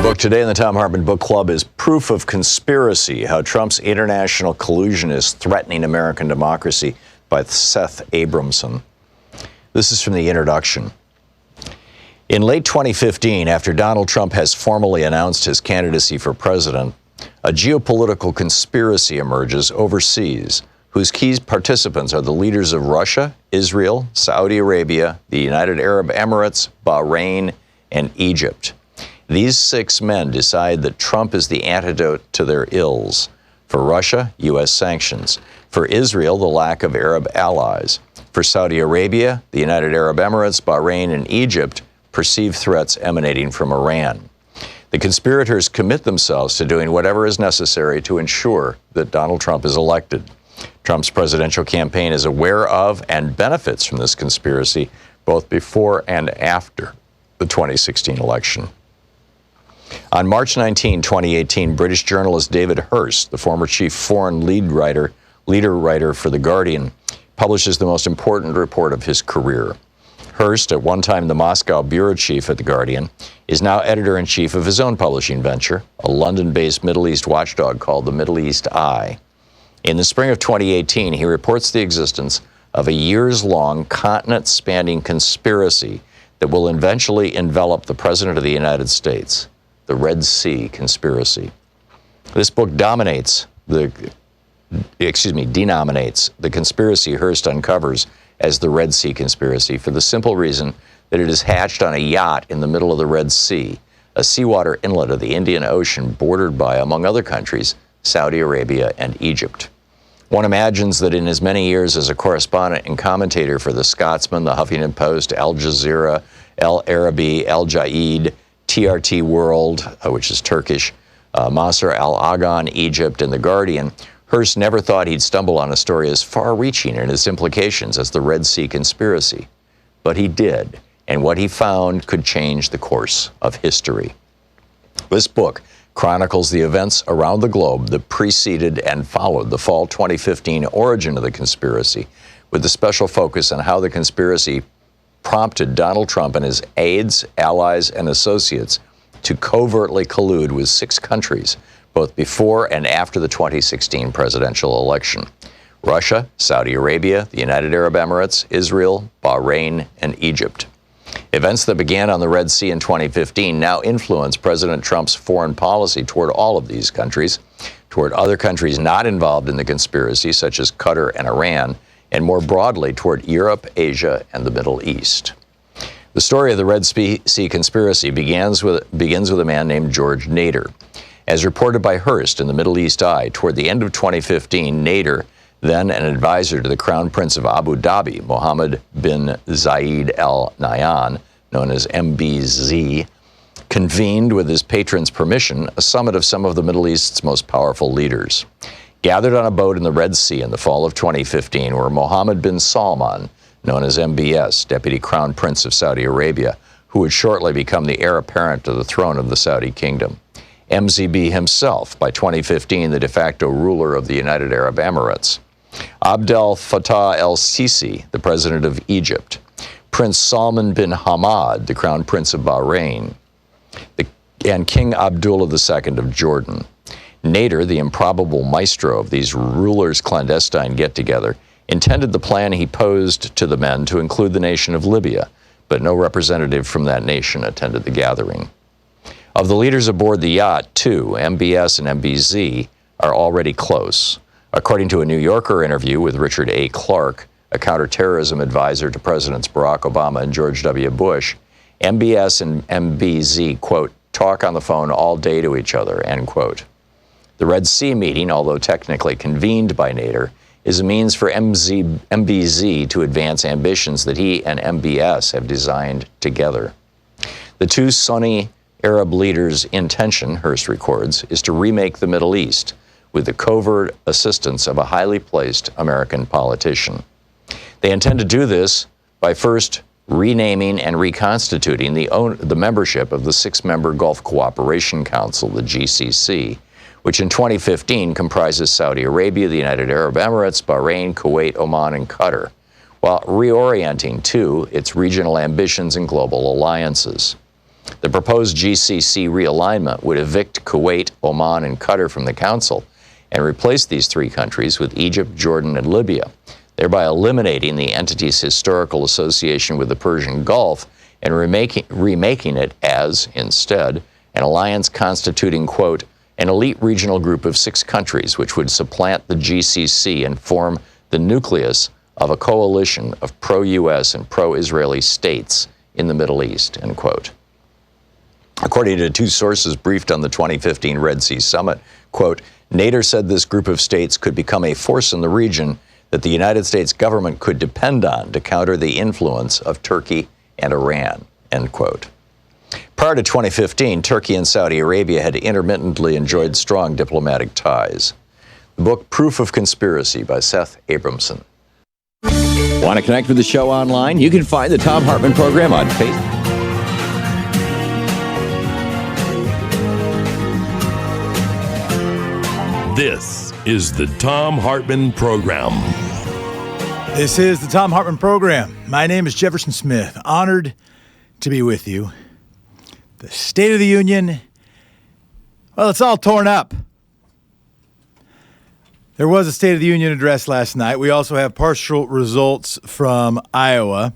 Our book today in the Thom Hartmann Book Club is Proof of Conspiracy, How Trump's International Collusion is Threatening American Democracy by Seth Abramson. This is from the introduction. In late 2015, after Donald Trump has formally announced his candidacy for president, a geopolitical conspiracy emerges overseas, whose key participants are the leaders of Russia, Israel, Saudi Arabia, the United Arab Emirates, Bahrain, and Egypt. These 6 men decide that Trump is the antidote to their ills. For Russia, U.S. sanctions. For Israel, the lack of Arab allies. For Saudi Arabia, the United Arab Emirates, Bahrain, and Egypt, perceived threats emanating from Iran. The conspirators commit themselves to doing whatever is necessary to ensure that Donald Trump is elected. Trump's presidential campaign is aware of and benefits from this conspiracy both before and after the 2016 election. On March 19, 2018, British journalist David Hirst, the former chief foreign leader writer for The Guardian, publishes the most important report of his career. Hirst, at one time the Moscow bureau chief at The Guardian, is now editor-in-chief of his own publishing venture, a London-based Middle East watchdog called the Middle East Eye. In the spring of 2018, he reports the existence of a years-long, continent-spanning conspiracy that will eventually envelop the President of the United States, the Red Sea Conspiracy. This book denominates the conspiracy Hirst uncovers as the Red Sea Conspiracy for the simple reason that it is hatched on a yacht in the middle of the Red Sea, a seawater inlet of the Indian Ocean bordered by, among other countries, Saudi Arabia and Egypt. One imagines that in his many years as a correspondent and commentator for The Scotsman, The Huffington Post, Al Jazeera, El Arabi, Al Jaid, TRT World, which is Turkish, Masr al-Aghan, Egypt, and The Guardian, Hirst never thought he'd stumble on a story as far-reaching in its implications as the Red Sea Conspiracy. But he did, and what he found could change the course of history. This book chronicles the events around the globe that preceded and followed the fall 2015 origin of the conspiracy, with a special focus on how the conspiracy prompted Donald Trump and his aides, allies, and associates to covertly collude with 6 countries, both before and after the 2016 presidential election: Russia, Saudi Arabia, the United Arab Emirates, Israel, Bahrain, and Egypt. Events that began on the Red Sea in 2015 now influence President Trump's foreign policy toward all of these countries, toward other countries not involved in the conspiracy, such as Qatar and Iran, and more broadly toward Europe, Asia, and the Middle East. The story of the Red Sea Conspiracy begins with a man named George Nader. As reported by Hirst in the Middle East Eye, toward the end of 2015, Nader, then an advisor to the Crown Prince of Abu Dhabi, Mohammed bin Zayed Al Nahyan, known as MBZ, convened, with his patron's permission, a summit of some of the Middle East's most powerful leaders. Gathered on a boat in the Red Sea in the fall of 2015 were Mohammed bin Salman, known as MBS, Deputy Crown Prince of Saudi Arabia, who would shortly become the heir apparent to the throne of the Saudi Kingdom. MZB himself, by 2015 the de facto ruler of the United Arab Emirates. Abdel Fattah el-Sisi, the president of Egypt. Prince Salman bin Hamad, the Crown Prince of Bahrain. And King Abdullah II of Jordan. Nader, the improbable maestro of these rulers' clandestine get-together, intended the plan he posed to the men to include the nation of Libya, but no representative from that nation attended the gathering. Of the leaders aboard the yacht, 2, MBS and MBZ, are already close. According to a New Yorker interview with Richard A. Clarke, a counterterrorism advisor to Presidents Barack Obama and George W. Bush, MBS and MBZ, quote, talk on the phone all day to each other, end quote. The Red Sea meeting, although technically convened by Nader, is a means for MBZ to advance ambitions that he and MBS have designed together. The 2 Sunni Arab leaders' intention, Hirst records, is to remake the Middle East with the covert assistance of a highly placed American politician. They intend to do this by first renaming and reconstituting the membership of the 6-member Gulf Cooperation Council, the GCC, which in 2015 comprises Saudi Arabia, the United Arab Emirates, Bahrain, Kuwait, Oman, and Qatar, while reorienting, too, its regional ambitions and global alliances. The proposed GCC realignment would evict Kuwait, Oman, and Qatar from the Council and replace these three countries with Egypt, Jordan, and Libya, thereby eliminating the entity's historical association with the Persian Gulf and remaking it as, instead, an alliance constituting, quote, an elite regional group of 6 countries which would supplant the GCC and form the nucleus of a coalition of pro-U.S. and pro-Israeli states in the Middle East, end quote. According to 2 sources briefed on the 2015 Red Sea Summit, quote, Nader said this group of states could become a force in the region that the United States government could depend on to counter the influence of Turkey and Iran, end quote. Prior to 2015, Turkey and Saudi Arabia had intermittently enjoyed strong diplomatic ties. The book Proof of Conspiracy by Seth Abramson. Want to connect with the show online? You can find the Thom Hartmann Program on Facebook. This is the Thom Hartmann Program. This is the Thom Hartmann Program. My name is Jefferson Smith. Honored to be with you. The State of the Union, well, it's all torn up. There was a State of the Union address last night. We also have partial results from Iowa.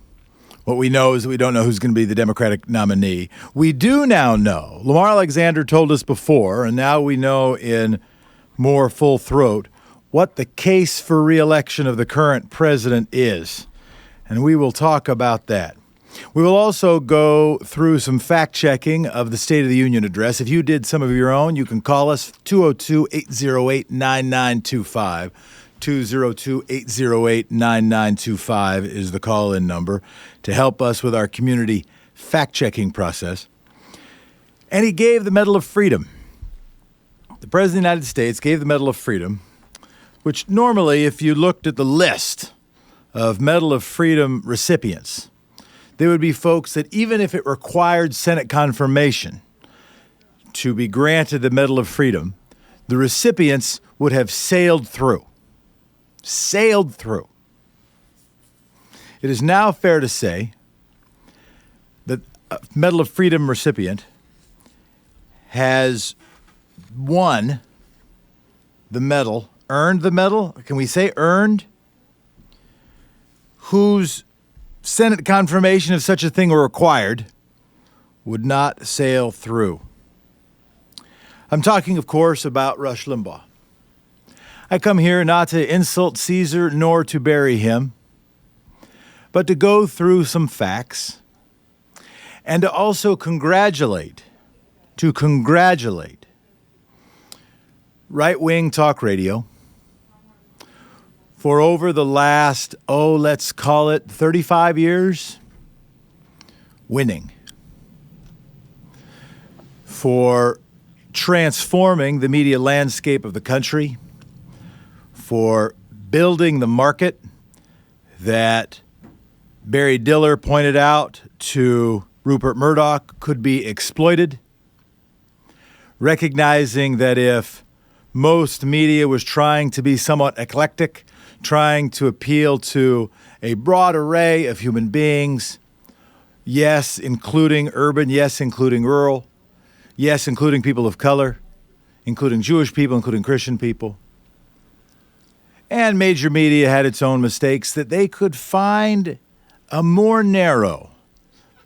What we know is that we don't know who's going to be the Democratic nominee. We do now know, Lamar Alexander told us before, and now we know in more full throat, what the case for re-election of the current president is. And we will talk about that. We will also go through some fact-checking of the State of the Union address. If you did some of your own, you can call us 202-808-9925. 202-808-9925 is the call-in number to help us with our community fact-checking process. And he gave the Medal of Freedom. The President of the United States gave the Medal of Freedom, which normally, if you looked at the list of Medal of Freedom recipients, there would be folks that even if it required Senate confirmation to be granted the Medal of Freedom, the recipients would have sailed through. Sailed through. It is now fair to say that a Medal of Freedom recipient has won the medal, earned the medal, can we say earned, whose Senate confirmation of such a thing were required, would not sail through. I'm talking, of course, about Rush Limbaugh. I come here not to insult Caesar nor to bury him, but to go through some facts and to also congratulate right-wing talk radio for over the last, let's call it 35 years, winning. For transforming the media landscape of the country, for building the market that Barry Diller pointed out to Rupert Murdoch could be exploited, recognizing that if most media was trying to be somewhat eclectic, trying to appeal to a broad array of human beings, yes, including urban, yes, including rural, yes, including people of color, including Jewish people, including Christian people. And major media had its own mistakes, that they could find a more narrow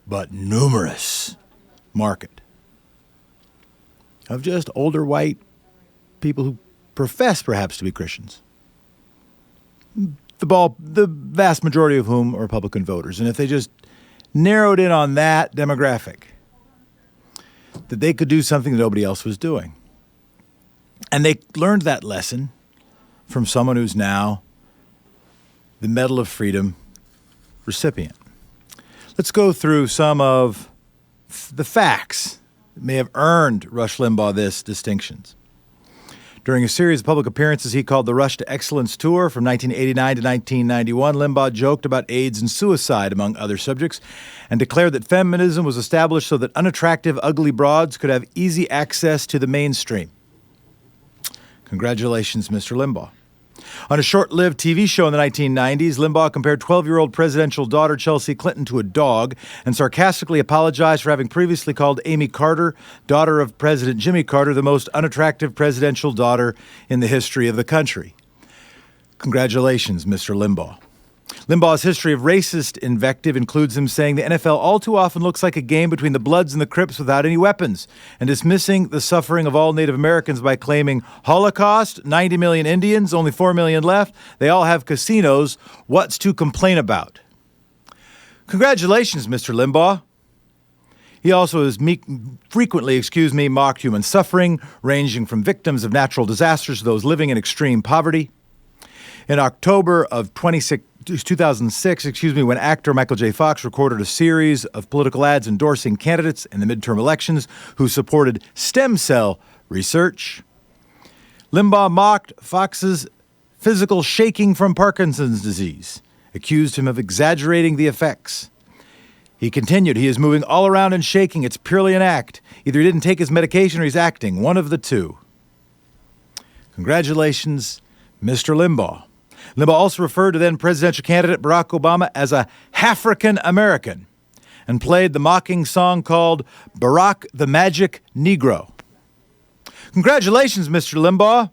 but numerous market of just older white people who profess perhaps to be Christians. The vast majority of whom are Republican voters. And if they just narrowed in on that demographic, that they could do something that nobody else was doing. And they learned that lesson from someone who's now the Medal of Freedom recipient. Let's go through some of the facts that may have earned Rush Limbaugh this distinctions. During a series of public appearances he called the Rush to Excellence Tour from 1989 to 1991, Limbaugh joked about AIDS and suicide, among other subjects, and declared that feminism was established so that unattractive, ugly broads could have easy access to the mainstream. Congratulations, Mr. Limbaugh. On a short-lived TV show in the 1990s, Limbaugh compared 12-year-old presidential daughter Chelsea Clinton to a dog and sarcastically apologized for having previously called Amy Carter, daughter of President Jimmy Carter, the most unattractive presidential daughter in the history of the country. Congratulations, Mr. Limbaugh. Limbaugh's history of racist invective includes him saying the NFL all too often looks like a game between the Bloods and the Crips without any weapons, and dismissing the suffering of all Native Americans by claiming Holocaust, 90 million Indians, only 4 million left, they all have casinos, what's to complain about? Congratulations, Mr. Limbaugh. He also has frequently mocked human suffering, ranging from victims of natural disasters to those living in extreme poverty. In October of 2006, when actor Michael J. Fox recorded a series of political ads endorsing candidates in the midterm elections who supported stem cell research, Limbaugh mocked Fox's physical shaking from Parkinson's disease, accused him of exaggerating the effects. He continued, he is moving all around and shaking. It's purely an act. Either he didn't take his medication or he's acting, one of the two. Congratulations, Mr. Limbaugh. Limbaugh also referred to then presidential candidate Barack Obama as a African American and played the mocking song called Barack the Magic Negro. Congratulations, Mr. Limbaugh.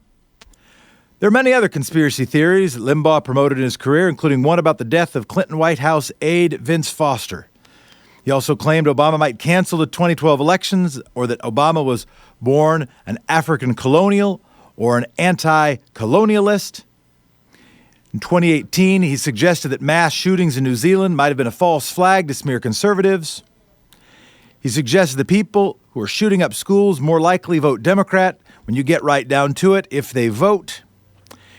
There are many other conspiracy theories that Limbaugh promoted in his career, including one about the death of Clinton White House aide Vince Foster. He also claimed Obama might cancel the 2012 elections, or that Obama was born an African colonial or an anti-colonialist. In 2018, he suggested that mass shootings in New Zealand might have been a false flag to smear conservatives. He suggested that people who are shooting up schools more likely vote Democrat when you get right down to it, if they vote.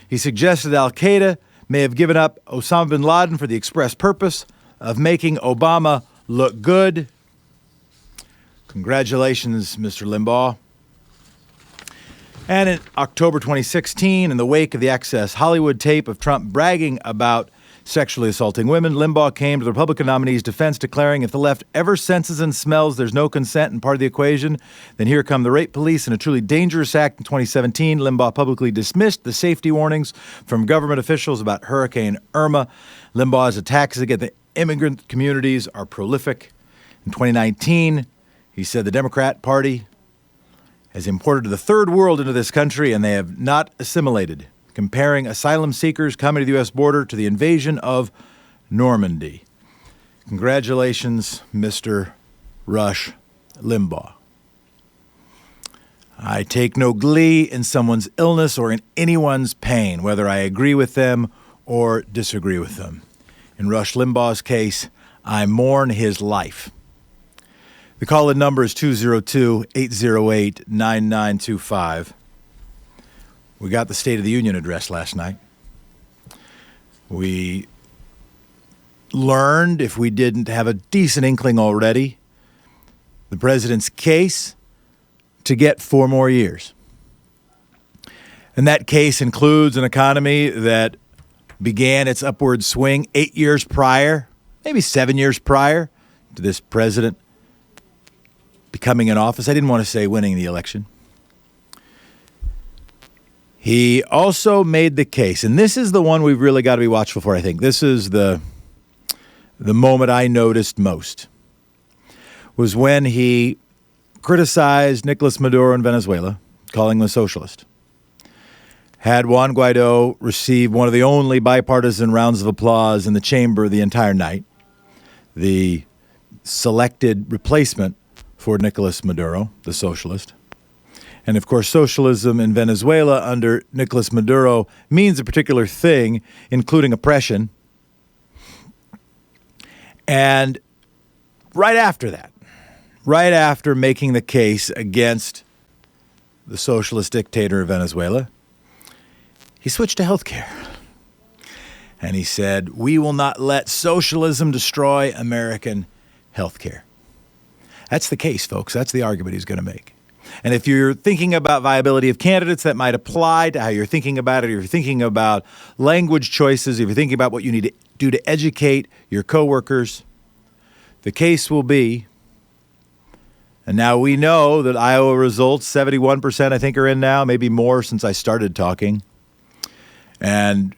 He suggested Al-Qaeda may have given up Osama bin Laden for the express purpose of making Obama look good. Congratulations, Mr. Limbaugh. And in October 2016, in the wake of the Access Hollywood tape of Trump bragging about sexually assaulting women, Limbaugh came to the Republican nominee's defense, declaring if the left ever senses and smells there's no consent in part of the equation, then here come the rape police. In a truly dangerous act in 2017, Limbaugh publicly dismissed the safety warnings from government officials about Hurricane Irma. Limbaugh's attacks against the immigrant communities are prolific. In 2019, he said the Democrat Party has imported the third world into this country, and they have not assimilated, comparing asylum seekers coming to the U.S. border to the invasion of Normandy. Congratulations, Mr. Rush Limbaugh. I take no glee in someone's illness or in anyone's pain, whether I agree with them or disagree with them. In Rush Limbaugh's case, I mourn his life. The call-in number is 202-808-9925. We got the State of the Union address last night. We learned, if we didn't have a decent inkling already, the president's case to get 4 more years. And that case includes an economy that began its upward swing 8 years prior, maybe 7 years prior to this president becoming in office. I didn't want to say winning the election. He also made the case, and this is the one we've really got to be watchful for, I think. This is the moment I noticed most, was when he criticized Nicolas Maduro in Venezuela, calling him a socialist. Had Juan Guaido receive one of the only bipartisan rounds of applause in the chamber the entire night, the selected replacement for Nicolas Maduro, the socialist. And of course, socialism in Venezuela under Nicolas Maduro means a particular thing, including oppression. And right after that, right after making the case against the socialist dictator of Venezuela, he switched to healthcare. And he said, we will not let socialism destroy American healthcare. That's the case, folks. That's the argument he's going to make. And if you're thinking about viability of candidates, that might apply to how you're thinking about it. If you're thinking about language choices, if you're thinking about what you need to do to educate your coworkers, the case will be, and now we know that Iowa results, 71% I think are in now, maybe more since I started talking. And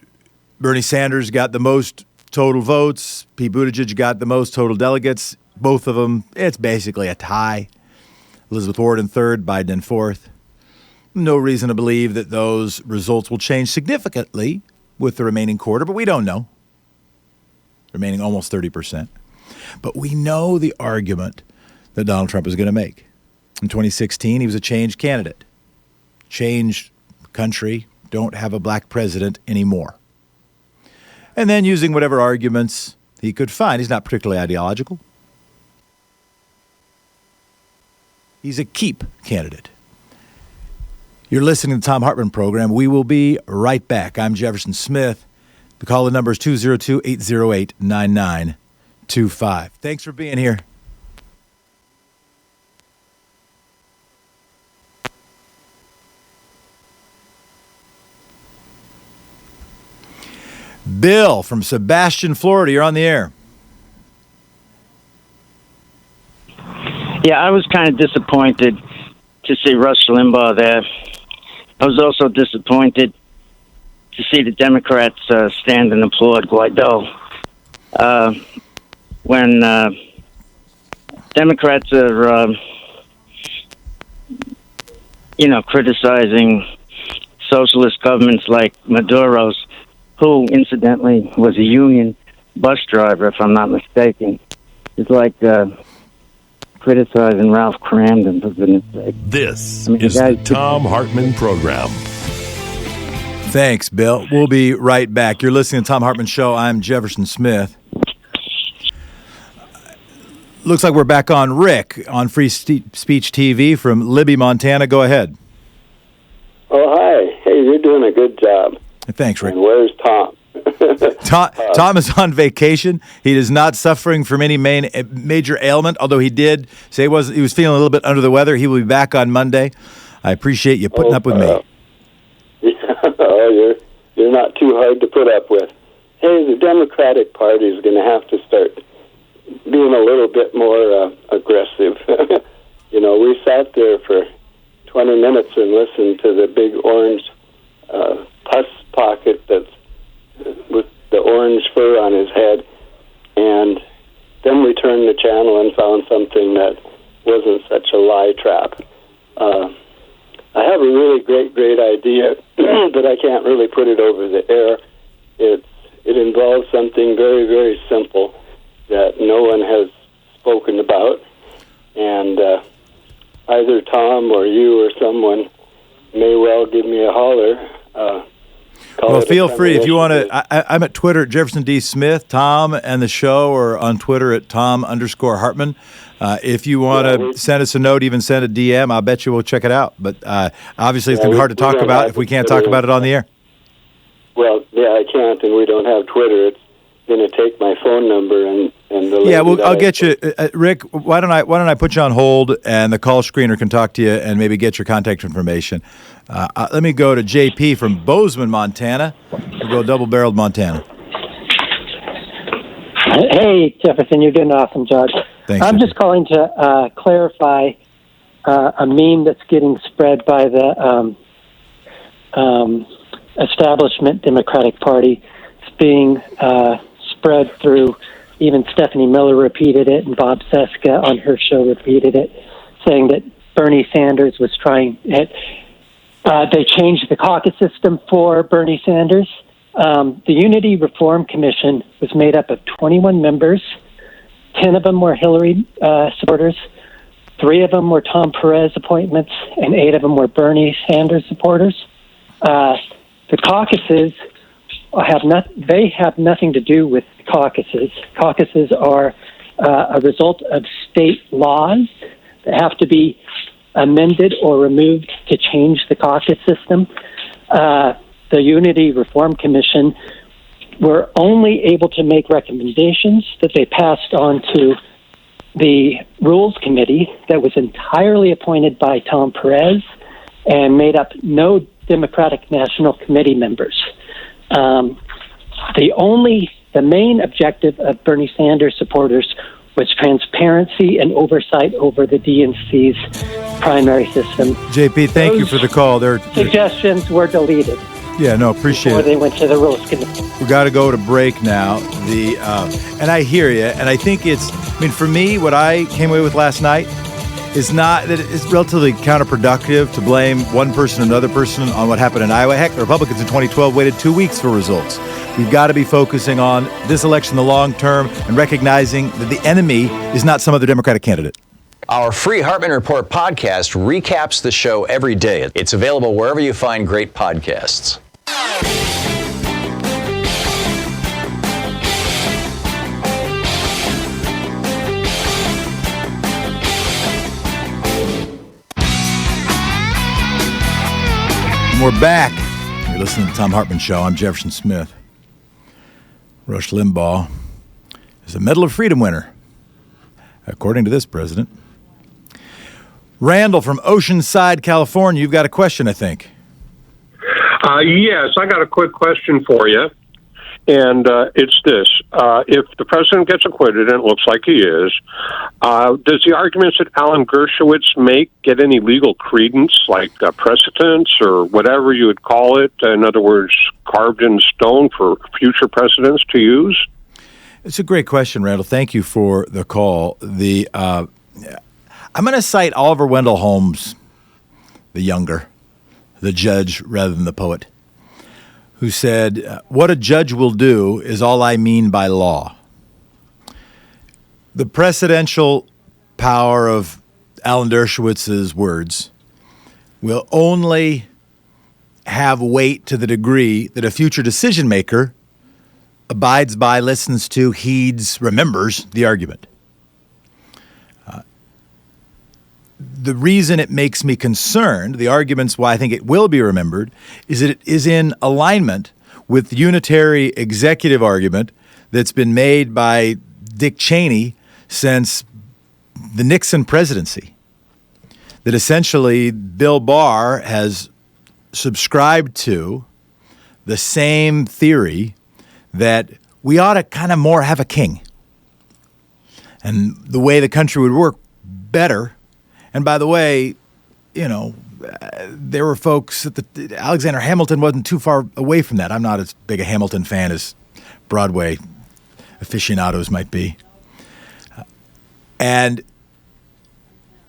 Bernie Sanders got the most total votes. Pete Buttigieg got the most total delegates. Both of them, it's basically a tie. Elizabeth Warren in third, Biden in fourth. No reason to believe that those results will change significantly with the remaining quarter, but we don't know. Remaining almost 30%. But we know the argument that Donald Trump is going to make. In 2016, he was a changed candidate. Changed country, don't have a black president anymore. And then using whatever arguments he could find. He's not particularly ideological. He's a keep candidate. You're listening to the Thom Hartmann Program. We will be right back. I'm Jefferson Smith. The call-in number is 202-808-9925. Thanks for being here. Bill from Sebastian, Florida, you're on the air. Yeah, I was kind of disappointed to see Rush Limbaugh there. I was also disappointed to see the Democrats stand and applaud Guaido. When Democrats are, criticizing socialist governments like Maduro's, who, incidentally, was a union bus driver, if I'm not mistaken. It's like criticizing Ralph Cramden, for goodness sake. This is the Thom Hartmann Program. Thanks, Bill. We'll be right back. You're listening to the Thom Hartmann Show. I'm Jefferson Smith. Looks like we're back on Rick on Free Speech TV from Libby, Montana. Go ahead. Oh, hi. Hey, you're doing a good job. Thanks, Rick. And where's Tom? Tom is on vacation. He is not suffering from any major ailment, although he did say he was feeling a little bit under the weather. He will be back on Monday. I appreciate you putting up with me. Oh, you're not too hard to put up with. Hey, the Democratic Party is going to have to start being a little bit more aggressive. We sat there for 20 minutes and listened to the big orange pus pocket that's with the orange fur on his head, and then we turned the channel and found something that wasn't such a lie trap. I have a really great idea, but I can't really put it over the air. It involves something very, very simple that no one has spoken about, and either Tom or you or someone may well give me a holler. Well, feel free if you want to. I'm at Twitter at Jefferson D. Smith. Tom and the show are on Twitter at Tom_Hartmann. If you want to send us a note, even send a DM, I'll bet you we'll check it out. But obviously, it's going to be hard to talk about if we can't talk about it on the air. Well, yeah, I can't, and we don't have Twitter. It's going to take my phone number and the yeah. Well, I'll get you, Rick. Why don't I put you on hold, and the call screener can talk to you and maybe get your contact information. Let me go to JP from Bozeman, Montana. We'll go double-barreled Montana. Hey, Jefferson, you're doing an awesome job. Thanks. I'm just calling to clarify a meme that's getting spread by the establishment Democratic Party. It's being spread through, even Stephanie Miller repeated it, and Bob Seska on her show repeated it, saying that Bernie Sanders was trying it. They changed the caucus system for Bernie Sanders. The Unity Reform Commission was made up of 21 members. 10 of them were Hillary supporters. 3 of them were Tom Perez appointments, and 8 of them were Bernie Sanders supporters. The caucuses have nothing to do with caucuses. Caucuses are a result of state laws that have to be amended or removed to change the caucus system. The Unity Reform Commission were only able to make recommendations that they passed on to the Rules Committee that was entirely appointed by Tom Perez and made up no Democratic National Committee members. The main objective of Bernie Sanders supporters was transparency and oversight over the DNC's primary system. JP, thank you for the call. Suggestions were deleted. Yeah, no, appreciate before it. they went to the Rules Committee. We got to go to break now. And I hear you, and I think for me, what I came away with last night is not that it's relatively counterproductive to blame one person or another person on what happened in Iowa. Heck, the Republicans in 2012 waited 2 weeks for results. We've got to be focusing on this election, the long term, and recognizing that the enemy is not some other Democratic candidate. Our free Hartmann Report podcast recaps the show every day. It's available wherever you find great podcasts. We're back. You're listening to the Thom Hartmann Show. I'm Jefferson Smith. Rush Limbaugh is a Medal of Freedom winner, according to this president. Randall from Oceanside, California, you've got a question, I think. Yes, I got a quick question for you, and it's this. If the president gets acquitted, and it looks like he is, does the arguments that Alan Dershowitz make get any legal credence, like precedence or whatever you would call it? In other words, carved in stone for future presidents to use? It's a great question, Randall. Thank you for the call. I'm going to cite Oliver Wendell Holmes, the younger, the judge rather than the poet, who said, "What a judge will do is all I mean by law." The precedential power of Alan Dershowitz's words will only have weight to the degree that a future decision maker abides by, listens to, heeds, remembers the argument. The reason it makes me concerned, the arguments why I think it will be remembered, is that it is in alignment with the unitary executive argument that's been made by Dick Cheney since the Nixon presidency. That essentially Bill Barr has subscribed to the same theory that we ought to kind of more have a king. And the way the country would work better. And by the way, there were folks that Alexander Hamilton wasn't too far away from that. I'm not as big a Hamilton fan as Broadway aficionados might be. And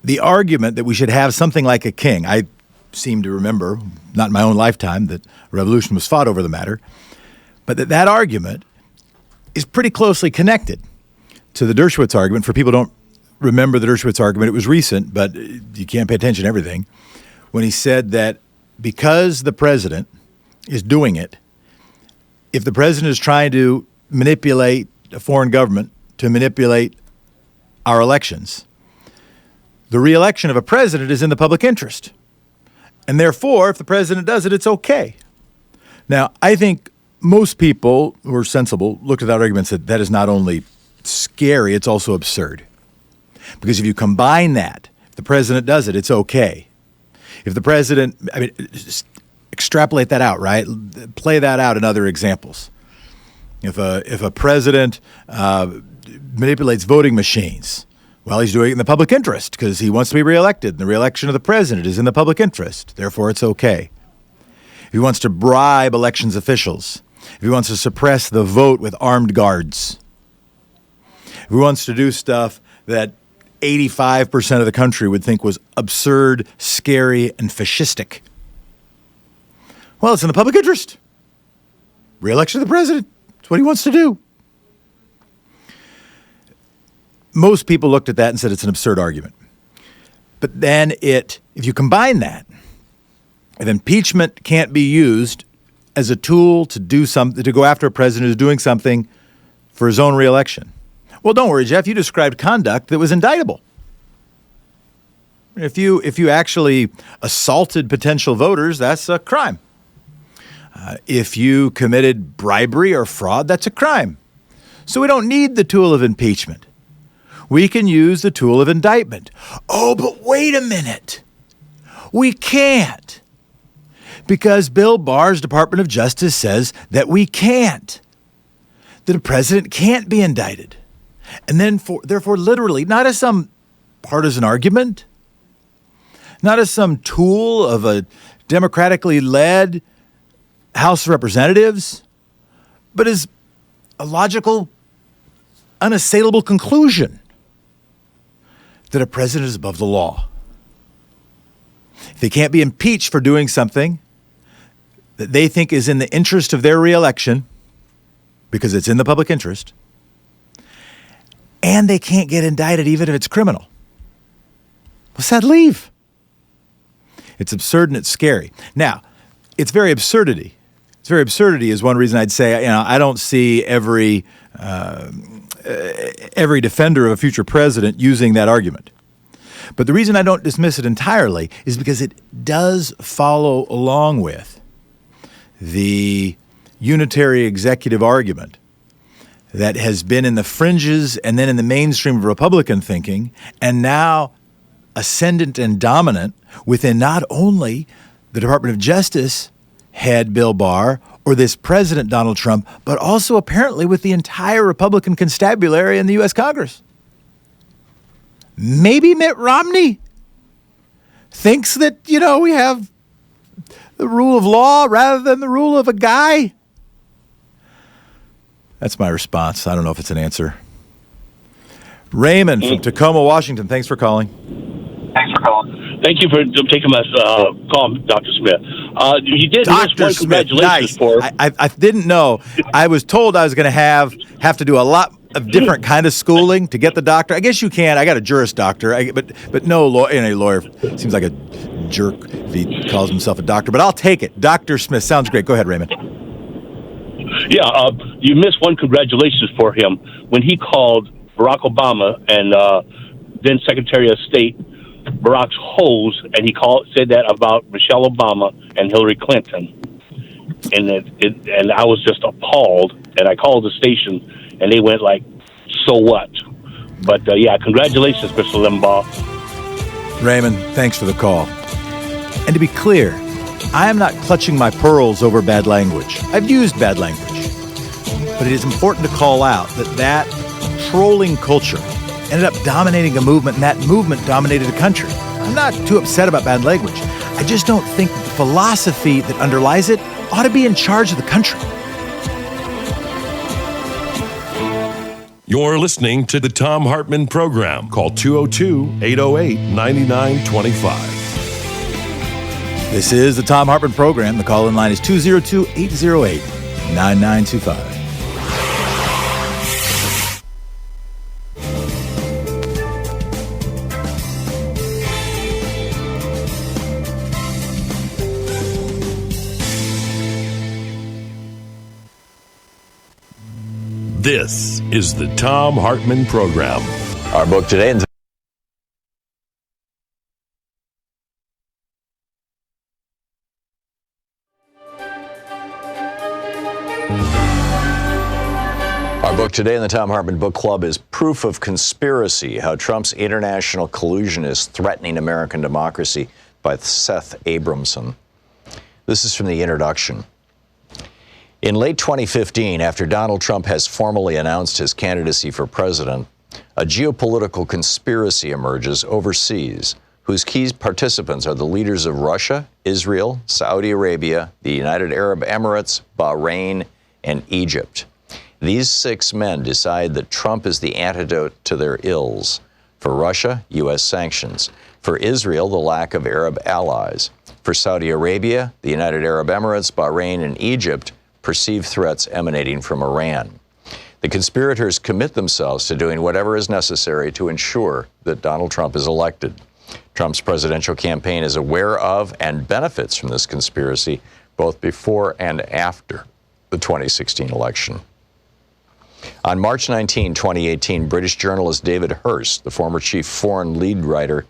the argument that we should have something like a king, I seem to remember, not in my own lifetime, that a revolution was fought over the matter, but that argument is pretty closely connected to the Dershowitz argument. For people who don't remember the Dershowitz argument, it was recent, but you can't pay attention to everything, when he said that because the president is doing it, if the president is trying to manipulate a foreign government to manipulate our elections, the re-election of a president is in the public interest. And therefore, if the president does it, it's okay. Now, I think most people who are sensible looked at that argument and said that is not only scary, it's also absurd. Because if you combine that, if the president does it, it's okay. If the president, just extrapolate that out, right? Play that out in other examples. If a president manipulates voting machines, well, he's doing it in the public interest because he wants to be reelected. And the reelection of the president is in the public interest. Therefore, it's okay. If he wants to bribe elections officials, if he wants to suppress the vote with armed guards, if he wants to do stuff that 85% of the country would think was absurd, scary, and fascistic, well, it's in the public interest. Re-election of the president. It's what he wants to do. Most people looked at that and said it's an absurd argument. But then if you combine that, if impeachment can't be used as a tool to do something, to go after a president who's doing something for his own re-election. Well, don't worry, Jeff. You described conduct that was indictable. If you actually assaulted potential voters, that's a crime. If you committed bribery or fraud, that's a crime. So we don't need the tool of impeachment. We can use the tool of indictment. Oh, but wait a minute. We can't. Because Bill Barr's Department of Justice says that we can't. That a president can't be indicted. And then, therefore, literally, not as some partisan argument, not as some tool of a democratically led House of Representatives, but as a logical, unassailable conclusion that a president is above the law. If they can't be impeached for doing something that they think is in the interest of their reelection, because it's in the public interest, and they can't get indicted even if it's criminal, what's that leave? It's absurd and it's scary. Now, it's very absurdity. It's very absurdity is one reason I'd say, I don't see every defender of a future president using that argument. But the reason I don't dismiss it entirely is because it does follow along with the unitary executive argument that has been in the fringes and then in the mainstream of Republican thinking, and now ascendant and dominant within not only the Department of Justice head Bill Barr or this President Donald Trump, but also apparently with the entire Republican constabulary in the U.S. Congress. Maybe Mitt Romney thinks that, we have the rule of law rather than the rule of a guy. That's my response. I don't know if it's an answer. Raymond from Tacoma, Washington. Thanks for calling. Thank you for taking my call, Dr. Smith. You did Dr. one Smith, congratulations nice. for. I didn't know. I was told I was going to have to do a lot of different kind of schooling to get the doctor. I guess you can. I got a Juris Doctor, but no lawyer seems like a jerk if he calls himself a doctor. But I'll take it. Dr. Smith sounds great. Go ahead, Raymond. Yeah, you missed one congratulations for him when he called Barack Obama and then Secretary of State Barack's hoes, and he said that about Michelle Obama and Hillary Clinton, and I was just appalled. And I called the station, and they went like, "So what?" But yeah, congratulations, Mr. Limbaugh. Raymond, thanks for the call. And to be clear, I am not clutching my pearls over bad language. I've used bad language, but it is important to call out that trolling culture ended up dominating a movement, and that movement dominated a country. I'm not too upset about bad language. I just don't think the philosophy that underlies it ought to be in charge of the country. You're listening to the Thom Hartmann Program. Call 202-808-9925. This is the Thom Hartmann Program. The call-in line is 202-808-9925. This is the Thom Hartmann Program. Our book today. Our book today in the Thom Hartmann Book Club is Proof of Conspiracy, How Trump's International Collusion is Threatening American Democracy by Seth Abramson. This is from the introduction. In late 2015, after Donald Trump has formally announced his candidacy for president, a geopolitical conspiracy emerges overseas, whose key participants are the leaders of Russia, Israel, Saudi Arabia, the United Arab Emirates, Bahrain, and Egypt. These 6 men decide that Trump is the antidote to their ills. For Russia, U.S. sanctions. For Israel, the lack of Arab allies. For Saudi Arabia, the United Arab Emirates, Bahrain, and Egypt, perceived threats emanating from Iran. The conspirators commit themselves to doing whatever is necessary to ensure that Donald Trump is elected. Trump's presidential campaign is aware of and benefits from this conspiracy both before and after the 2016 election. On March 19, 2018, British journalist David Hurst, the former chief foreign leader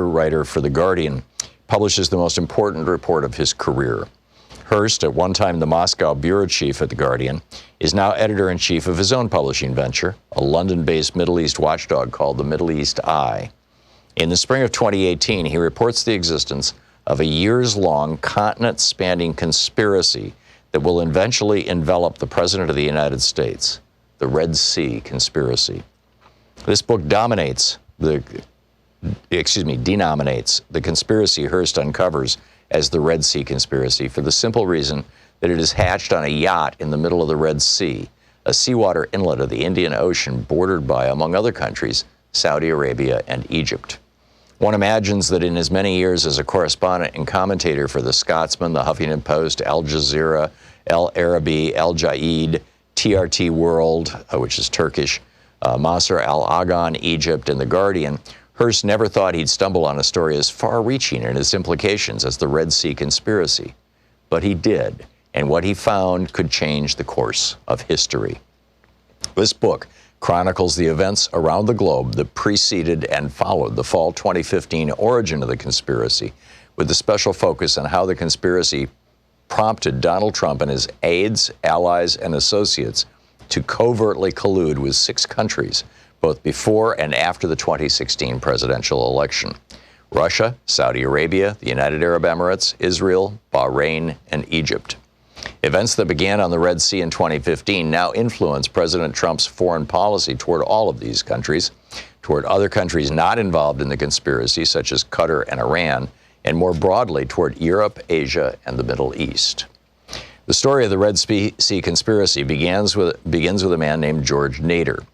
writer for The Guardian, publishes the most important report of his career. Hurst, at one time the Moscow bureau chief at The Guardian, is now editor-in-chief of his own publishing venture, a London-based Middle East watchdog called the Middle East Eye. In the spring of 2018, he reports the existence of a years-long, continent-spanning conspiracy that will eventually envelop the President of the United States, the Red Sea Conspiracy. This book denominates the conspiracy Hurst uncovers as the Red Sea Conspiracy for the simple reason that it is hatched on a yacht in the middle of the Red Sea, a seawater inlet of the Indian Ocean bordered by, among other countries, Saudi Arabia and Egypt. One imagines that in his many years as a correspondent and commentator for The Scotsman, The Huffington Post, Al Jazeera, El Arabi, Al Jaid, TRT World, which is Turkish, Masr al-Aghan, Egypt, and The Guardian, Hearst never thought he'd stumble on a story as far-reaching in its implications as the Red Sea conspiracy. But he did, and what he found could change the course of history. This book chronicles the events around the globe that preceded and followed the fall 2015 origin of the conspiracy, with a special focus on how the conspiracy prompted Donald Trump and his aides, allies, and associates to covertly collude with 6 countries, both before and after the 2016 presidential election: Russia, Saudi Arabia, the United Arab Emirates, Israel, Bahrain, and Egypt. Events that began on the Red Sea in 2015 now influence President Trump's foreign policy toward all of these countries, toward other countries not involved in the conspiracy, such as Qatar and Iran, and more broadly toward Europe, Asia, and the Middle East. The story of the Red Sea conspiracy begins with a man named George Nader.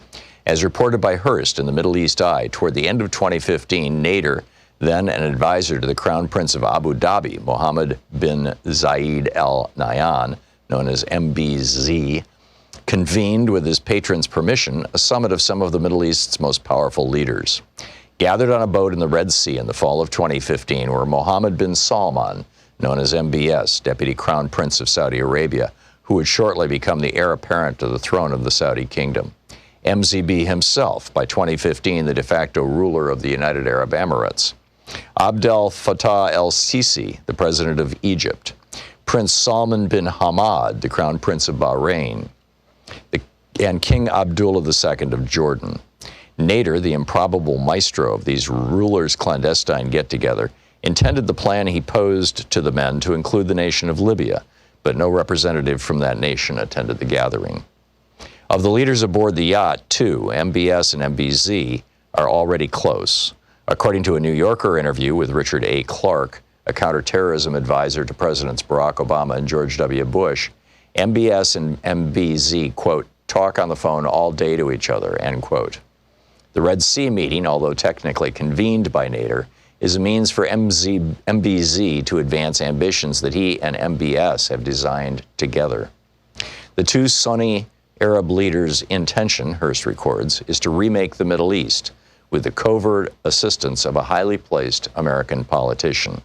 As reported by Hearst in the Middle East Eye, toward the end of 2015, Nader, then an advisor to the Crown Prince of Abu Dhabi, Mohammed bin Zayed Al Nahyan, known as MBZ, convened, with his patron's permission, a summit of some of the Middle East's most powerful leaders. Gathered on a boat in the Red Sea in the fall of 2015 were Mohammed bin Salman, known as MBS, Deputy Crown Prince of Saudi Arabia, who would shortly become the heir apparent to the throne of the Saudi kingdom; MZB himself, by 2015 the de facto ruler of the United Arab Emirates; Abdel Fattah el-Sisi, the president of Egypt; Prince Salman bin Hamad, the Crown Prince of Bahrain; and King Abdullah II of Jordan. Nader, the improbable maestro of these rulers' clandestine get-together, intended the plan he posed to the men to include the nation of Libya, but no representative from that nation attended the gathering. Of the leaders aboard the yacht, 2, MBS and MBZ, are already close. According to a New Yorker interview with Richard A. Clarke, a counterterrorism advisor to Presidents Barack Obama and George W. Bush, MBS and MBZ, quote, talk on the phone all day to each other, end quote. The Red Sea meeting, although technically convened by Nader, is a means for MBZ to advance ambitions that he and MBS have designed together. The 2 Sunni Arab leaders' intention, Hearst records, is to remake the Middle East with the covert assistance of a highly placed American politician.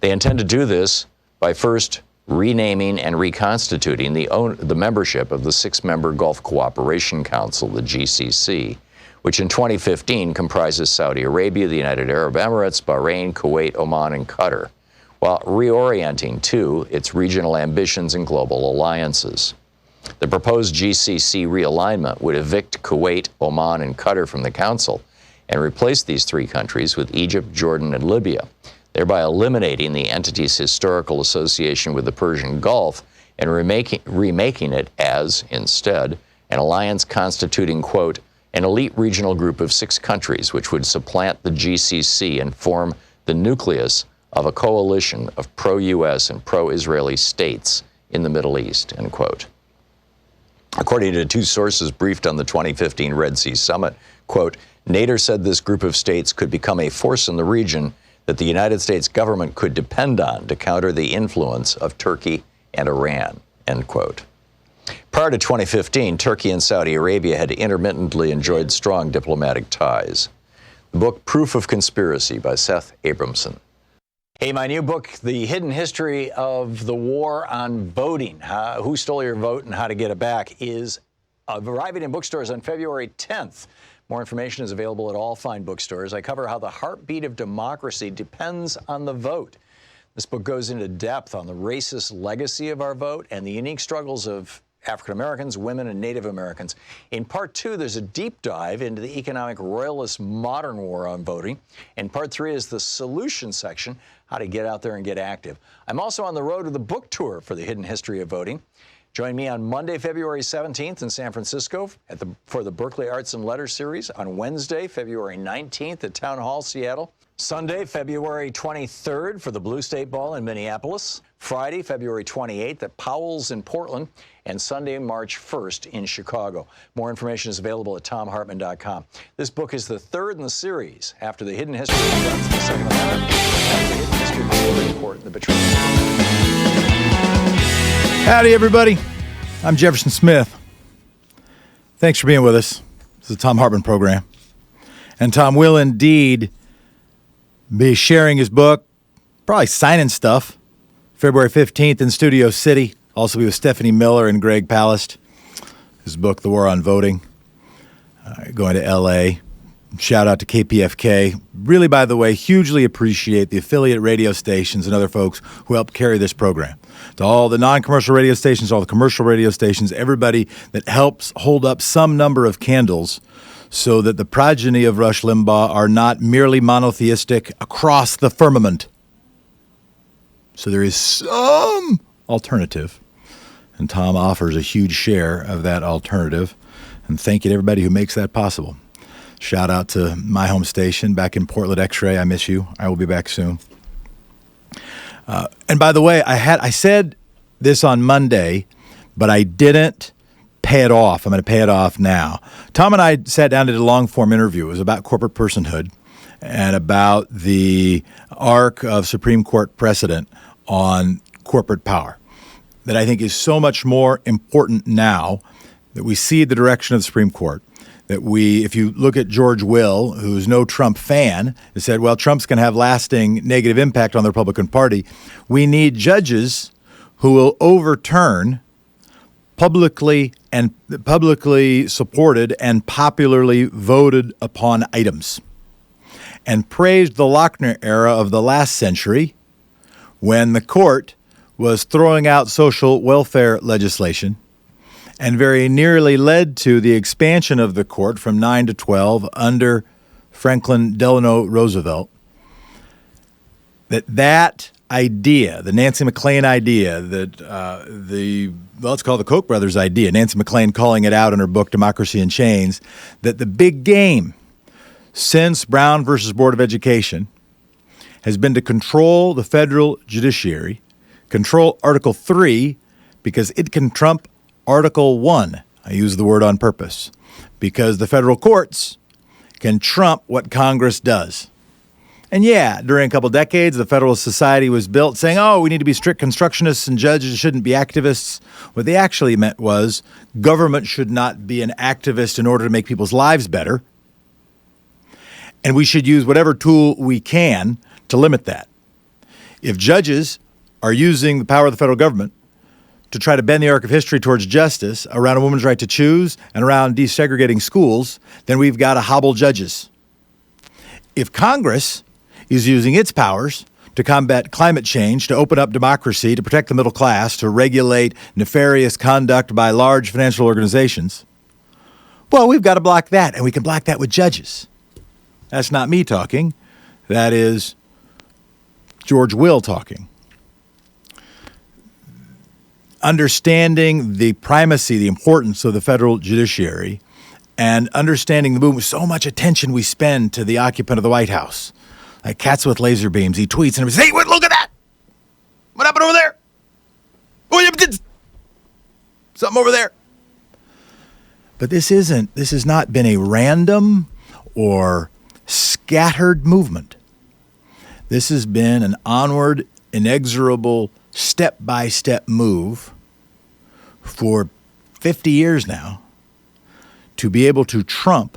They intend to do this by first renaming and reconstituting the membership of the 6-member Gulf Cooperation Council, the GCC, which in 2015 comprises Saudi Arabia, the United Arab Emirates, Bahrain, Kuwait, Oman, and Qatar, while reorienting, too, its regional ambitions and global alliances. The proposed GCC realignment would evict Kuwait, Oman, and Qatar from the Council and replace these 3 countries with Egypt, Jordan, and Libya, thereby eliminating the entity's historical association with the Persian Gulf and remaking it as, instead, an alliance constituting, quote, an elite regional group of 6 countries which would supplant the GCC and form the nucleus of a coalition of pro-U.S. and pro-Israeli states in the Middle East, end quote. According to 2 sources briefed on the 2015 Red Sea Summit, quote, Nader said this group of states could become a force in the region that the United States government could depend on to counter the influence of Turkey and Iran, end quote. Prior to 2015, Turkey and Saudi Arabia had intermittently enjoyed strong diplomatic ties. The book Proof of Conspiracy by Seth Abramson. Hey, my new book, The Hidden History of the War on Voting, Who Stole Your Vote and How to Get It Back, is arriving in bookstores on February 10th. More information is available at all fine bookstores. I cover how the heartbeat of democracy depends on the vote. This book goes into depth on the racist legacy of our vote and the unique struggles of African Americans, women, and Native Americans. In part 2, there's a deep dive into the economic royalist modern war on voting. And part 3 is the solution section, how to get out there and get active. I'm also on the road to the book tour for The Hidden History of Voting. Join me on Monday, February 17th in San Francisco for the Berkeley Arts and Letters Series, on Wednesday, February 19th at Town Hall, Seattle, Sunday, February 23rd for the Blue State Ball in Minneapolis, Friday, February 28th at Powell's in Portland, and Sunday, March 1st in Chicago. More information is available at thomhartmann.com. This book is the third in the series after The Hidden History of Guns, the Second Amendment, and The Hidden History of the Supreme Court, the Betrayal. Howdy, everybody. I'm Jefferson Smith. Thanks for being with us. This is the Thom Hartmann Program. And Tom will indeed be sharing his book, probably signing stuff, February 15th in Studio City. Also be with Stephanie Miller and Greg Palast. His book, The War on Voting. Going to L.A. Shout out to KPFK. Really, by the way, hugely appreciate the affiliate radio stations and other folks who help carry this program. To all the non-commercial radio stations, all the commercial radio stations, everybody that helps hold up some number of candles so that the progeny of Rush Limbaugh are not merely monotheistic across the firmament. So there is some alternative, and Tom offers a huge share of that alternative. And thank you to everybody who makes that possible. Shout out to my home station back in Portland X-Ray. I miss you. I will be back soon. And by the way, I said this on Monday, but I didn't pay it off. I'm going to pay it off now. Tom and I sat down and did a long-form interview. It was about corporate personhood and about the arc of Supreme Court precedent on corporate power that I think is so much more important now that we see the direction of the Supreme Court. That if you look at George Will, who's no Trump fan, has said, well, Trump's going to have lasting negative impact on the Republican Party. We need judges who will overturn publicly supported and popularly voted upon items, and praised the Lochner era of the last century when the court was throwing out social welfare legislation and very nearly led to the expansion of the court from 9 to 12 under Franklin Delano Roosevelt. That idea, the Nancy MacLean idea, let's call it the Koch brothers idea, Nancy MacLean calling it out in her book Democracy in Chains, that the big game since Brown versus Board of Education has been to control the federal judiciary, control Article 3, because it can trump Article 1. I use the word on purpose, because the federal courts can trump what Congress does. And yeah, during a couple decades, the Federalist Society was built saying, oh, we need to be strict constructionists and judges shouldn't be activists. What they actually meant was government should not be an activist in order to make people's lives better. And we should use whatever tool we can to limit that. If judges are using the power of the federal government to try to bend the arc of history towards justice around a woman's right to choose and around desegregating schools, then we've got to hobble judges. If Congress is using its powers to combat climate change, to open up democracy, to protect the middle class, to regulate nefarious conduct by large financial organizations, well, we've got to block that, and we can block that with judges. That's not me talking. That is George Will talking. Understanding the primacy, the importance of the federal judiciary, and understanding the movement, so much attention we spend to the occupant of the White House. Like cats with laser beams. He tweets and he says, hey, wait, look at that. What happened over there? Oh, yeah, something over there. But this has not been a random or scattered movement. This has been an onward, inexorable, step-by-step move for 50 years now to be able to trump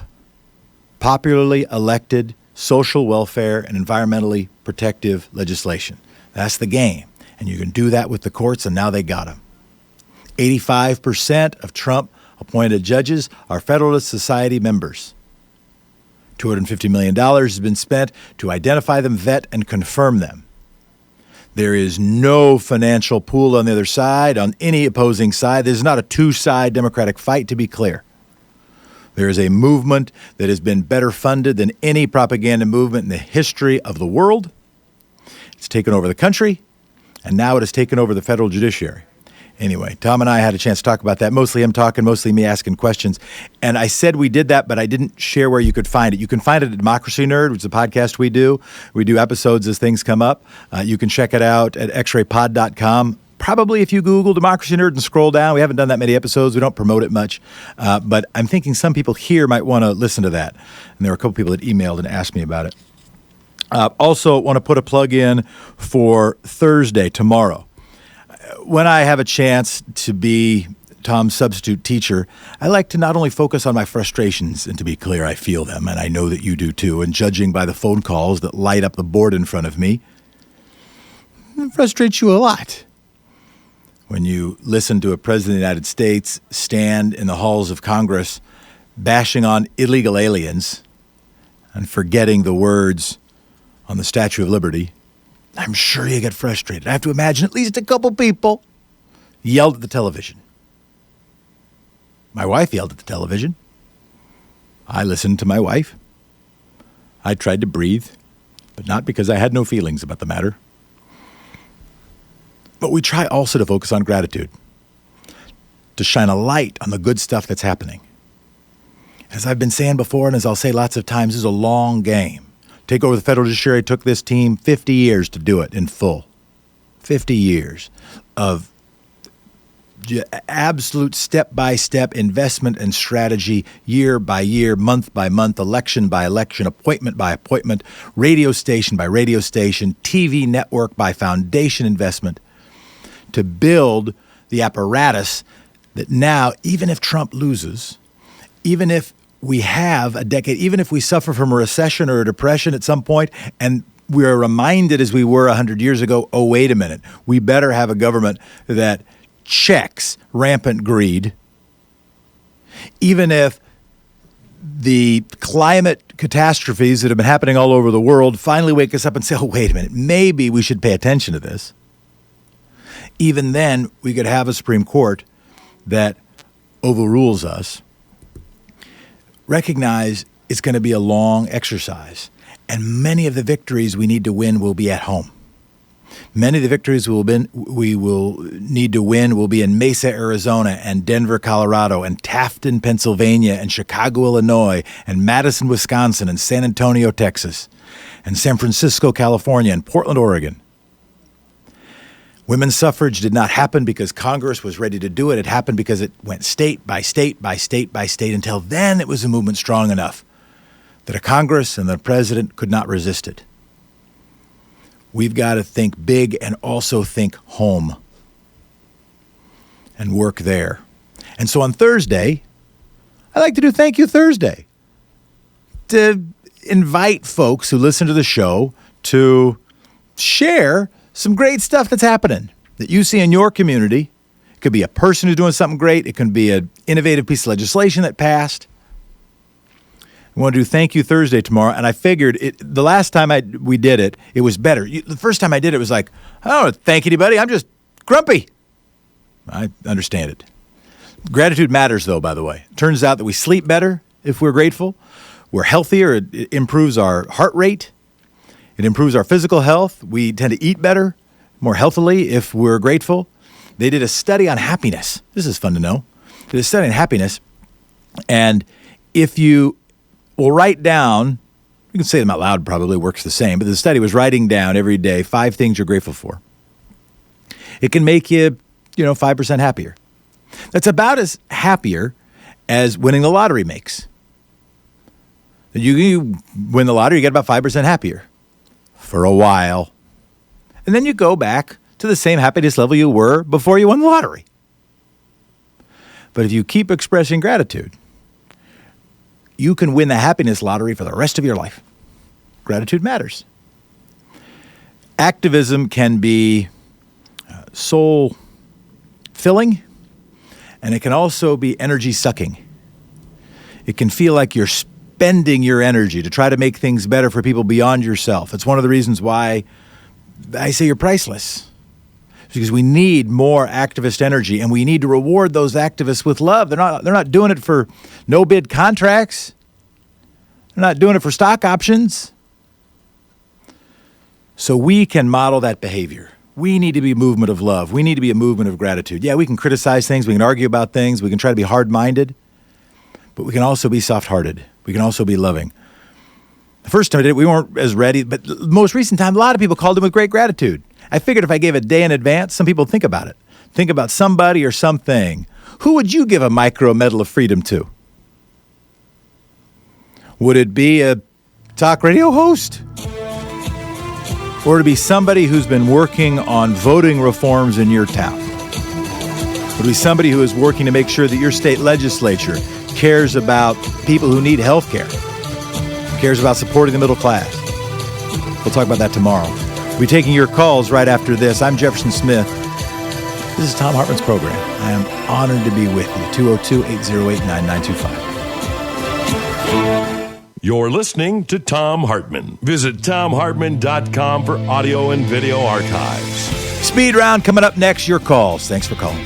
popularly elected social welfare and environmentally protective legislation. That's the game. And you can do that with the courts, and now they got them. 85% of Trump-appointed judges are Federalist Society members. $250 million has been spent to identify them, vet, and confirm them. There is no financial pool on the other side, on any opposing side. There's not a two-side Democratic fight, to be clear. There is a movement that has been better funded than any propaganda movement in the history of the world. It's taken over the country, and now it has taken over the federal judiciary. Anyway, Tom and I had a chance to talk about that. Mostly him talking, mostly me asking questions. And I said we did that, but I didn't share where you could find it. You can find it at Democracy Nerd, which is a podcast we do. We do episodes as things come up. You can check it out at xraypod.com. Probably if you Google Democracy Nerd and scroll down. We haven't done that many episodes. We don't promote it much. But I'm thinking some people here might want to listen to that. And there were a couple people that emailed and asked me about it. Also, want to put a plug in for Thursday, tomorrow. When I have a chance to be Tom's substitute teacher, I like to not only focus on my frustrations, and to be clear, I feel them, and I know that you do too, and judging by the phone calls that light up the board in front of me, it frustrates you a lot. When you listen to a president of the United States stand in the halls of Congress bashing on illegal aliens and forgetting the words on the Statue of Liberty, I'm sure you get frustrated. I have to imagine at least a couple people yelled at the television. My wife yelled at the television. I listened to my wife. I tried to breathe, but not because I had no feelings about the matter. But we try also to focus on gratitude, to shine a light on the good stuff that's happening. As I've been saying before, and as I'll say lots of times, this is a long game. Take over the federal judiciary took this team 50 years to do it in full. 50 years of absolute step-by-step investment and strategy, year by year, month by month, election by election, appointment by appointment, radio station by radio station, TV network by foundation investment, to build the apparatus that now, even if Trump loses, even if we have a decade, even if we suffer from a recession or a depression at some point, and we are reminded as we were 100 years ago, oh, wait a minute, we better have a government that checks rampant greed. Even if the climate catastrophes that have been happening all over the world finally wake us up and say, oh, wait a minute, maybe we should pay attention to this. Even then, we could have a Supreme Court that overrules us. Recognize it's going to be a long exercise, and many of the victories we need to win will be at home. Many of the victories we will need to win will be in Mesa, Arizona, and Denver, Colorado, and Tafton, Pennsylvania, and Chicago, Illinois, and Madison, Wisconsin, and San Antonio, Texas, and San Francisco, California, and Portland, Oregon. Women's suffrage did not happen because Congress was ready to do it. It happened because it went state by state by state by state. Until then, it was a movement strong enough that a Congress and the president could not resist it. We've got to think big and also think home and work there. And so on Thursday, I like to do Thank You Thursday, to invite folks who listen to the show to share some great stuff that's happening that you see in your community. It could be a person who's doing something great. It can be an innovative piece of legislation that passed. We want to do Thank You Thursday tomorrow, and I figured the last time we did it, it was better. The first time I did it was like, I don't thank anybody. I'm just grumpy. I understand it. Gratitude matters, though, by the way. It turns out that we sleep better if we're grateful. We're healthier. It improves our heart rate. It improves our physical health. We tend to eat better, more healthily if we're grateful. They did a study on happiness. This is fun to know. They did a study on happiness. And if you will write down, you can say them out loud, probably works the same, but the study was writing down every day 5 things you're grateful for. It can make you, 5% happier. That's about as happier as winning the lottery makes. You win the lottery, you get about 5% happier for a while. And then you go back to the same happiness level you were before you won the lottery. But if you keep expressing gratitude, you can win the happiness lottery for the rest of your life. Gratitude matters. Activism can be soul-filling, and it can also be energy-sucking. It can feel like you're spending your energy to try to make things better for people beyond yourself. It's one of the reasons why I say you're priceless. It's because we need more activist energy, and we need to reward those activists with love. They're not doing it for no-bid contracts. They're not doing it for stock options. So we can model that behavior. We need to be a movement of love. We need to be a movement of gratitude. Yeah, we can criticize things. We can argue about things. We can try to be hard-minded. But we can also be soft-hearted. We can also be loving. The first time I did it, we weren't as ready. But the most recent time, a lot of people called in with great gratitude. I figured if I gave a day in advance, some people would think about it. Think about somebody or something. Who would you give a micro medal of freedom to? Would it be a talk radio host? Or to be somebody who's been working on voting reforms in your town? Would it be somebody who is working to make sure that your state legislature cares about people who need health care, cares about supporting the middle class? We'll talk about that tomorrow. We'll be taking your calls right after this. I'm Jefferson Smith. This is Thom Hartmann's program. I am honored to be with you. 202-808-9925. You're listening to Thom Hartmann. Visit ThomHartmann.com for audio and video archives. Speed round coming up next. Your calls. Thanks for calling.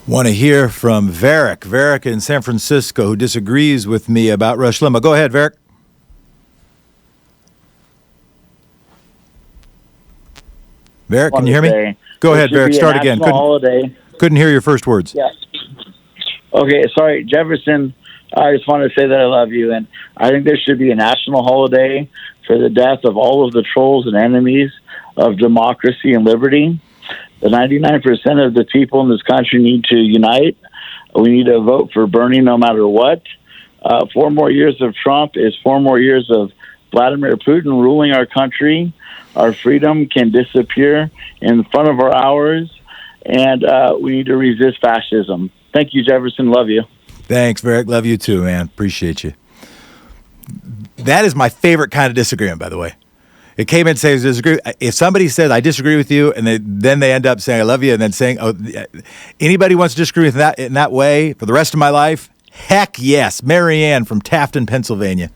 Want to hear from Varick. Varick in San Francisco, who disagrees with me about Rush Limbaugh. Go ahead, Varick. Varick, can you hear me? Go ahead, Varick. Start again. Couldn't hear your first words. Yeah. Okay, sorry, Jefferson. I just want to say that I love you, and I think there should be a national holiday for the death of all of the trolls and enemies of democracy and liberty. The 99% of the people in this country need to unite. We need to vote for Bernie no matter what. 4 more years of Trump is 4 more years of Vladimir Putin ruling our country. Our freedom can disappear in front of our eyes, and we need to resist fascism. Thank you, Jefferson. Love you. Thanks, Varick. Love you too, man. Appreciate you. That is my favorite kind of disagreement, by the way. It came in and says disagree. If somebody says I disagree with you, and then they end up saying I love you, and then saying, "Oh, anybody wants to disagree with that in that way for the rest of my life?" Heck yes, Marianne from Tafton, Pennsylvania.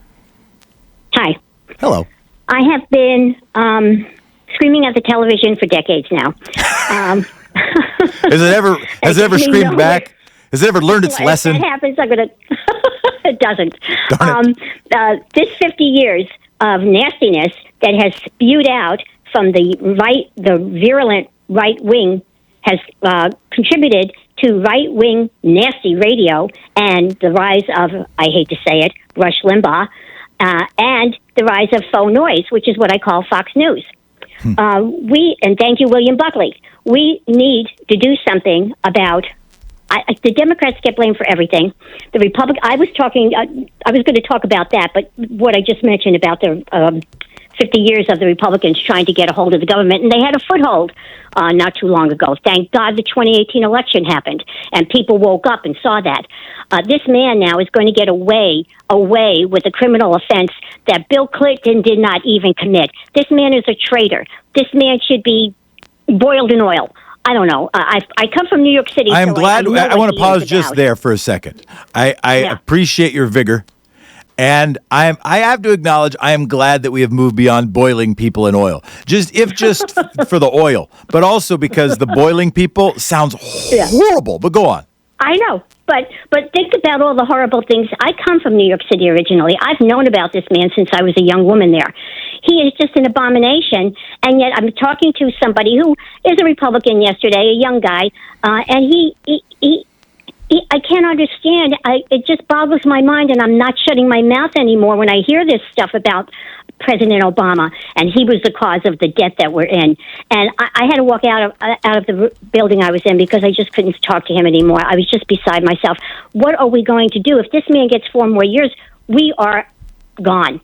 Hi. Hello. I have been screaming at the television for decades now. Has it ever screamed back? Has it ever learned its lesson? If that happens, I'm gonna. It doesn't. Darn it. This 50 years of nastiness that has spewed out from the virulent right wing has contributed to right wing nasty radio and the rise of, I hate to say it, Rush Limbaugh, and the rise of faux noise, which is what I call Fox News. And thank you, William Buckley. We need to do something about. The Democrats get blamed for everything. The I was going to talk about that, but what I just mentioned about the 50 years of the Republicans trying to get a hold of the government, and they had a foothold not too long ago. Thank God the 2018 election happened, and people woke up and saw that. This man now is going to get away with a criminal offense that Bill Clinton did not even commit. This man is a traitor. This man should be boiled in oil. I don't know. I come from New York City. I'm glad. I want to pause just there for a second. I appreciate your vigor, and I have to acknowledge I am glad that we have moved beyond boiling people in oil. Just for the oil, but also because the boiling people sounds horrible. But go on. I know, but think about all the horrible things. I come from New York City originally. I've known about this man since I was a young woman there. He is just an abomination, and yet I'm talking to somebody who is a Republican yesterday, a young guy, and he I can't understand. It just boggles my mind, and I'm not shutting my mouth anymore when I hear this stuff about President Obama, and he was the cause of the debt that we're in. And I had to walk out of the building I was in because I just couldn't talk to him anymore. I was just beside myself. What are we going to do? If this man gets 4 more years, we are gone.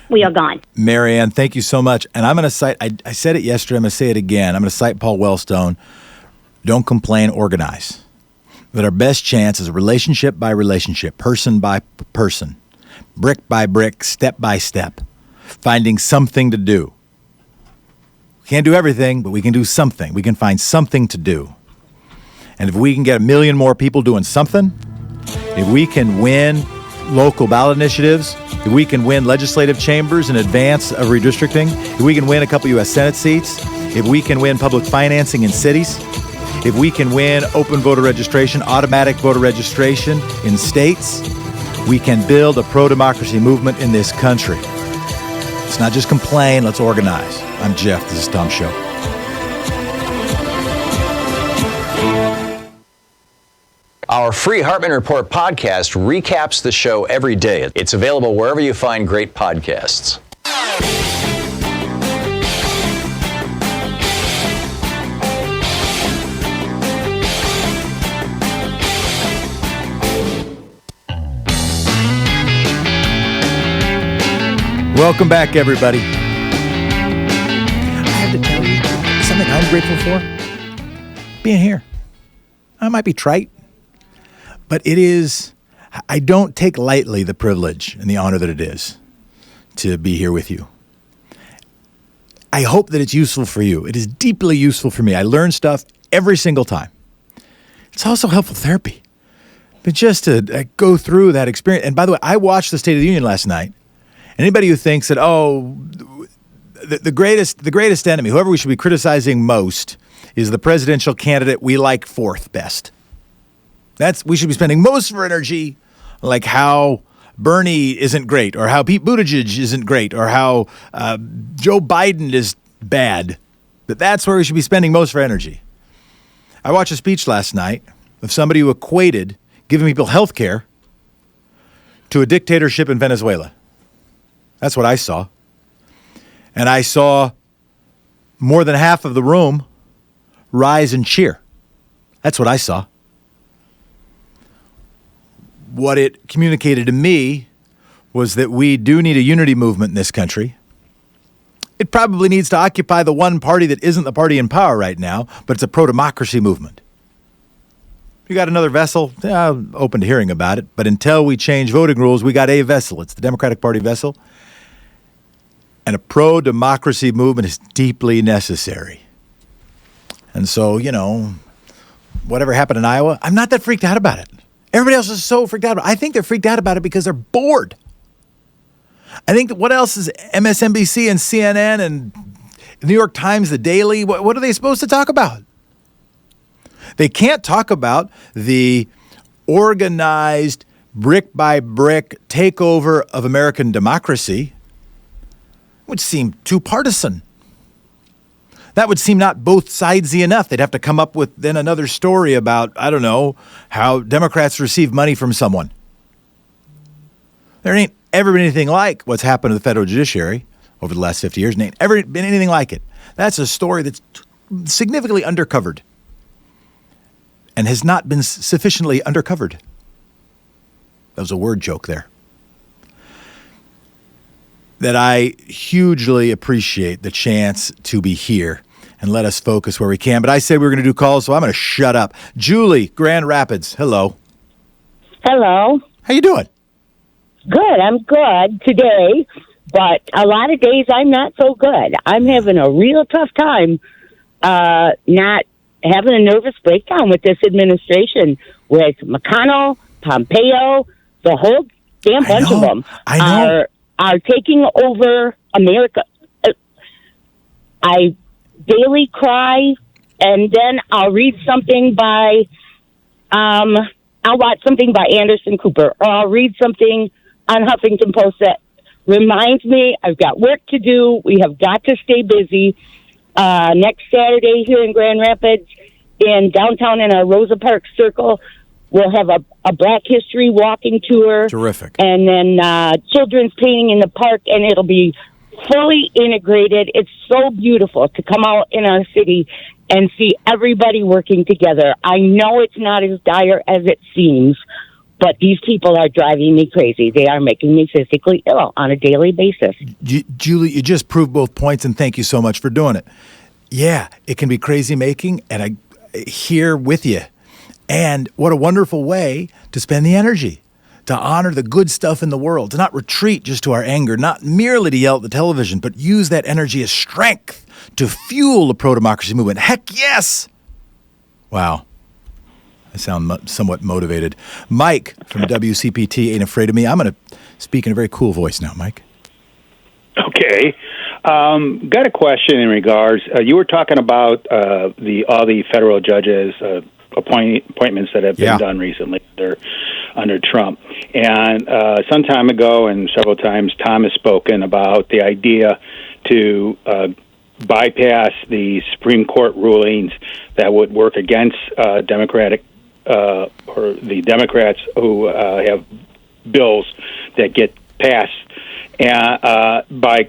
We are gone. Marianne, thank you so much. And I'm going to cite, I said it yesterday, I'm going to say it again. I'm going to cite Paul Wellstone. Don't complain, organize. That our best chance is relationship by relationship, person by person, brick by brick, step by step, finding something to do. We can't do everything, but we can do something. We can find something to do. And if we can get 1 million more people doing something, if we can win local ballot initiatives, if we can win legislative chambers in advance of redistricting, if we can win a couple U.S. Senate seats, if we can win public financing in cities, if we can win open voter registration, automatic voter registration in states, we can build a pro-democracy movement in this country. Let's not just complain, let's organize. I'm Jeff, this is Thom Show. Our free Hartmann Report podcast recaps the show every day. It's available wherever you find great podcasts. Welcome back, everybody. I have to tell you something I'm grateful for. Being here. I might be trite, but it is, I don't take lightly the privilege and the honor that it is to be here with you. I hope that it's useful for you. It is deeply useful for me. I learn stuff every single time. It's also helpful therapy. But just to go through that experience. And by the way, I watched the State of the Union last night. Anybody who thinks that, the greatest enemy, whoever we should be criticizing most, is the presidential candidate we like fourth best. We should be spending most of our energy like how Bernie isn't great, or how Pete Buttigieg isn't great, or how Joe Biden is bad. That's where we should be spending most of our energy. I watched a speech last night of somebody who equated giving people health care to a dictatorship in Venezuela. That's what I saw. And I saw more than half of the room rise and cheer. That's what I saw. What it communicated to me was that we do need a unity movement in this country. It probably needs to occupy the one party that isn't the party in power right now, but it's a pro-democracy movement. You got another vessel? Yeah, I'm open to hearing about it. But until we change voting rules, we got a vessel. It's the Democratic Party vessel. And a pro-democracy movement is deeply necessary. And so, whatever happened in Iowa, I'm not that freaked out about it. Everybody else is so freaked out about it. I think they're freaked out about it because they're bored. I think that what else is MSNBC and CNN and the New York Times, the Daily, what are they supposed to talk about? They can't talk about the organized, brick-by-brick takeover of American democracy. It would seem too partisan. That would seem not both sidesy enough. They'd have to come up with then another story about, I don't know, how Democrats receive money from someone. There ain't ever been anything like what's happened to the federal judiciary over the last 50 years. There ain't ever been anything like it. That's a story that's significantly undercovered and has not been sufficiently undercovered. That was a word joke there. That I hugely appreciate the chance to be here and let us focus where we can. But I said we were going to do calls, so I'm going to shut up. Julie, Grand Rapids, hello. Hello. How you doing? Good. I'm good today, but a lot of days I'm not so good. I'm having a real tough time not having a nervous breakdown with this administration, with McConnell, Pompeo, the whole damn bunch of them are taking over America. I daily cry, and then I'll read something by, I'll watch something by Anderson Cooper, or I'll read something on Huffington Post that reminds me I've got work to do. We have got to stay busy. Next Saturday here in Grand Rapids, in downtown in our Rosa Parks Circle, we'll have a Black History walking tour. Terrific. And then children's painting in the park, and it'll be fully integrated. It's so beautiful to come out in our city and see everybody working together. I know it's not as dire as it seems, but these people are driving me crazy. They are making me physically ill on a daily basis. Julie, you just proved both points, and thank you so much for doing it. Yeah, it can be crazy making, and I'm here with you. And what a wonderful way to spend the energy, to honor the good stuff in the world, to not retreat just to our anger, not merely to yell at the television, but use that energy as strength to fuel the pro-democracy movement. Heck yes! Wow. I sound somewhat motivated. Mike from WCPT Ain't Afraid of Me. I'm going to speak in a very cool voice now, Mike. Okay. Got a question in regards. You were talking about all the federal judges' appointments that have been done recently under Trump. And some time ago and several times, Tom has spoken about the idea to bypass the Supreme Court rulings that would work against Democratic or the Democrats who have bills that get passed by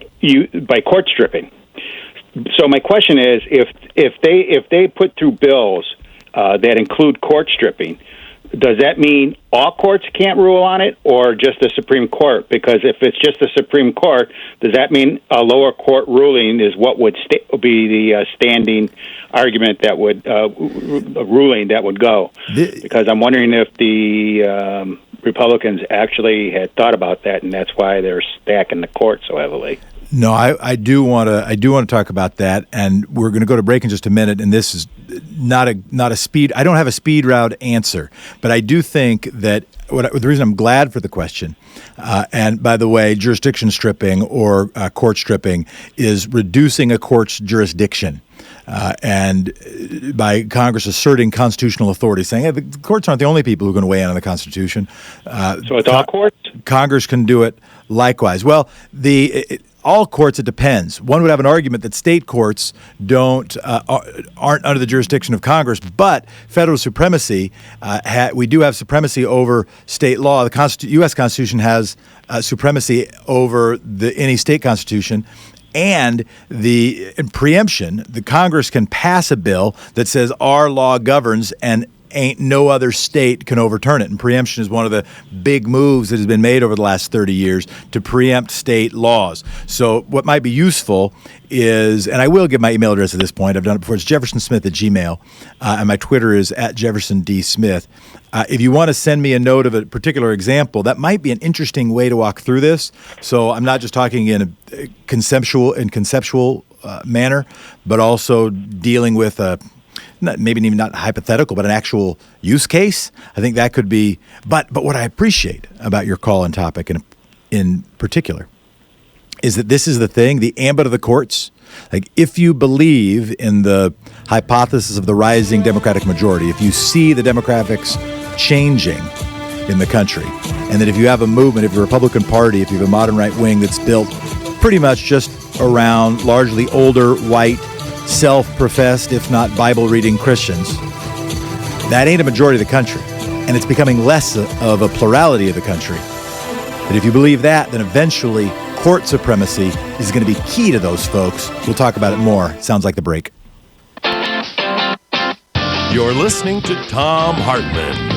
court stripping. So my question is, if they put through bills that include court stripping, does that mean all courts can't rule on it, or just the Supreme Court? Because if it's just the Supreme Court, does that mean a lower court ruling is what would be the standing argument that would ruling that would go? Because I'm wondering if the Republicans actually had thought about that, and that's why they're stacking the court so heavily. No, I do want to talk about that, and we're going to go to break in just a minute. And this is not a speed. I don't have a speed route answer, but I do think that the reason I'm glad for the question, and by the way, jurisdiction stripping or court stripping is reducing a court's jurisdiction. And by Congress asserting constitutional authority, saying hey, the courts aren't the only people who are going to weigh in on the Constitution. So it's all courts? Congress can do it likewise. Well, all courts, it depends. One would have an argument that state courts aren't under the jurisdiction of Congress, but federal supremacy, we do have supremacy over state law. The U.S. Constitution has supremacy over any state constitution. And in preemption, the Congress can pass a bill that says our law governs and no other state can overturn it. And preemption is one of the big moves that has been made over the last 30 years to preempt state laws. So what might be useful is, and I will give my email address at this point. I've done it before. It's jeffersonsmith@gmail.com, and my Twitter is @JeffersonDSmith. If you want to send me a note of a particular example, that might be an interesting way to walk through this. So I'm not just talking in a conceptual manner, but also dealing with maybe even not hypothetical, but an actual use case. I think that could be. But what I appreciate about your call and topic in particular is that this is the thing, the ambit of the courts. Like, if you believe in the hypothesis of the rising Democratic majority, if you see the demographics changing in the country, and that if you have a movement, if you're a Republican Party, if you have a modern right wing that's built pretty much just around largely older, white, self-professed, if not Bible-reading Christians, that ain't a majority of the country. And it's becoming less of a plurality of the country. But if you believe that, then eventually court supremacy is going to be key to those folks. We'll talk about it more. Sounds like the break. You're listening to Thom Hartmann.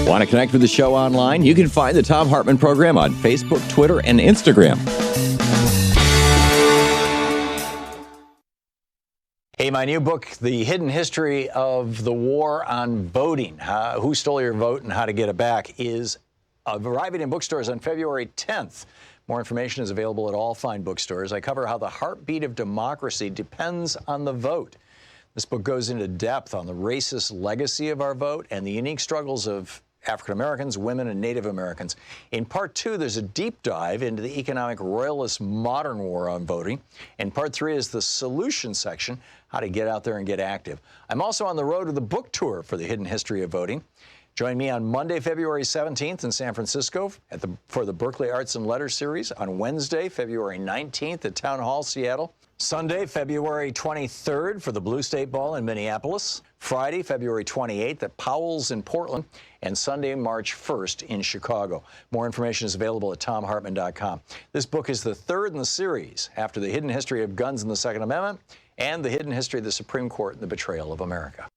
Want to connect with the show online? You can find the Thom Hartmann Program on Facebook, Twitter, and Instagram. Hey, my new book, The Hidden History of the War on Voting, Who Stole Your Vote and How to Get It Back, is arriving in bookstores on February 10th. More information is available at all fine bookstores. I cover how the heartbeat of democracy depends on the vote. This book goes into depth on the racist legacy of our vote and the unique struggles of African Americans, women, and Native Americans. In part 2, there's a deep dive into the economic royalist modern war on voting. And part 3 is the solution section, how to get out there and get active. I'm also on the road to the book tour for the Hidden History of Voting. Join me on Monday, February 17th in San Francisco for the Berkeley Arts and Letters series. On Wednesday, February 19th at Town Hall, Seattle. Sunday, February 23rd for the Blue State Ball in Minneapolis. Friday, February 28th at Powell's in Portland. And Sunday, March 1st in Chicago. More information is available at thomhartmann.com. This book is the third in the series after The Hidden History of Guns and the Second Amendment and The Hidden History of the Supreme Court and the Betrayal of America.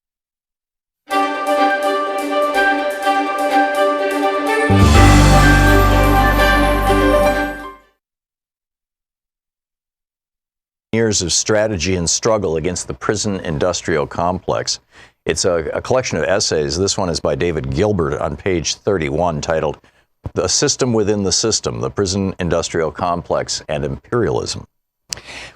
Years of strategy and struggle against the prison industrial complex. It's a collection of essays. This one is by David Gilbert on page 31, titled The System Within the System, the Prison Industrial Complex and Imperialism.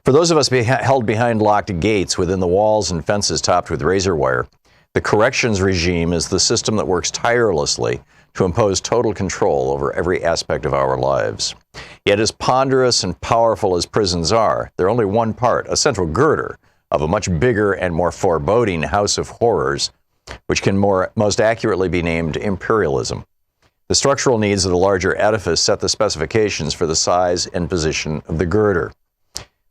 For those of us held behind locked gates within the walls and fences topped with razor wire, the corrections regime is the system that works tirelessly to impose total control over every aspect of our lives. Yet as ponderous and powerful as prisons are, they're only one part, a central girder, of a much bigger and more foreboding house of horrors, which can most accurately be named imperialism. The structural needs of the larger edifice set the specifications for the size and position of the girder.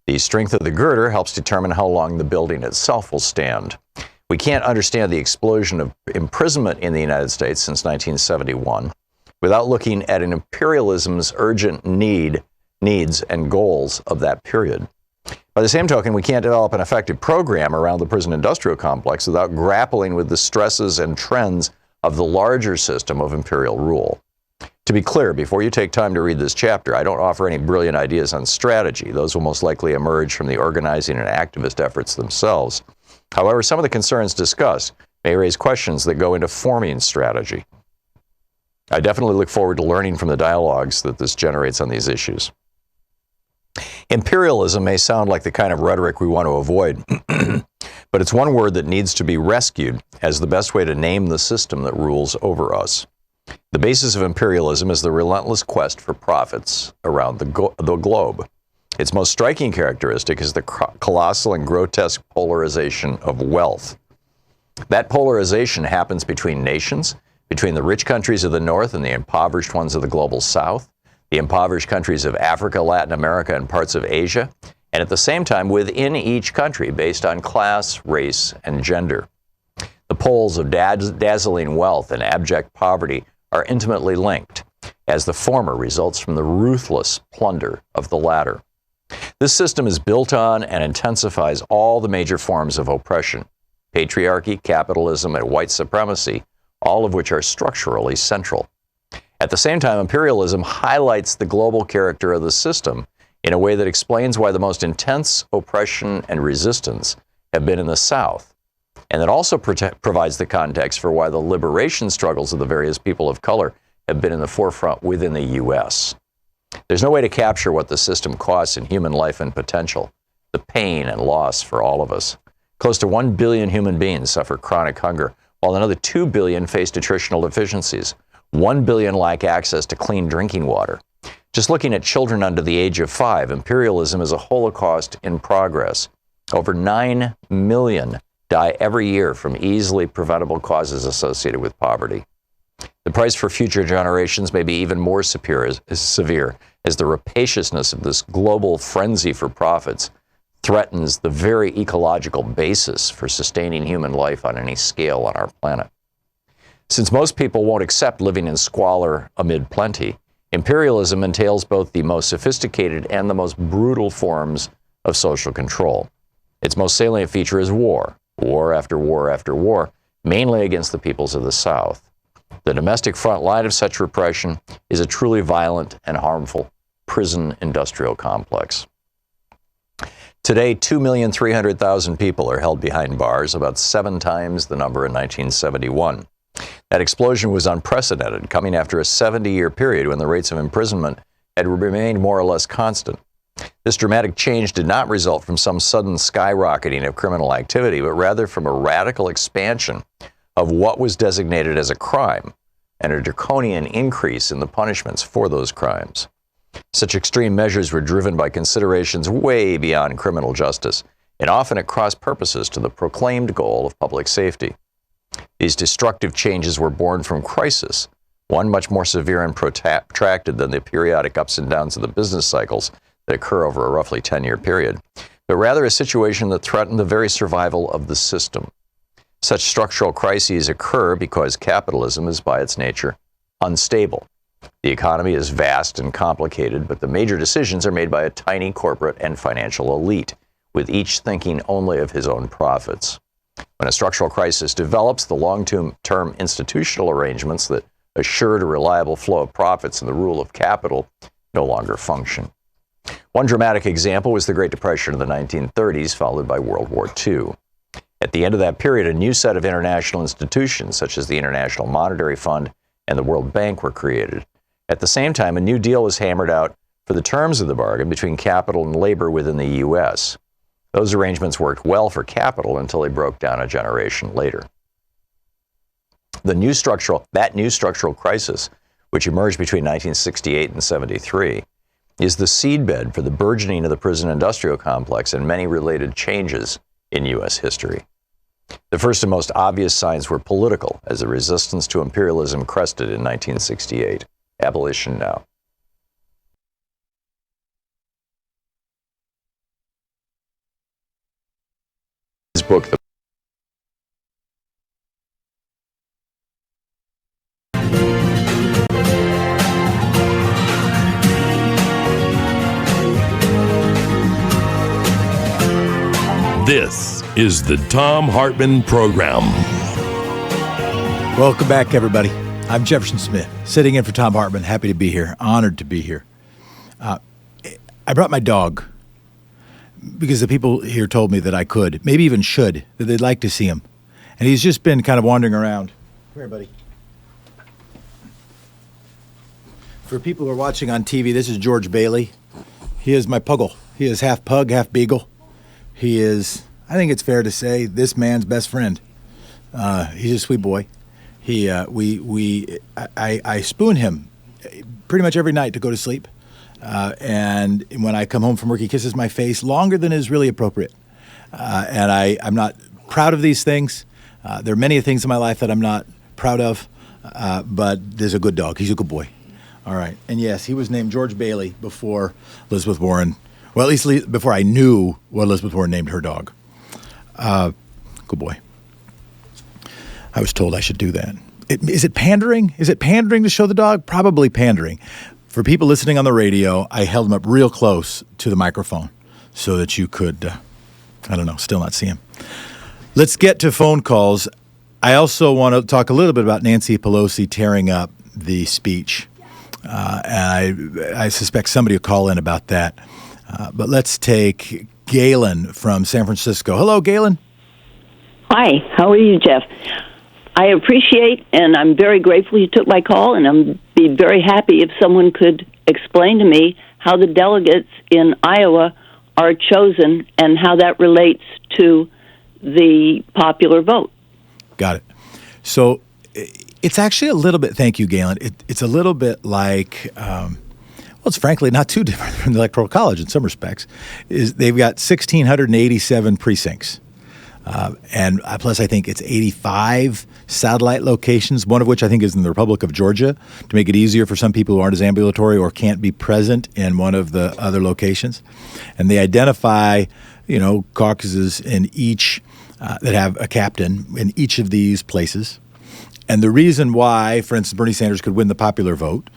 The strength of the girder helps determine how long the building itself will stand. We can't understand the explosion of imprisonment in the United States since 1971 without looking at an imperialism's urgent needs and goals of that period. By the same token, we can't develop an effective program around the prison industrial complex without grappling with the stresses and trends of the larger system of imperial rule. To be clear, before you take time to read this chapter, I don't offer any brilliant ideas on strategy. Those will most likely emerge from the organizing and activist efforts themselves. However, some of the concerns discussed may raise questions that go into forming strategy. I definitely look forward to learning from the dialogues that this generates on these issues. Imperialism may sound like the kind of rhetoric we want to avoid, but it's one word that needs to be rescued as the best way to name the system that rules over us. The basis of imperialism is the relentless quest for profits around the globe. Its most striking characteristic is the colossal and grotesque polarization of wealth. That polarization happens between nations, between the rich countries of the North and the impoverished ones of the global South, the impoverished countries of Africa, Latin America, and parts of Asia, and at the same time within each country based on class, race, and gender. The poles of dazzling wealth and abject poverty are intimately linked, as the former results from the ruthless plunder of the latter. This system is built on and intensifies all the major forms of oppression, patriarchy, capitalism, and white supremacy, all of which are structurally central. At the same time, imperialism highlights the global character of the system in a way that explains why the most intense oppression and resistance have been in the South, and that also provides the context for why the liberation struggles of the various people of color have been in the forefront within the U.S. There's no way to capture what the system costs in human life and potential, the pain and loss for all of us. Close to 1 billion human beings suffer chronic hunger, while another 2 billion face nutritional deficiencies. 1 billion lack access to clean drinking water. Just looking at children under the age of 5, imperialism is a holocaust in progress. Over 9 million die every year from easily preventable causes associated with poverty. The price for future generations may be even more severe as the rapaciousness of this global frenzy for profits threatens the very ecological basis for sustaining human life on any scale on our planet. Since most people won't accept living in squalor amid plenty, imperialism entails both the most sophisticated and the most brutal forms of social control. Its most salient feature is war after war after war, mainly against the peoples of the South. The domestic front line of such repression is a truly violent and harmful prison industrial complex. Today, 2,300,000 people are held behind bars, about 7 times the number in 1971. That explosion was unprecedented, coming after a 70-year period when the rates of imprisonment had remained more or less constant. This dramatic change did not result from some sudden skyrocketing of criminal activity, but rather from a radical expansion of what was designated as a crime, and a draconian increase in the punishments for those crimes. Such extreme measures were driven by considerations way beyond criminal justice, and often at cross purposes to the proclaimed goal of public safety. These destructive changes were born from crisis, one much more severe and protracted than the periodic ups and downs of the business cycles that occur over a roughly 10-year period, but rather a situation that threatened the very survival of the system. Such structural crises occur because capitalism is by its nature unstable. The economy is vast and complicated, but the major decisions are made by a tiny corporate and financial elite, with each thinking only of his own profits. When a structural crisis develops, the long-term institutional arrangements that assured a reliable flow of profits and the rule of capital no longer function. One dramatic example was the Great Depression of the 1930s, followed by World War II. At the end of that period, a new set of international institutions, such as the International Monetary Fund and the World Bank, were created. At the same time, a new deal was hammered out for the terms of the bargain between capital and labor within the U.S. Those arrangements worked well for capital until they broke down a generation later. That new structural crisis, which emerged between 1968 and 73, is the seedbed for the burgeoning of the prison-industrial complex and many related changes in U.S. history. The first and most obvious signs were political, as the resistance to imperialism crested in 1968. Abolition Now. His book, This is the Thom Hartmann Program. Welcome back, everybody. I'm Jefferson Smith, sitting in for Thom Hartmann. Happy to be here. Honored to be here. I brought my dog because the people here told me that I could, maybe even should, that they'd like to see him. And he's just been kind of wandering around. Come here, buddy. For people who are watching on TV, this is George Bailey. He is my puggle. He is half pug, half beagle. He is, I think it's fair to say, this man's best friend. He's a sweet boy. I spoon him pretty much every night to go to sleep. And when I come home from work, he kisses my face longer than is really appropriate. And I'm not proud of these things. There are many things in my life that I'm not proud of, but there's a good dog. He's a good boy. All right. And yes, he was named George Bailey before Elizabeth Warren. Well, at least before I knew what Elizabeth Warren named her dog. Good boy. I was told I should do that. Is it pandering? Is it pandering to show the dog? Probably pandering. For people listening on the radio, I held him up real close to the microphone so that you could, still not see him. Let's get to phone calls. I also want to talk a little bit about Nancy Pelosi tearing up the speech. And I suspect somebody will call in about that. But let's take Galen from San Francisco. Hello, Galen. Hi, how are you, Jeff? I appreciate and I'm very grateful you took my call, and I'd be very happy if someone could explain to me how the delegates in Iowa are chosen and how that relates to the popular vote. Got it. So it's actually a little bit, thank you, Galen, it's a little bit like, it's frankly not too different from the Electoral College in some respects. They've got 1,687 precincts. And plus, I think it's 85 satellite locations, one of which I think is in the Republic of Georgia, to make it easier for some people who aren't as ambulatory or can't be present in one of the other locations. And they identify, caucuses in each that have a captain in each of these places. And the reason why, for instance, Bernie Sanders could win the popular vote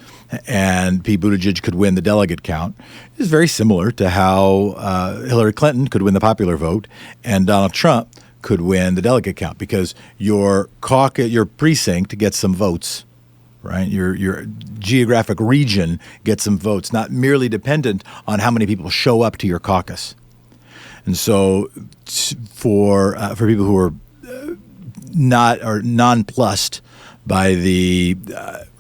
and Pete Buttigieg could win the delegate count is very similar to how Hillary Clinton could win the popular vote and Donald Trump could win the delegate count, because your precinct gets some votes, right? Your geographic region gets some votes, not merely dependent on how many people show up to your caucus. And so for people who are nonplussed by the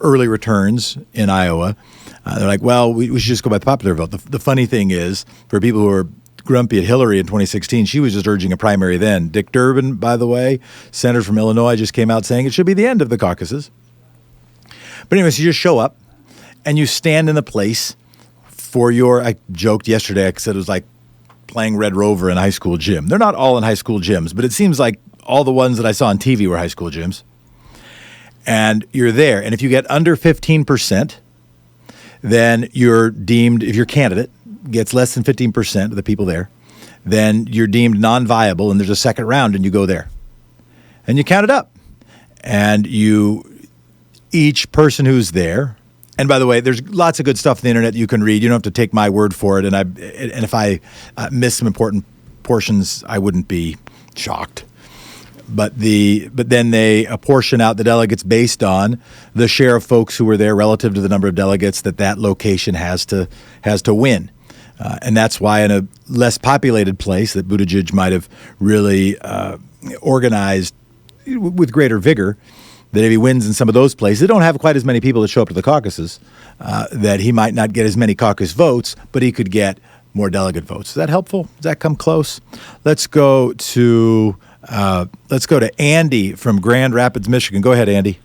early returns in Iowa, they're like, well, we should just go by the popular vote. The funny thing is, for people who are grumpy at Hillary in 2016, she was just urging a primary then. Dick Durbin, by the way, senator from Illinois, just came out saying it should be the end of the caucuses. But anyways, you just show up and you stand in the place for I joked yesterday, I said it was like playing Red Rover in a high school gym. They're not all in high school gyms, but it seems like all the ones that I saw on TV were high school gyms. And you're there. And if you get under 15%, then you're deemed, if your candidate gets less than 15% of the people there, then you're deemed non-viable, and there's a second round, and you go there. And you count it up. And each person who's there, and by the way, there's lots of good stuff on the internet that you can read. You don't have to take my word for it. And if I miss some important portions, I wouldn't be shocked. But then they apportion out the delegates based on the share of folks who were there relative to the number of delegates that location has to win. And that's why in a less populated place that Buttigieg might have really organized with greater vigor, that if he wins in some of those places, they don't have quite as many people that show up to the caucuses, that he might not get as many caucus votes, but he could get more delegate votes. Is that helpful? Does that come close? Let's go to Andy from Grand Rapids, Michigan. Go ahead, Andy.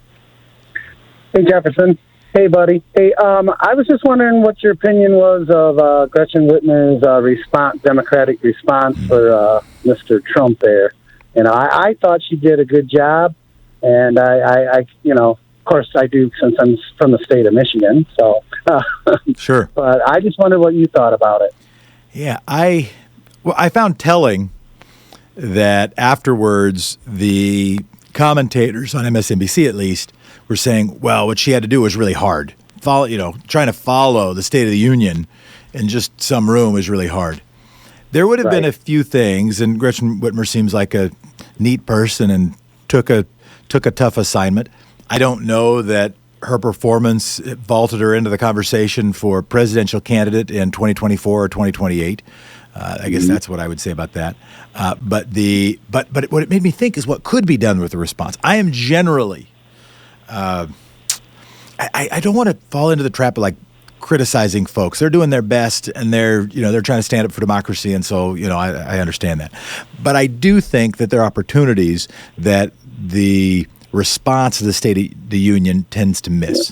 Hey, Jefferson. Hey, buddy. Hey, I was just wondering what your opinion was of Gretchen Whitmer's Democratic response for Mr. Trump there. I thought she did a good job. And I, of course I do since I'm from the state of Michigan. So, sure. But I just wondered what you thought about it. Yeah, I found telling that afterwards the commentators on MSNBC at least were saying, well, what she had to do was really hard. Trying to follow the State of the Union in just some room was really hard. There would have been a few things, and Gretchen Whitmer seems like a neat person and took a tough assignment. I don't know that her performance vaulted her into the conversation for presidential candidate in 2024 or 2028. I guess that's what I would say about that. But what it made me think is what could be done with the response. I am generally, I don't want to fall into the trap of like criticizing folks. They're doing their best, and they're trying to stand up for democracy, and so I understand that. But I do think that there are opportunities that the response to the State of the Union tends to miss.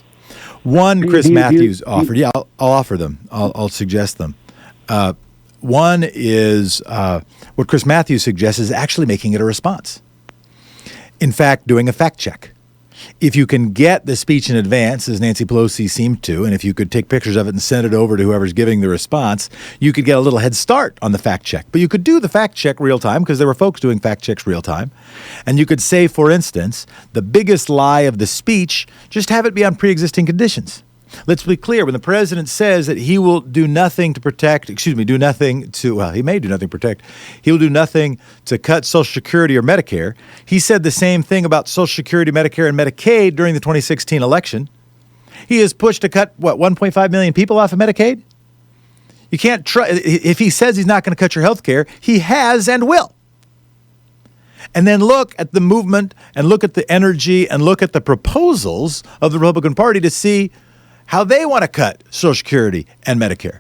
One, Chris Matthews offered. Yeah, I'll offer them. I'll suggest them. One is what Chris Matthews suggests is actually making it a response. In fact, doing a fact check. If you can get the speech in advance, as Nancy Pelosi seemed to, and if you could take pictures of it and send it over to whoever's giving the response, you could get a little head start on the fact check. But you could do the fact check real time because there were folks doing fact checks real time. And you could say, for instance, the biggest lie of the speech, just have it be on pre-existing conditions. Let's be clear. When the president says that he will do nothing to protect, he may do nothing to protect, he will do nothing to cut Social Security or Medicare. He said the same thing about Social Security, Medicare, and Medicaid during the 2016 election. He has pushed to cut, 1.5 million people off of Medicaid? You can't if he says he's not going to cut your health care, he has and will. And then look at the movement and look at the energy and look at the proposals of the Republican Party to see how they want to cut Social Security and Medicare.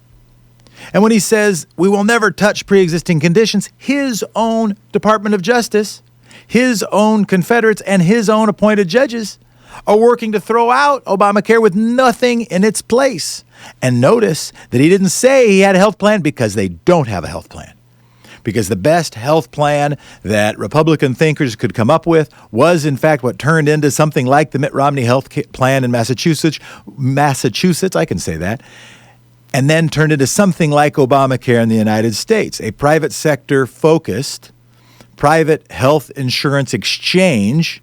And when he says we will never touch pre-existing conditions, his own Department of Justice, his own Confederates, and his own appointed judges are working to throw out Obamacare with nothing in its place. And notice that he didn't say he had a health plan because they don't have a health plan. Because the best health plan that Republican thinkers could come up with was, in fact, what turned into something like the Mitt Romney health plan in Massachusetts, I can say that, and then turned into something like Obamacare in the United States, a private sector focused, private health insurance exchange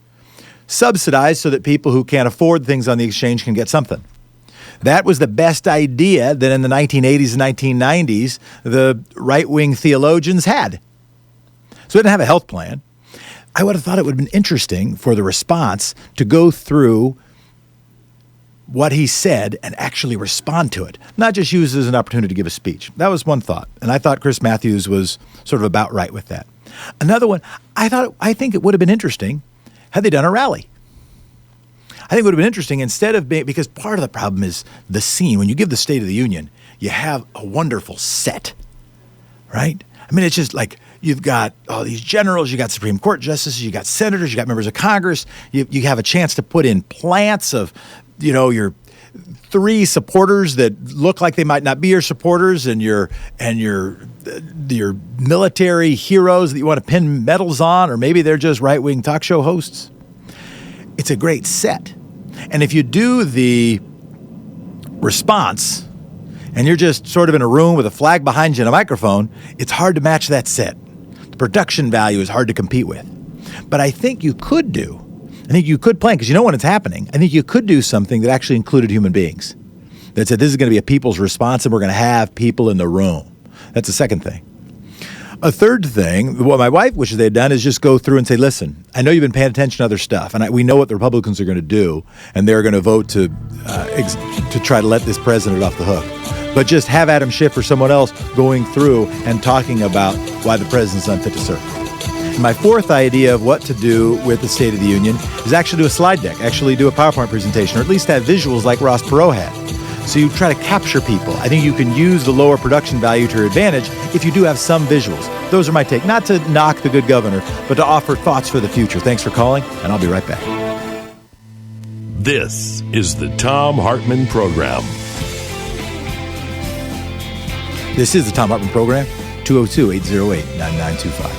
subsidized so that people who can't afford things on the exchange can get something. That was the best idea that in the 1980s and 1990s the right-wing theologians had. So they didn't have a health plan. I would have thought it would have been interesting for the response to go through what he said and actually respond to it, not just use it as an opportunity to give a speech. That was one thought, and I thought Chris Matthews was sort of about right with that. Another one, I think it would have been interesting had they done a rally. I think it would have been interesting instead of because part of the problem is the scene. When you give the State of the Union, you have a wonderful set, right? I mean, it's just like you've got all these generals, you got Supreme Court justices, you got senators, you got members of Congress. You have a chance to put in plants of your 3 supporters that look like they might not be your supporters, and your military heroes that you want to pin medals on, or maybe they're just right-wing talk show hosts. It's a great set. And if you do the response and you're just sort of in a room with a flag behind you and a microphone, it's hard to match that set. The production value is hard to compete with. But I think you could plan, because you know when it's happening, I think you could do something that actually included human beings. That said, this is going to be a people's response, and we're going to have people in the room. That's the second thing. A third thing, what my wife wishes they had done, is just go through and say, listen, I know you've been paying attention to other stuff, and we know what the Republicans are going to do, and they're going to vote to try to let this president off the hook. But just have Adam Schiff or someone else going through and talking about why the president's unfit to serve. And my fourth idea of what to do with the State of the Union is actually do a slide deck, actually do a PowerPoint presentation, or at least have visuals like Ross Perot had. So you try to capture people. I think you can use the lower production value to your advantage if you do have some visuals. Those are my take. Not to knock the good governor, but to offer thoughts for the future. Thanks for calling, and I'll be right back. This is the Thom Hartmann Program. This is the Thom Hartmann Program, 202-808-9925.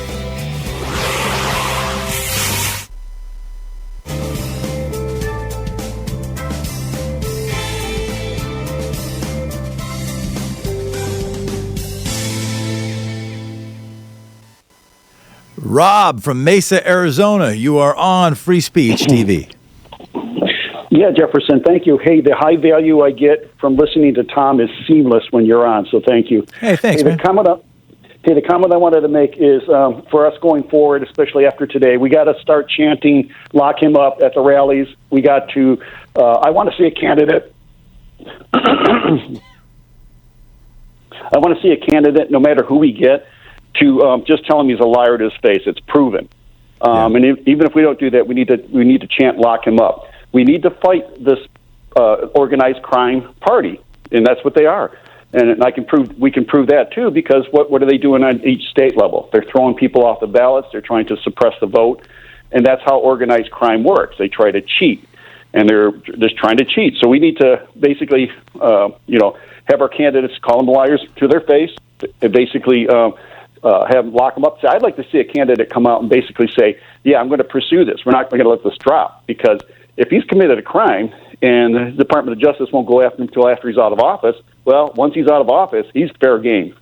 Rob from Mesa, Arizona, you are on Free Speech TV. Yeah, Jefferson, thank you. Hey, the high value I get from listening to Tom is seamless when you're on, so thank you. Hey, thanks, man. The comment I wanted to make is for us going forward, especially after today, we got to start chanting, lock him up at the rallies. We got to, I want to see a candidate. I want to see a candidate, no matter who we get, to just tell him he's a liar to his face. It's proven. And even if we don't do that, we need to chant, lock him up. We need to fight this organized crime party, and that's what they are. And we can prove that too, because what are they doing on each state level? They're throwing people off the ballots. They're trying to suppress the vote, and that's how organized crime works. They try to cheat, and they're just trying to cheat. So we need to basically, have our candidates call them liars to their face, and basically have them lock them up. So I'd like to see a candidate come out and basically say, "Yeah, I'm going to pursue this. We're not going to let this drop," because if he's committed a crime and the Department of Justice won't go after him until after he's out of office, well, once he's out of office, he's fair game.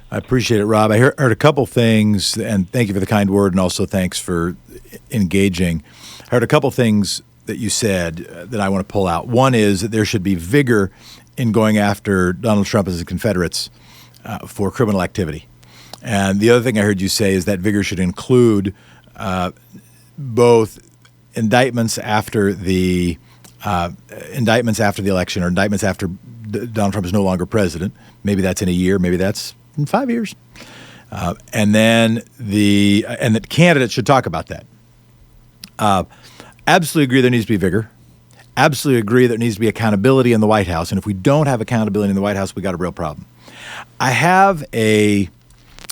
I appreciate it, Rob. I heard a couple things, and thank you for the kind word, and also thanks for engaging. I heard a couple things that you said that I want to pull out. One is that there should be vigor in going after Donald Trump and his Confederates for criminal activity. And the other thing I heard you say is that vigor should include both indictments after the election, or indictments after Donald Trump is no longer president. Maybe that's in a year, maybe that's in 5 years. And then that candidates should talk about that. Absolutely agree there needs to be vigor. Absolutely agree there needs to be accountability in the White House. And if we don't have accountability in the White House, we got a real problem.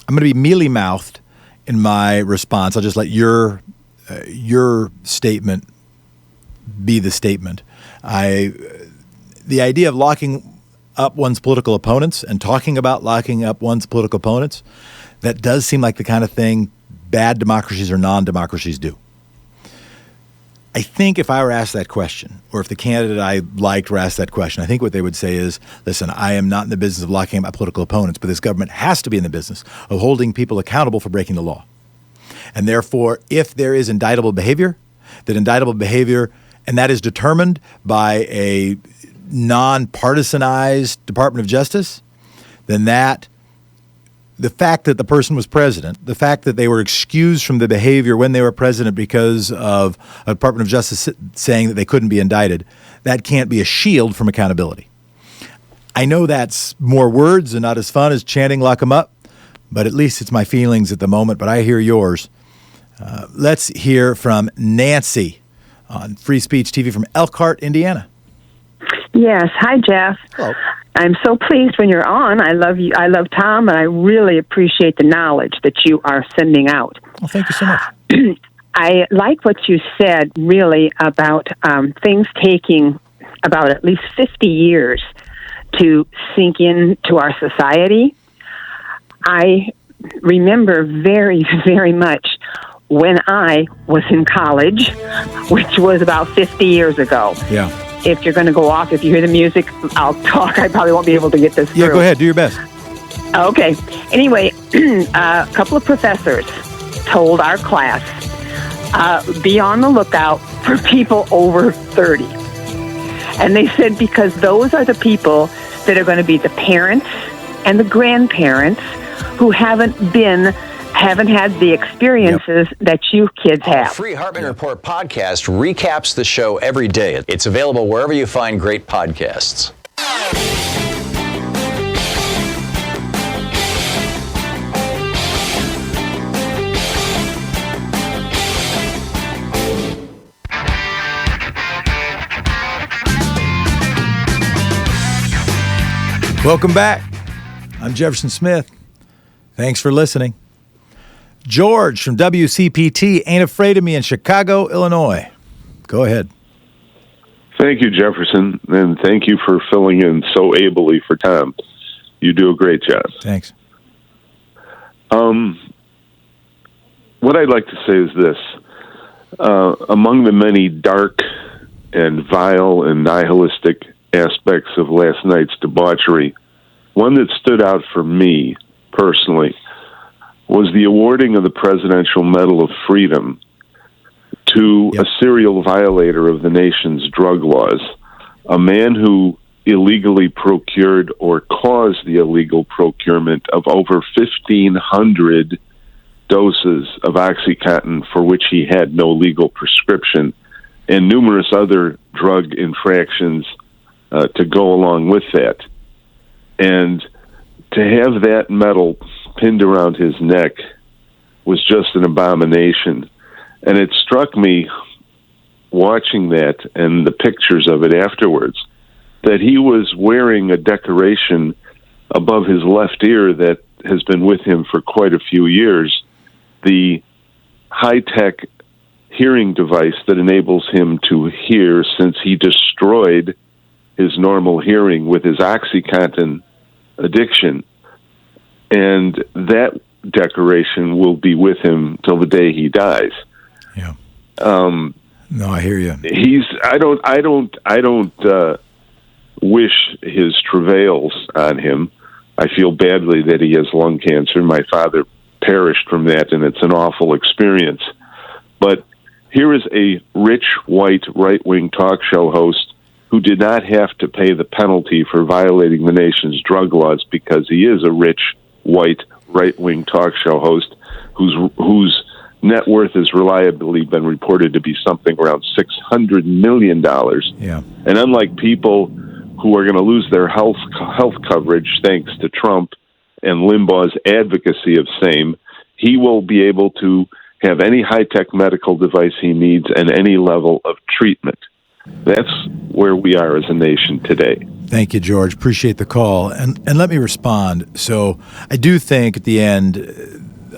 I'm going to be mealy-mouthed in my response. I'll just let your statement be the statement. The idea of locking up one's political opponents and talking about locking up one's political opponents, that does seem like the kind of thing bad democracies or non-democracies do. I think if I were asked that question, or if the candidate I liked were asked that question, I think what they would say is, listen, I am not in the business of locking up my political opponents, but this government has to be in the business of holding people accountable for breaking the law. And therefore, if there is indictable behavior, and that is determined by a non-partisanized Department of Justice, then the fact that the person was president, the fact that they were excused from the behavior when they were president because of a Department of Justice saying that they couldn't be indicted, that can't be a shield from accountability. I know that's more words and not as fun as chanting lock 'em up, but at least it's my feelings at the moment, but I hear yours. Let's hear from Nancy on Free Speech TV from Elkhart, Indiana. Yes. Hi, Jeff. Hello. I'm so pleased when you're on. I love you. I love Tom, and I really appreciate the knowledge that you are sending out. Well, thank you so much. I like what you said, really, about things taking about at least 50 years to sink into our society. I remember very, very much when I was in college, which was about 50 years ago. Yeah. If you're going to go off, if you hear the music, I'll talk. I probably won't be able to get this through. Yeah, go ahead. Do your best. Okay. Anyway, a couple of professors told our class, be on the lookout for people over 30. And they said because those are the people that are going to be the parents and the grandparents who haven't had the experiences that you kids have. The free Hartmann Report podcast recaps the show every day. It's available wherever you find great podcasts. Welcome back. I'm Jefferson Smith. Thanks for listening. George from WCPT Ain't Afraid of Me in Chicago, Illinois. Go ahead. Thank you, Jefferson, and thank you for filling in so ably for Tom. You do a great job. Thanks. What I'd like to say is this. Among the many dark and vile and nihilistic aspects of last night's debauchery, one that stood out for me personally was the awarding of the Presidential Medal of Freedom to a serial violator of the nation's drug laws, a man who illegally procured or caused the illegal procurement of over 1,500 doses of OxyContin for which he had no legal prescription, and numerous other drug infractions to go along with that. And to have that medal pinned around his neck was just an abomination. And it struck me, watching that and the pictures of it afterwards, that he was wearing a decoration above his left ear that has been with him for quite a few years, the high-tech hearing device that enables him to hear, since he destroyed his normal hearing with his OxyContin addiction. And that decoration will be with him till the day he dies. Yeah. No, I hear you. I don't wish his travails on him. I feel badly that he has lung cancer. My father perished from that, and it's an awful experience. But here is a rich, white, right-wing talk show host who did not have to pay the penalty for violating the nation's drug laws because he is a rich, white, right-wing talk show host whose net worth has reliably been reported to be something around $600 million. Yeah. And unlike people who are going to lose their health coverage thanks to Trump and Limbaugh's advocacy of same, he will be able to have any high-tech medical device he needs and any level of treatment. That's where we are as a nation today. Thank you, George. Appreciate the call. And let me respond. So I do think at the end,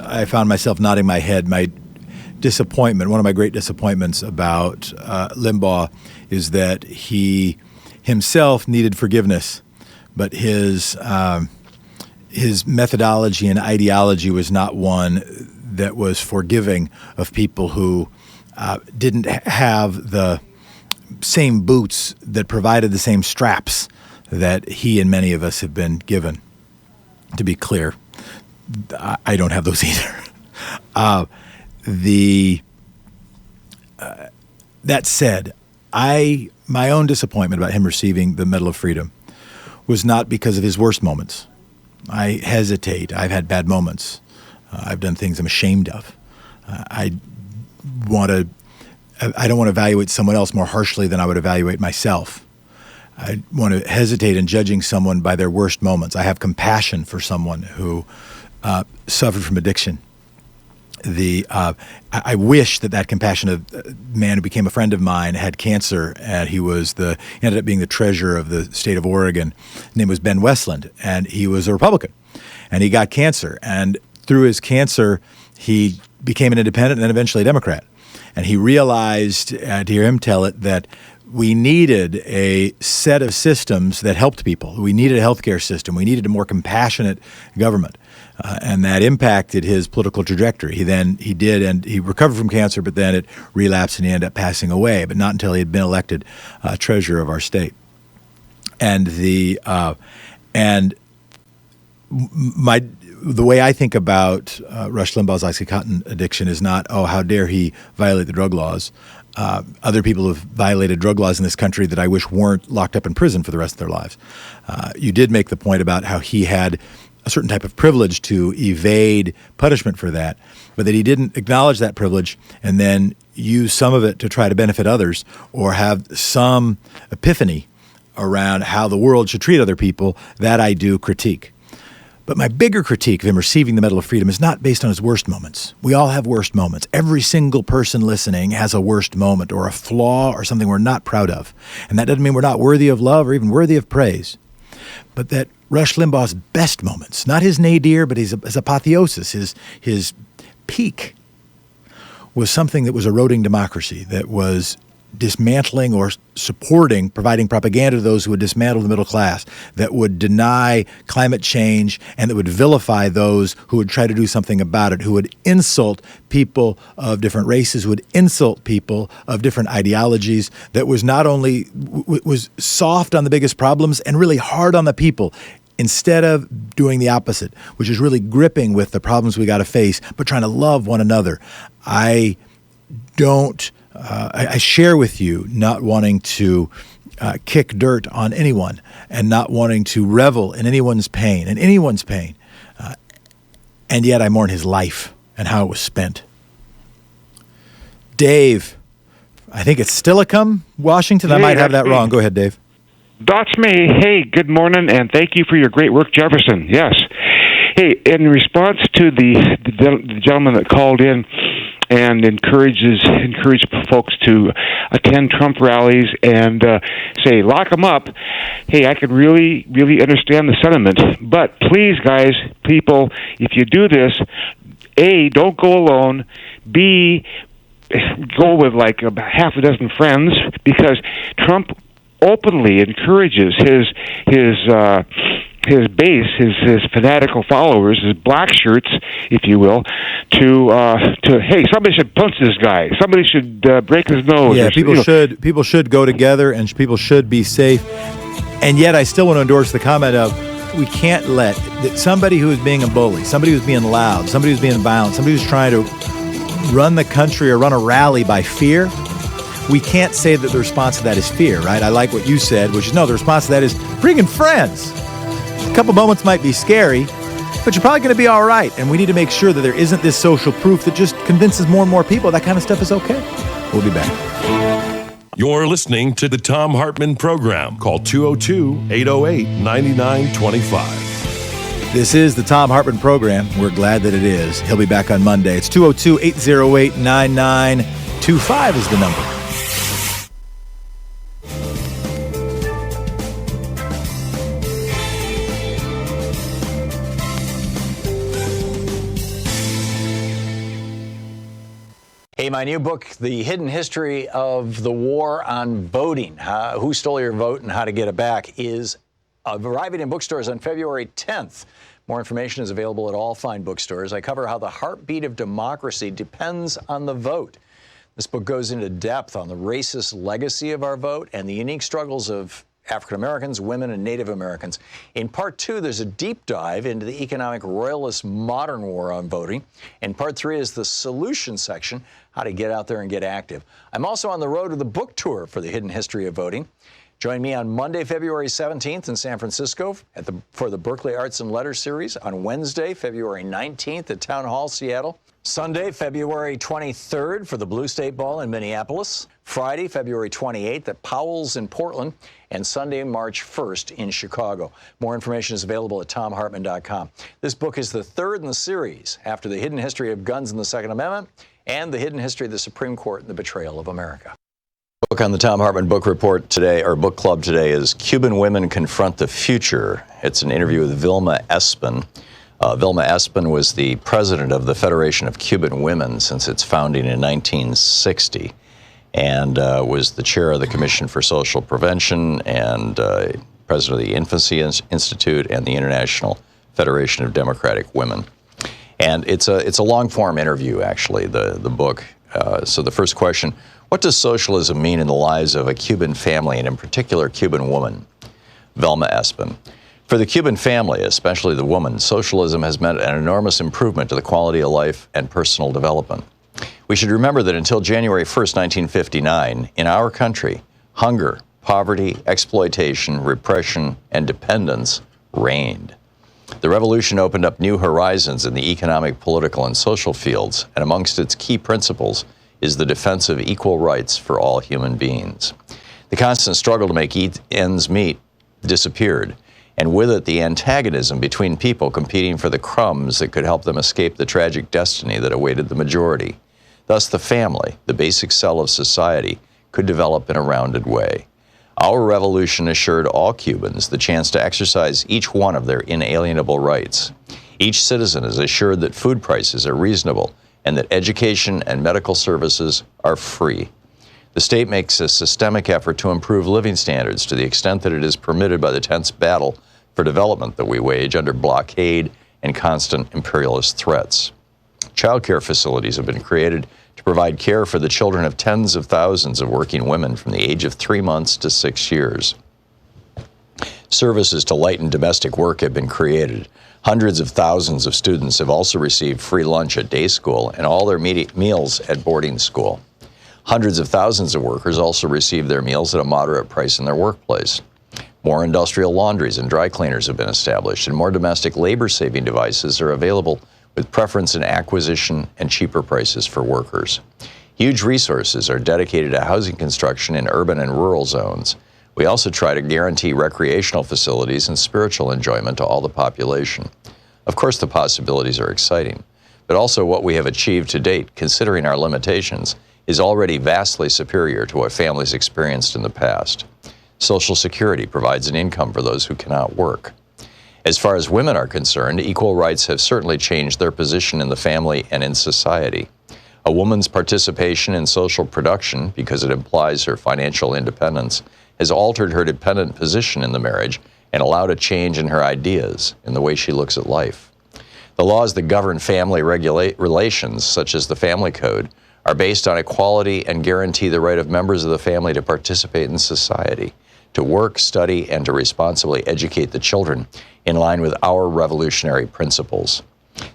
I found myself nodding my head. My disappointment, one of my great disappointments about Limbaugh is that he himself needed forgiveness, but his methodology and ideology was not one that was forgiving of people who didn't have the same boots that provided the same straps that he and many of us have been given. To be clear, I don't have those either. That said, my own disappointment about him receiving the Medal of Freedom was not because of his worst moments. I hesitate. I've had bad moments. I've done things I'm ashamed of. I don't want to evaluate someone else more harshly than I would evaluate myself. I want to hesitate in judging someone by their worst moments. I have compassion for someone who suffered from addiction. I wish that compassionate man who became a friend of mine had cancer, and he ended up being the treasurer of the state of Oregon. His name was Ben Westland, and he was a Republican, and he got cancer. And through his cancer, he became an independent and then eventually a Democrat. And he realized, to hear him tell it, that we needed a set of systems that helped people. We needed a healthcare system. We needed a more compassionate government. And that impacted his political trajectory. He recovered from cancer, but then it relapsed and he ended up passing away, but not until he had been elected treasurer of our state. And the way I think about Rush Limbaugh's OxyContin addiction is not, oh, how dare he violate the drug laws. Other people have violated drug laws in this country that I wish weren't locked up in prison for the rest of their lives. You did make the point about how he had a certain type of privilege to evade punishment for that, but that he didn't acknowledge that privilege and then use some of it to try to benefit others or have some epiphany around how the world should treat other people. That I do critique. But my bigger critique of him receiving the Medal of Freedom is not based on his worst moments. We all have worst moments. Every single person listening has a worst moment or a flaw or something we're not proud of. And that doesn't mean we're not worthy of love or even worthy of praise. But that Rush Limbaugh's best moments, not his nadir, but his apotheosis, his peak, was something that was eroding democracy, that was dismantling or supporting, providing propaganda to those who would dismantle the middle class, that would deny climate change, and that would vilify those who would try to do something about it, who would insult people of different races, who would insult people of different ideologies, that was not only was soft on the biggest problems and really hard on the people, instead of doing the opposite, which is really gripping with the problems we got to face, but trying to love one another. I share with you not wanting to kick dirt on anyone and not wanting to revel in anyone's pain, and yet I mourn his life and how it was spent. Dave, I think it's Stillicum, Washington. I might have that wrong. Go ahead, Dave. That's me. Hey, good morning, and thank you for your great work, Jefferson. Yes. Hey, in response to the gentleman that called in and encourage folks to attend Trump rallies and say, lock them up. Hey, I can really, really understand the sentiment. But please, guys, people, if you do this, A, don't go alone. B, go with like a half a dozen friends, because Trump openly encourages his base, his fanatical followers, his black shirts, if you will, to hey, somebody should punch this guy. Somebody should break his nose. Yeah, people should go together, and people should be safe. And yet, I still want to endorse the comment of we can't let somebody who is being a bully, somebody who's being loud, somebody who's being violent, somebody who's trying to run the country or run a rally by fear. We can't say that the response to that is fear, right? I like what you said, which is no, the response to that is bringing friends. A couple moments might be scary, but you're probably going to be all right. And we need to make sure that there isn't this social proof that just convinces more and more people that kind of stuff is okay. We'll be back. You're listening to the Thom Hartmann Program. Call 202-808-9925. This is the Thom Hartmann Program. We're glad that it is. He'll be back on Monday. It's 202-808-9925 is the number. Hey, my new book, The Hidden History of the War on Voting, Who Stole Your Vote and How to Get It Back, is arriving in bookstores on February 10th. More information is available at all fine bookstores. I cover how the heartbeat of democracy depends on the vote. This book goes into depth on the racist legacy of our vote and the unique struggles of African Americans, women, and Native Americans. In part 2, there's a deep dive into the economic royalist modern war on voting. And part 3 is the solution section, how to get out there and get active. I'm also on the road to the book tour for The Hidden History of Voting. Join me on Monday, February 17th in San Francisco for the Berkeley Arts and Letters series, on Wednesday, February 19th at Town Hall, Seattle, Sunday, February 23rd for the Blue State Ball in Minneapolis, Friday, February 28th at Powell's in Portland, and Sunday, March 1st in Chicago. More information is available at thomhartmann.com. This book is the third in the series after The Hidden History of Guns and the Second Amendment and The Hidden History of the Supreme Court and the Betrayal of America. The book on the Thom Hartmann Book Report today, or Book Club today, is Cuban Women Confront the Future. It's an interview with Vilma Espin. Vilma Espin was the president of the Federation of Cuban Women since its founding in 1960. and was the chair of the Commission for Social Prevention and president of the Infancy Institute and the International Federation of Democratic Women. And it's a long-form interview, actually, the book. So the first question, what does socialism mean in the lives of a Cuban family, and in particular, Cuban woman? Velma Espin. For the Cuban family, especially the woman, socialism has meant an enormous improvement to the quality of life and personal development. We should remember that until January 1st, 1959, in our country, hunger, poverty, exploitation, repression, and dependence reigned. The revolution opened up new horizons in the economic, political, and social fields, and amongst its key principles is the defense of equal rights for all human beings. The constant struggle to make ends meet disappeared, and with it the antagonism between people competing for the crumbs that could help them escape the tragic destiny that awaited the majority. Thus the family, the basic cell of society, could develop in a rounded way. Our revolution assured all Cubans the chance to exercise each one of their inalienable rights. Each citizen is assured that food prices are reasonable and that education and medical services are free. The state makes a systemic effort to improve living standards to the extent that it is permitted by the tense battle for development that we wage under blockade and constant imperialist threats. Child care facilities have been created to provide care for the children of tens of thousands of working women from the age of 3 months to 6 years. Services to lighten domestic work have been created. Hundreds of thousands of students have also received free lunch at day school and all their meals at boarding school. Hundreds of thousands of workers also receive their meals at a moderate price in their workplace. More industrial laundries and dry cleaners have been established, and more domestic labor-saving devices are available with preference in acquisition and cheaper prices for workers. Huge resources are dedicated to housing construction in urban and rural zones. We also try to guarantee recreational facilities and spiritual enjoyment to all the population. Of course, the possibilities are exciting, but also what we have achieved to date, considering our limitations, is already vastly superior to what families experienced in the past. Social Security provides an income for those who cannot work. As far as women are concerned, equal rights have certainly changed their position in the family and in society. A woman's participation in social production, because it implies her financial independence, has altered her dependent position in the marriage and allowed a change in her ideas, in the way she looks at life. The laws that govern family relations, such as the Family Code, are based on equality and guarantee the right of members of the family to participate in society, to work, study, and to responsibly educate the children in line with our revolutionary principles.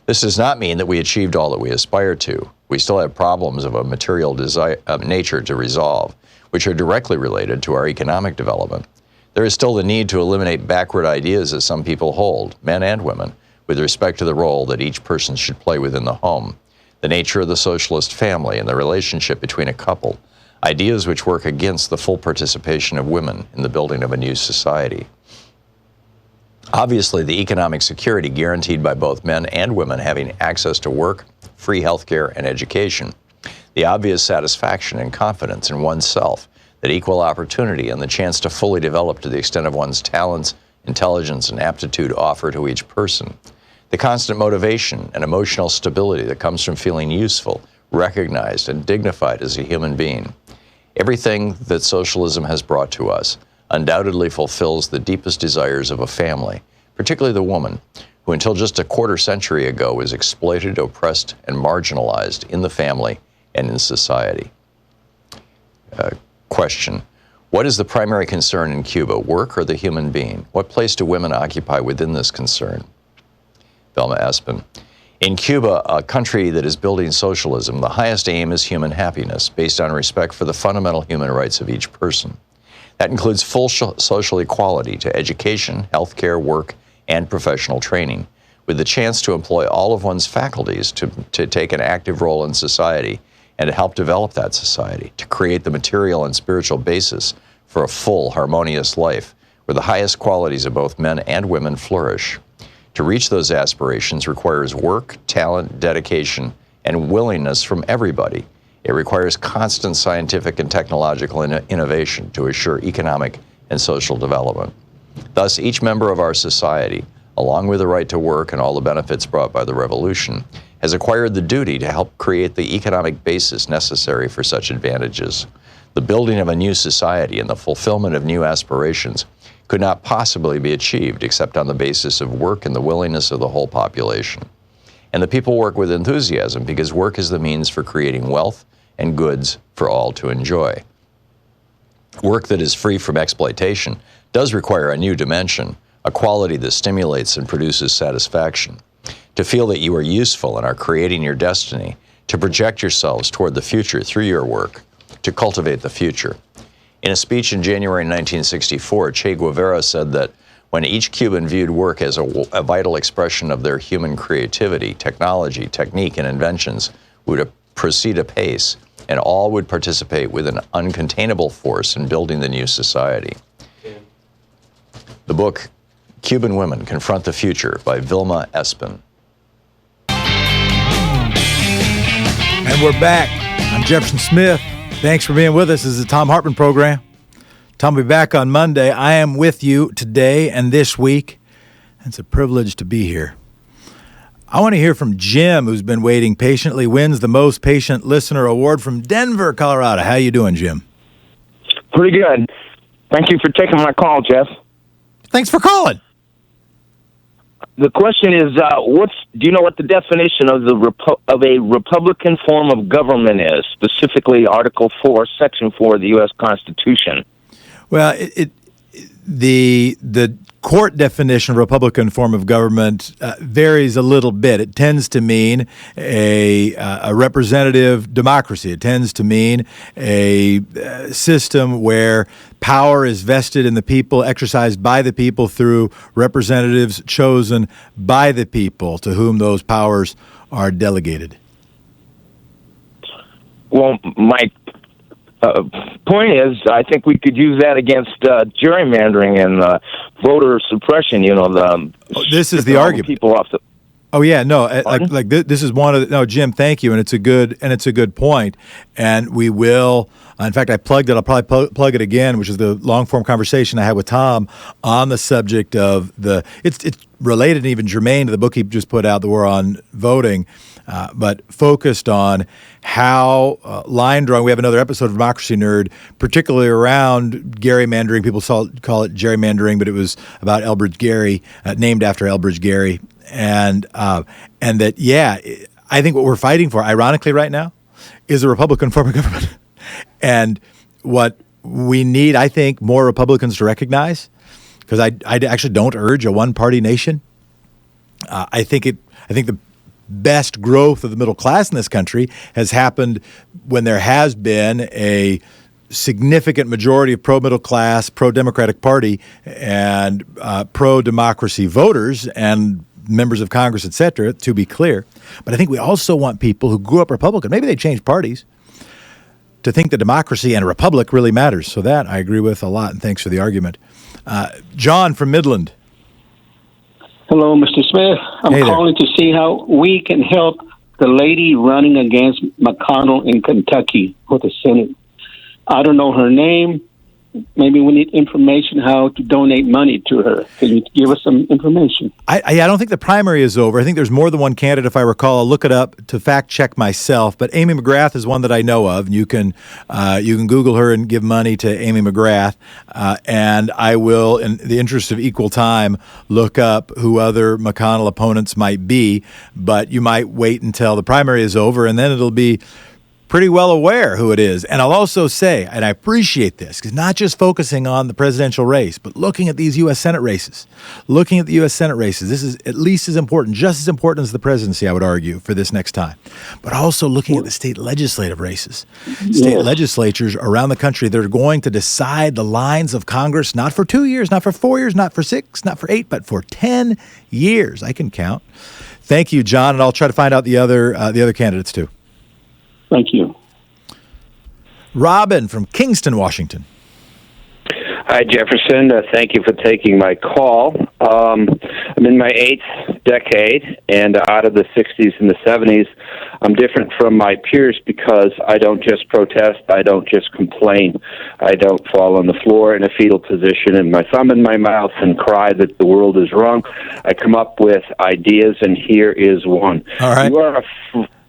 This does not mean that we achieved all that we aspire to. We still have problems of a material nature to resolve, which are directly related to our economic development. There is still the need to eliminate backward ideas that some people hold, men and women, with respect to the role that each person should play within the home, the nature of the socialist family and the relationship between a couple, ideas which work against the full participation of women in the building of a new society. Obviously, the economic security guaranteed by both men and women having access to work, free health care, and education, the obvious satisfaction and confidence in oneself that equal opportunity and the chance to fully develop to the extent of one's talents, intelligence, and aptitude offer to each person, the constant motivation and emotional stability that comes from feeling useful, recognized, and dignified as a human being. Everything that socialism has brought to us undoubtedly fulfills the deepest desires of a family, particularly the woman, who until just a quarter century ago was exploited, oppressed, and marginalized in the family and in society. Question: what is the primary concern in Cuba, work or the human being? What place do women occupy within this concern? Velma Espin. In Cuba, a country that is building socialism, the highest aim is human happiness, based on respect for the fundamental human rights of each person. That includes full social equality to education, healthcare, work, and professional training, with the chance to employ all of one's faculties to take an active role in society and to help develop that society, to create the material and spiritual basis for a full, harmonious life where the highest qualities of both men and women flourish. To reach those aspirations requires work, talent, dedication, and willingness from everybody. It requires constant scientific and technological innovation to assure economic and social development. Thus, each member of our society, along with the right to work and all the benefits brought by the revolution, has acquired the duty to help create the economic basis necessary for such advantages. The building of a new society and the fulfillment of new aspirations could not possibly be achieved except on the basis of work and the willingness of the whole population. And the people work with enthusiasm because work is the means for creating wealth and goods for all to enjoy. Work that is free from exploitation does require a new dimension, a quality that stimulates and produces satisfaction. To feel that you are useful and are creating your destiny, to project yourselves toward the future through your work, to cultivate the future. In a speech in January 1964, Che Guevara said that when each Cuban viewed work as a vital expression of their human creativity, technology, technique, and inventions would proceed apace, and all would participate with an uncontainable force in building the new society. The book, Cuban Women Confront the Future by Vilma Espin. And we're back. I'm Jefferson Smith. Thanks for being with us. This is the Thom Hartmann Program. Tom will be back on Monday. I am with you today and this week. It's a privilege to be here. I want to hear from Jim, who's been waiting patiently, wins the Most Patient Listener Award from Denver, Colorado. How you doing, Jim? Pretty good. Thank you for taking my call, Jeff. Thanks for calling. The question is, do you know what the definition of a Republican form of government is, specifically Article 4, Section 4 of the U.S. Constitution? Well, the court definition of Republican form of government varies a little bit. It tends to mean a representative democracy. It tends to mean a system where power is vested in the people, exercised by the people through representatives chosen by the people to whom those powers are delegated. Well, my point is, I think we could use that against gerrymandering and voter suppression. This is the argument. People off the. Oh yeah, no, like this is one of the, no, Jim, thank you, and it's a good point, and we will. In fact, I plugged it. I'll probably plug it again, which is the long form conversation I had with Tom on the subject of it's related and even germane to the book he just put out, The War on Voting, but focused on how line drawing. We have another episode of Democracy Nerd, particularly around gerrymandering. People call it gerrymandering, but it was about Elbridge Gerry, named after Elbridge Gerry, and that, yeah, I think what we're fighting for, ironically, right now, is a Republican form of government. And what we need, I think, more Republicans to recognize, because I actually don't urge a one-party nation. I think the best growth of the middle class in this country has happened when there has been a significant majority of pro-middle class, pro-Democratic Party, and pro-democracy voters and members of Congress, et cetera, to be clear. But I think we also want people who grew up Republican, maybe they changed parties, to think that democracy and a republic really matters. So that I agree with a lot, and thanks for the argument. John from Midland. Hello, Mr. Smith. I'm calling to see how we can help the lady running against McConnell in Kentucky for the Senate. I don't know her name. Maybe we need information how to donate money to her. Can you give us some information? I don't think the primary is over. I think there's more than one candidate, if I recall. I'll look it up to fact check myself. But Amy McGrath is one that I know of. You can Google her and give money to Amy McGrath. And I will, in the interest of equal time, look up who other McConnell opponents might be. But you might wait until the primary is over, and then it'll be pretty well aware who it is. And I'll also say, and I appreciate this, because not just focusing on the presidential race, but looking at these U.S. Senate races. This is at least as important, just as important as the presidency, I would argue, for this next time. But also looking at the state legislative races. State legislatures around the country that are going to decide the lines of Congress, not for 2 years, not for 4 years, not for 6, not for 8, but for 10 years. I can count. Thank you, John, and I'll try to find out the other candidates, too. Thank you. Robin from Kingston, Washington. Hi, Jefferson. Thank you for taking my call. I'm in my 8th decade, and out of the 60s and the 70s, I'm different from my peers because I don't just protest, I don't just complain, I don't fall on the floor in a fetal position and my thumb in my mouth and cry that the world is wrong. I come up with ideas, and here is one. All right.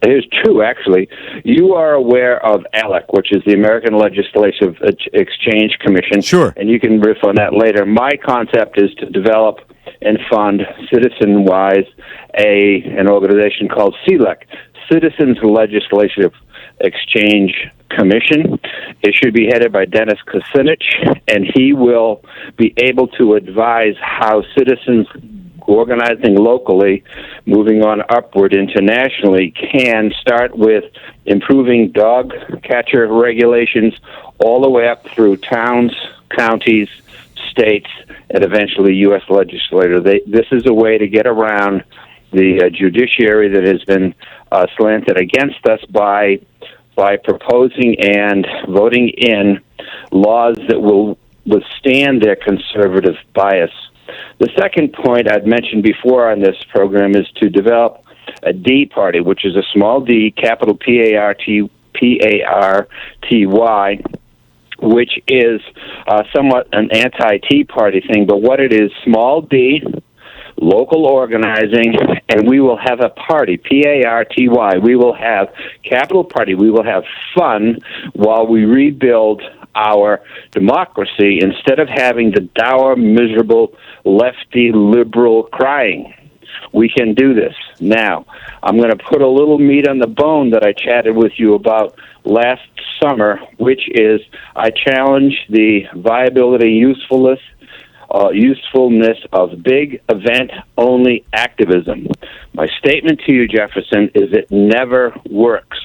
Here's two, actually. You are aware of ALEC, which is the American Legislative Exchange Commission. Sure. And you can riff on that later. My concept is to develop and fund citizen-wise an organization called CLEC, Citizens Legislative Exchange Commission. It should be headed by Dennis Kucinich, and he will be able to advise how citizens organizing locally, moving on upward internationally, can start with improving dog catcher regulations all the way up through towns, counties, states, and eventually U.S. legislature. This is a way to get around the judiciary that has been slanted against us by proposing and voting in laws that will withstand their conservative bias. The second point I'd mentioned before on this program is to develop a D party, which is a small d, capital P-A-R-T-Y, which is somewhat an anti-Tea Party thing. But what it is, small d, local organizing, and we will have a party, P-A-R-T-Y. We will have capital party. We will have fun while we rebuild our democracy instead of having the dour, miserable, lefty, liberal crying. We can do this. Now, I'm going to put a little meat on the bone that I chatted with you about last summer, which is I challenge the viability, usefulness of big event-only activism. My statement to you, Jefferson, is it never works.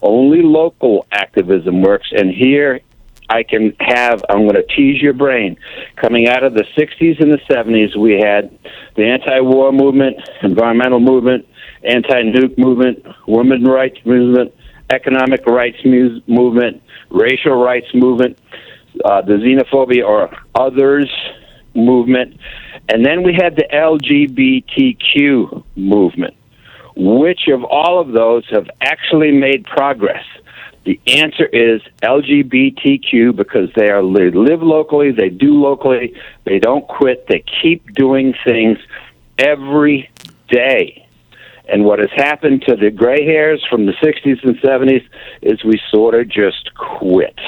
Only local activism works, and here I'm going to tease your brain. Coming out of the 60s and the 70s, we had the anti-war movement, environmental movement, anti-nuke movement, women's rights movement, economic rights movement, racial rights movement, the xenophobia or others movement, and then we had the LGBTQ movement. Which of all of those have actually made progress? The answer is LGBTQ, because they live locally, they do locally, they don't quit, they keep doing things every day. And what has happened to the gray hairs from the 60s and 70s is we sort of just quit.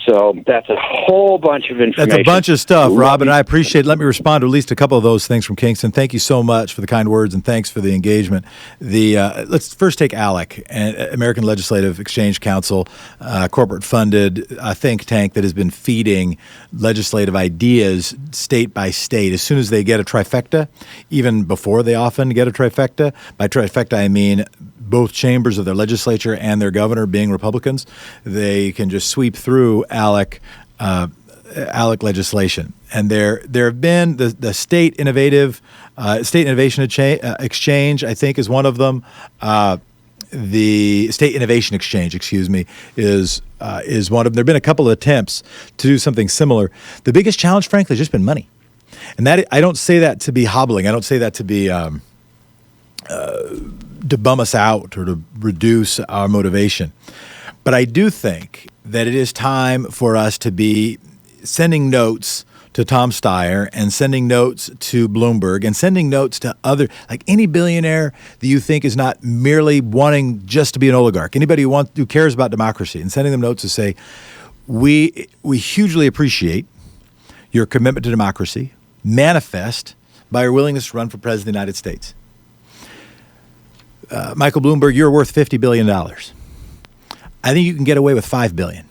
So that's a whole bunch of information. That's a bunch of stuff, Rob, and I appreciate it. Let me respond to at least a couple of those things from Kingston. Thank you so much for the kind words, and thanks for the engagement. Let's first take ALEC, American Legislative Exchange Council, corporate-funded think tank that has been feeding legislative ideas state by state. As soon as they get a trifecta, even before they often get a trifecta, by trifecta I mean both chambers of their legislature and their governor being Republicans, they can just sweep through ALEC legislation. And there have been the State Innovation Exchange, I think, is one of them. The State Innovation Exchange, is one of them. There have been a couple of attempts to do something similar. The biggest challenge, frankly, has just been money. And that I don't say that to be hobbling. I don't say that to be to bum us out or to reduce our motivation. But I do think that it is time for us to be sending notes to Tom Steyer and sending notes to Bloomberg and sending notes to like any billionaire that you think is not merely wanting just to be an oligarch, anybody who cares about democracy, and sending them notes to say, we hugely appreciate your commitment to democracy, manifest by your willingness to run for president of the United States. Michael Bloomberg, you're worth $50 billion. I think you can get away with $5 billion.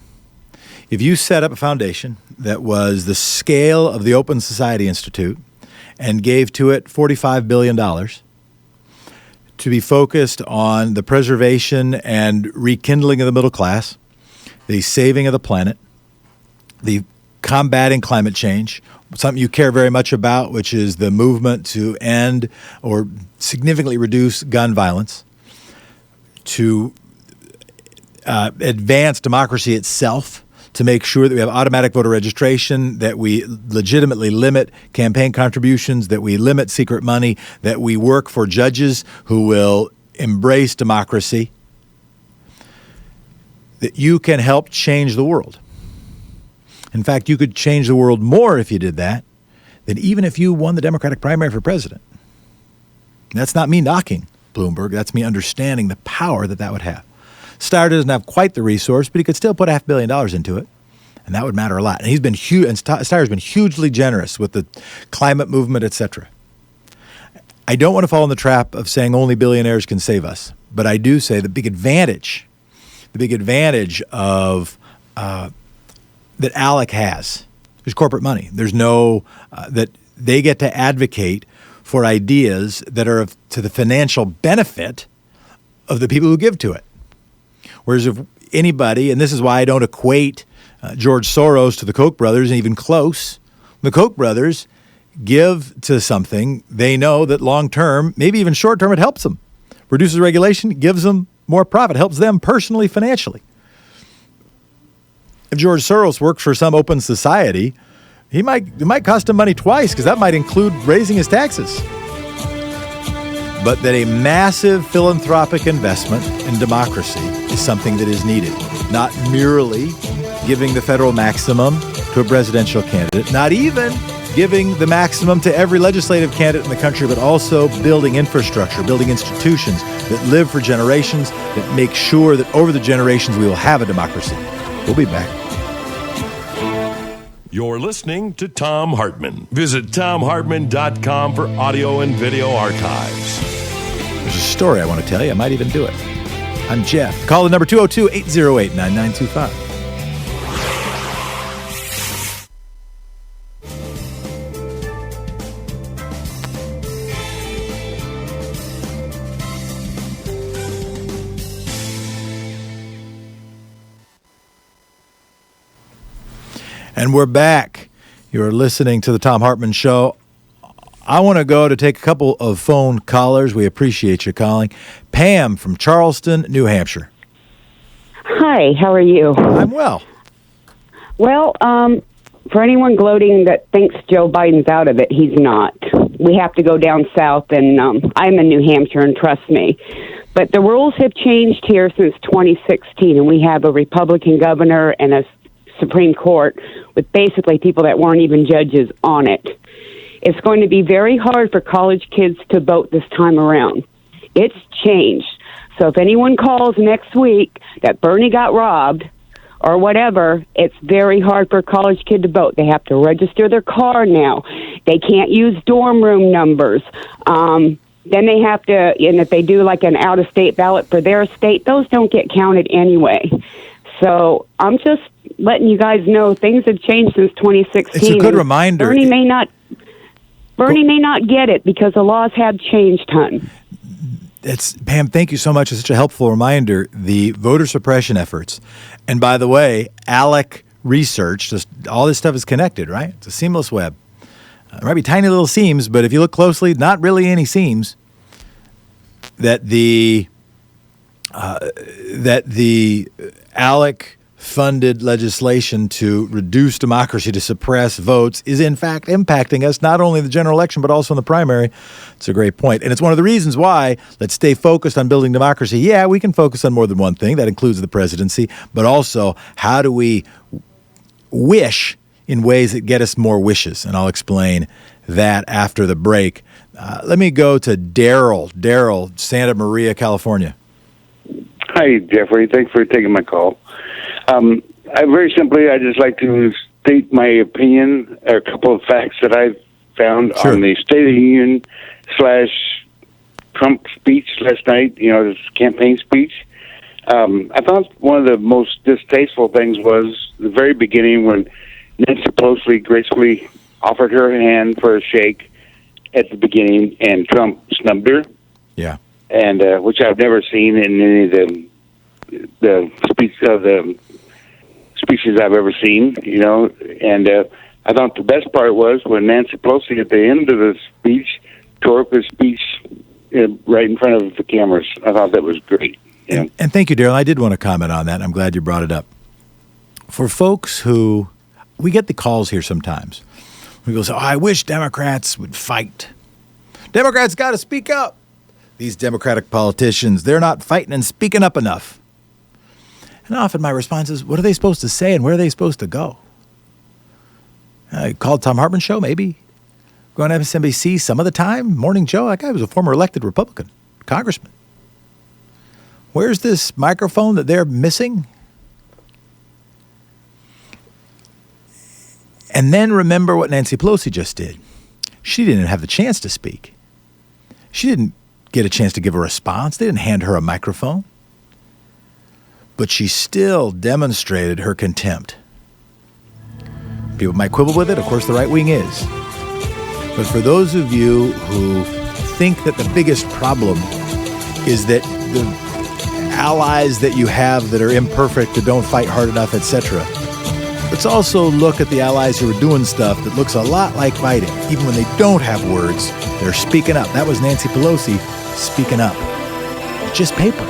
If you set up a foundation that was the scale of the Open Society Institute and gave to it $45 billion to be focused on the preservation and rekindling of the middle class, the saving of the planet, the combating climate change, something you care very much about, which is the movement to end or significantly reduce gun violence, to advance democracy itself to make sure that we have automatic voter registration, that we legitimately limit campaign contributions, that we limit secret money, that we work for judges who will embrace democracy, that you can help change the world. In fact, you could change the world more if you did that than even if you won the Democratic primary for president. That's not me knocking Bloomberg. That's me understanding the power that would have. Steyer doesn't have quite the resource, but he could still put $500 million into it, and that would matter a lot. And he's been huge, and Steyer's been hugely generous with the climate movement, etc. I don't want to fall in the trap of saying only billionaires can save us, but I do say the big advantage of that ALEC has is corporate money. There's no that they get to advocate for ideas that are to the financial benefit of the people who give to it. Whereas if anybody, and this is why I don't equate George Soros to the Koch brothers, and even close, the Koch brothers give to something they know that long-term, maybe even short-term, it helps them. Reduces regulation, gives them more profit, helps them personally, financially. If George Soros works for some open society, it might cost him money twice, because that might include raising his taxes. But that a massive philanthropic investment in democracy is something that is needed. Not merely giving the federal maximum to a presidential candidate, not even giving the maximum to every legislative candidate in the country, but also building infrastructure, building institutions that live for generations, that make sure that over the generations we will have a democracy. We'll be back. You're listening to Thom Hartmann. Visit thomhartmann.com for audio and video archives. There's a story I want to tell you. I might even do it. I'm Jeff. Call the number 202-808-9925. And we're back. You're listening to the Thom Hartmann Show. I want to go to take a couple of phone callers. We appreciate you calling. Pam from Charleston, New Hampshire. Hi, how are you? I'm well. Well, for anyone gloating that thinks Joe Biden's out of it, he's not. We have to go down south, and I'm in New Hampshire, and trust me. But the rules have changed here since 2016, and we have a Republican governor and a Supreme Court with basically people that weren't even judges on it. It's going to be very hard for college kids to vote this time around. It's changed. So if anyone calls next week that Bernie got robbed or whatever, it's very hard for a college kid to vote. They have to register their car now. They can't use dorm room numbers. Then they have to, and if they do like an out-of-state ballot for their state, those don't get counted anyway. So I'm just letting you guys know things have changed since 2016. It's a good reminder. Bernie may not get it because the laws have changed, hon. Pam, thank you so much. It's such a helpful reminder. The voter suppression efforts. And by the way, ALEC research, just all this stuff is connected, right? It's a seamless web. There might be tiny little seams, but if you look closely, not really any seams. That the ALEC-funded legislation to reduce democracy, to suppress votes, is in fact impacting us, not only in the general election, but also in the primary. It's a great point. And it's one of the reasons why let's stay focused on building democracy. Yeah, we can focus on more than one thing. That includes the presidency. But also, how do we wish in ways that get us more wishes? And I'll explain that after the break. Let me go to Daryl. Daryl, Santa Maria, California. Hi, Jeffrey. Thanks for taking my call. I just like to state my opinion, a couple of facts that I've found on the State of the Union / Trump speech last night, his campaign speech. I thought one of the most distasteful things was the very beginning when Nancy Pelosi gracefully offered her hand for a shake at the beginning, and Trump snubbed her. Yeah. And which I've never seen in any of the speeches I've ever seen, And I thought the best part was when Nancy Pelosi at the end of the speech tore up her speech right in front of the cameras. I thought that was great. And thank you, Daryl. I did want to comment on that. I'm glad you brought it up. for folks who, we get the calls here sometimes. We go, I wish Democrats would fight. Democrats got to speak up. These Democratic politicians, they're not fighting and speaking up enough. And often my response is, what are they supposed to say and where are they supposed to go? I called Thom Hartmann show, maybe. Going to MSNBC some of the time. Morning Joe, that guy was a former elected Republican congressman. Where's this microphone that they're missing? And then remember what Nancy Pelosi just did. She didn't have the chance to speak. She didn't get a chance to give a response. They didn't hand her a microphone. But she still demonstrated her contempt. People might quibble with it. Of course, the right wing is. But for those of you who think that the biggest problem is that the allies that you have that are imperfect, that don't fight hard enough, etc., let's also look at the allies who are doing stuff that looks a lot like fighting. Even when they don't have words, they're speaking up. That was Nancy Pelosi speaking up. It's just paper.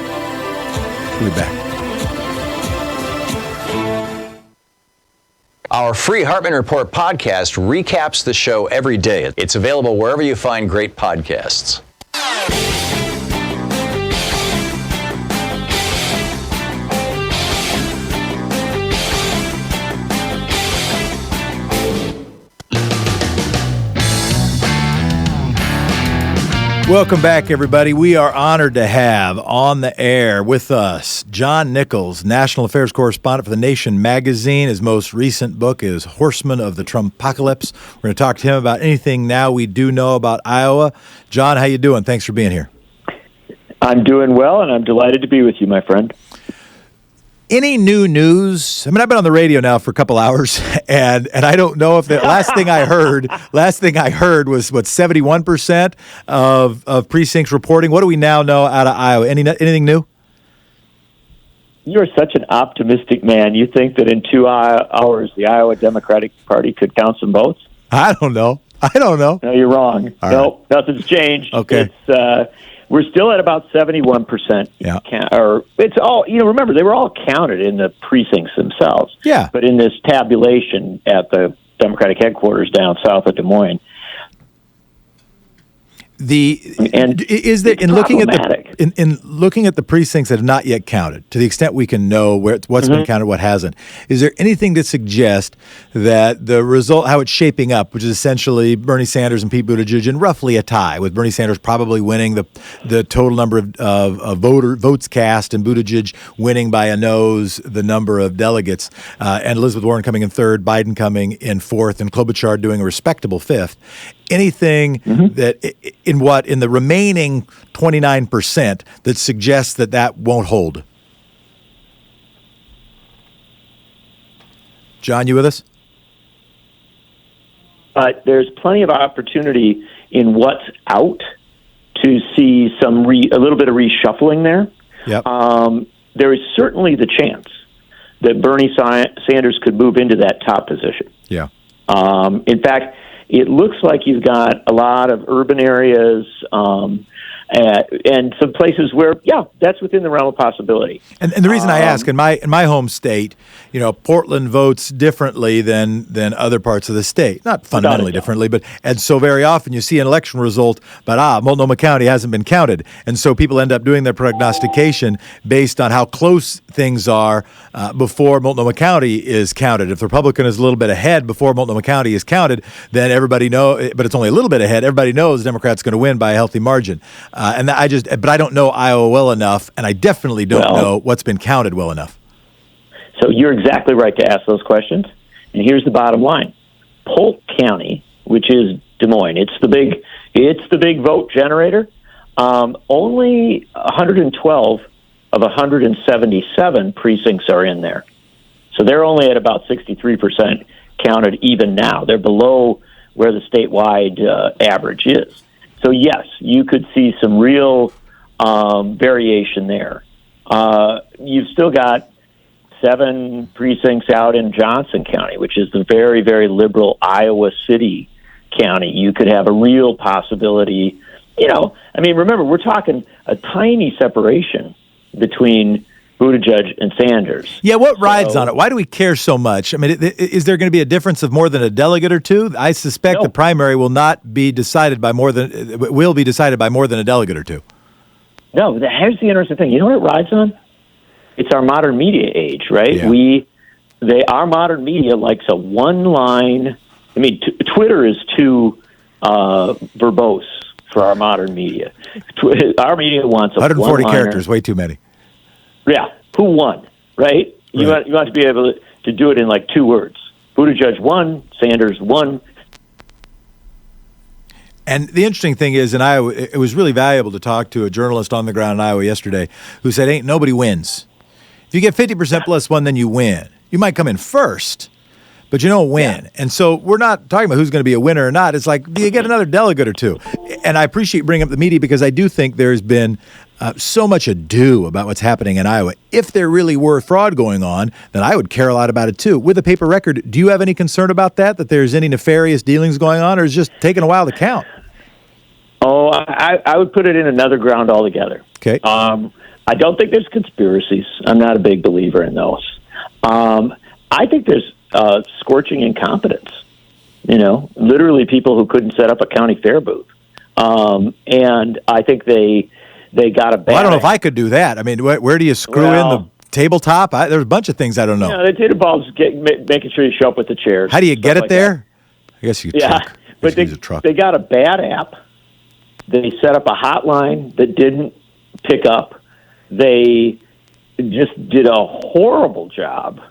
We'll be back. Our free Hartmann Report podcast recaps the show every day. It's available wherever you find great podcasts. Welcome back, everybody. We are honored to have on the air with us John Nichols, National Affairs Correspondent for The Nation magazine. His most recent book is Horsemen of the Trumpocalypse. We're going to talk to him about anything now we do know about Iowa. John, how you doing? Thanks for being here. I'm doing well, and I'm delighted to be with you, my friend. Any new news? I mean, I've been on the radio now for a couple hours, and I don't know if the last thing I heard was, 71% of precincts reporting. What do we now know out of Iowa? Anything new? You're such an optimistic man. You think that in 2 hours the Iowa Democratic Party could count some votes? I don't know. No, you're wrong. No, nothing's changed. Okay. We're still at about 71%. Yeah. Or it's all, remember, they were all counted in the precincts themselves. Yeah. But in this tabulation at the Democratic headquarters down south of Des Moines, in looking at the precincts that have not yet counted, to the extent we can know what's been counted, what hasn't, is there anything to suggest that the result, how it's shaping up, which is essentially Bernie Sanders and Pete Buttigieg in roughly a tie, with Bernie Sanders probably winning the total number of votes cast and Buttigieg winning by a nose the number of delegates, and Elizabeth Warren coming in third, Biden coming in fourth, and Klobuchar doing a respectable fifth. Anything that in the remaining 29% that suggests that won't hold? John, you with us? There's plenty of opportunity in what's out to see a little bit of reshuffling there. Yep. There is certainly the chance that Bernie Sanders could move into that top position. Yeah. In fact, it looks like you've got a lot of urban areas and some places where, that's within the realm of possibility. And the reason I ask, in my home state, Portland votes differently than other parts of the state. Not fundamentally differently, and so very often you see an election result, but Multnomah County hasn't been counted. And so people end up doing their prognostication based on how close things are before Multnomah County is counted. If the Republican is a little bit ahead before Multnomah County is counted, then everybody knows, but it's only a little bit ahead, everybody knows the Democrat's going to win by a healthy margin. But I don't know Iowa well enough, and I definitely don't know what's been counted well enough. So you're exactly right to ask those questions. And here's the bottom line: Polk County, which is Des Moines, it's the big vote generator. Only 112 of 177 precincts are in there, so they're only at about 63% counted even now. They're below where the statewide average is. So, yes, you could see some real variation there. You've still got 7 precincts out in Johnson County, which is the very, very liberal Iowa City county. You could have a real possibility. Remember, we're talking a tiny separation between Buttigieg and Sanders. Yeah, what rides on it? Why do we care so much? I mean, is there going to be a difference of more than a delegate or two? I suspect the primary will not be decided by more than a delegate or two. No, here's the interesting thing. You know what it rides on? It's our modern media age, right? Yeah. Our modern media likes a one-line. I mean, Twitter is too verbose for our modern media. Our media wants a 140 one-liner. characters, way too many. Yeah, who won, right? You want to be able to do it in like 2 words. Buttigieg won, Sanders won. And the interesting thing is, in Iowa, it was really valuable to talk to a journalist on the ground in Iowa yesterday who said, ain't nobody wins. If you get 50% plus one, then you win. You might come in first, but you don't win. Yeah. And so we're not talking about who's going to be a winner or not. It's like, do you get another delegate or two? And I appreciate bringing up the media because I do think there's been so much ado about what's happening in Iowa. If there really were fraud going on, then I would care a lot about it too. With a paper record, do you have any concern about that there's any nefarious dealings going on, or is it just taking a while to count? Oh, I would put it in another ground altogether. Okay. I don't think there's conspiracies. I'm not a big believer in those. I think there's scorching incompetence. Literally people who couldn't set up a county fair booth. And I think they got a bad... Well, I don't know if I could do that. I mean, where do you screw in the tabletop? There's a bunch of things I don't know. The data involves making sure you show up with the chairs. How do you get it there? I guess you could truck. But they got a bad app. They set up a hotline that didn't pick up. They just did a horrible job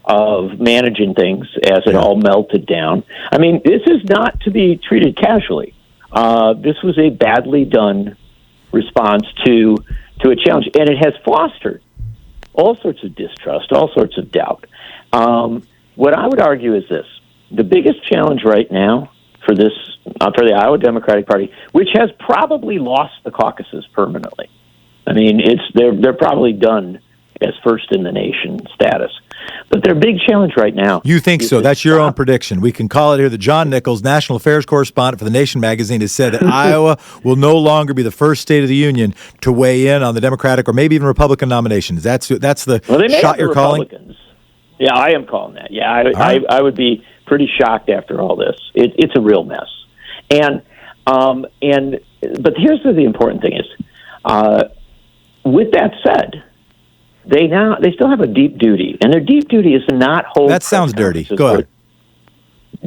of managing things as it all melted down. I mean, this is not to be treated casually. This was a badly done response to a challenge, and it has fostered all sorts of distrust, all sorts of doubt. What I would argue is this: the biggest challenge right now for the Iowa Democratic Party, which has probably lost the caucuses permanently. I mean, they're probably done as first in the nation status. But their big challenge right now... You think so? That's your own prediction. We can call it here that John Nichols, national affairs correspondent for The Nation magazine, has said that Iowa will no longer be the first state of the union to weigh in on the Democratic or maybe even Republican nominations. That's the shot you're calling? Yeah, I am calling that. Yeah, I would be pretty shocked after all this. It's a real mess. But here's the important thing is, with that said, they still have a deep duty, and their deep duty is to not hold. That sounds dirty. Go ahead.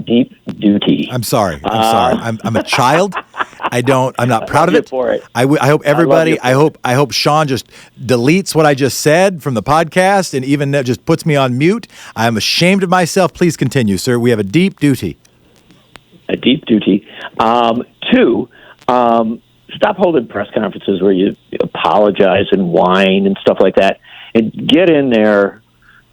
Deep duty. I'm sorry. I'm a child. I'm not proud of it. For it. I hope everybody. I hope Sean just deletes what I just said from the podcast, and even just puts me on mute. I'm ashamed of myself. Please continue, sir. We have a deep duty. A deep duty. 2. Stop holding press conferences where you apologize and whine and stuff like that, and get in there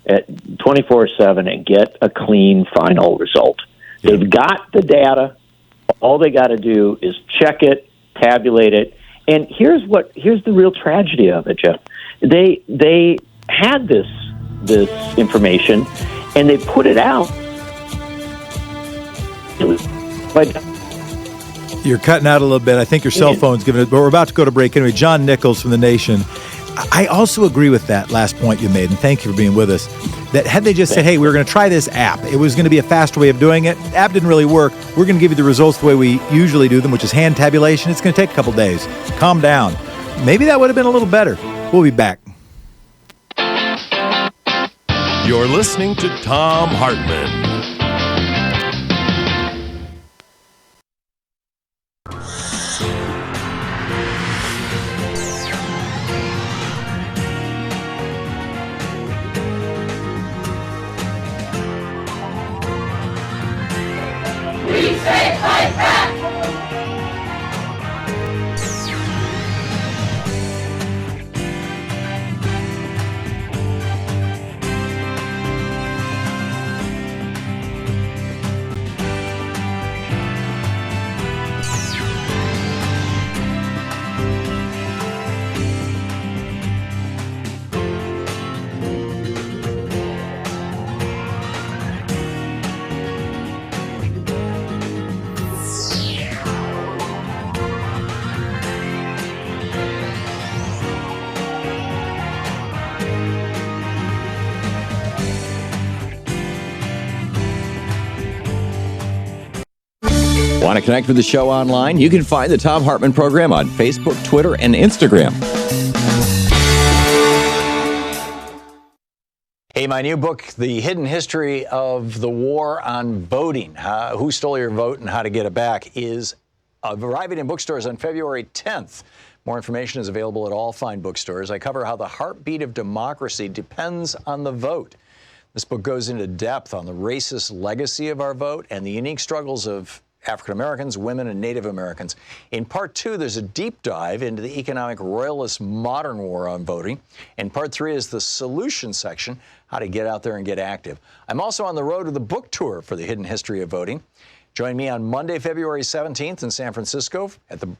at 24/7 and get a clean final result. Yeah. They've got the data. All they got to do is check it, tabulate it, and here's the real tragedy of it, Jeff. They had this information, and they put it out. You're cutting out a little bit. I think your cell phone's giving it, but we're about to go to break anyway. John Nichols from The Nation. I also agree with that last point you made, and thank you for being with us, that had they just said, hey, we were going to try this app, it was going to be a faster way of doing it. The app didn't really work. We're going to give you the results the way we usually do them, which is hand tabulation. It's going to take a couple days. Calm down. Maybe that would have been a little better. We'll be back. You're listening to Thom Hartmann. Want to connect with the show online? You can find the Thom Hartmann Program on Facebook, Twitter, and Instagram. Hey, my new book, The Hidden History of the War on Voting, Who Stole Your Vote and How to Get It Back, is arriving in bookstores on February 10th. More information is available at all fine bookstores. I cover how the heartbeat of democracy depends on the vote. This book goes into depth on the racist legacy of our vote and the unique struggles of African Americans, women, and Native Americans. In part 2, there's a deep dive into the economic royalist modern war on voting. And part 3 is the solution section, how to get out there and get active. I'm also on the road to the book tour for The Hidden History of Voting. Join me on Monday, February 17th in San Francisco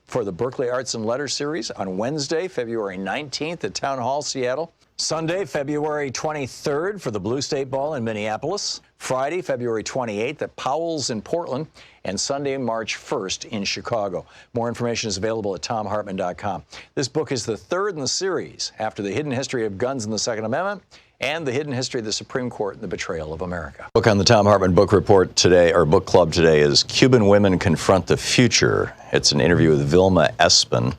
for the Berkeley Arts and Letters series, on Wednesday, February 19th at Town Hall, Seattle, Sunday, February 23rd for the Blue State Ball in Minneapolis, Friday, February 28th at Powell's in Portland, and Sunday, March 1st in Chicago. More information is available at thomhartmann.com. This book is the third in the series after The Hidden History of Guns and the Second Amendment and The Hidden History of the Supreme Court and the Betrayal of America. Book on the Thom Hartmann Book Report today, or Book Club today, is Cuban Women Confront the Future. It's an interview with Vilma Espin.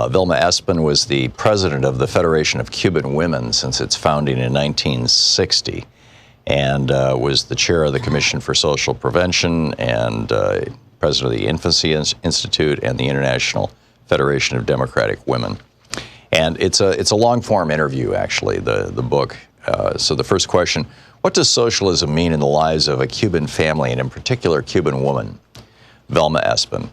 Vilma Espin was the president of the Federation of Cuban Women since its founding in 1960, and was the chair of the Commission for Social Prevention and president of the Infancy Institute and the International Federation of Democratic Women. And it's a long-form interview, actually, the book. So the first question, what does socialism mean in the lives of a Cuban family, and in particular, Cuban woman? Vilma Espin.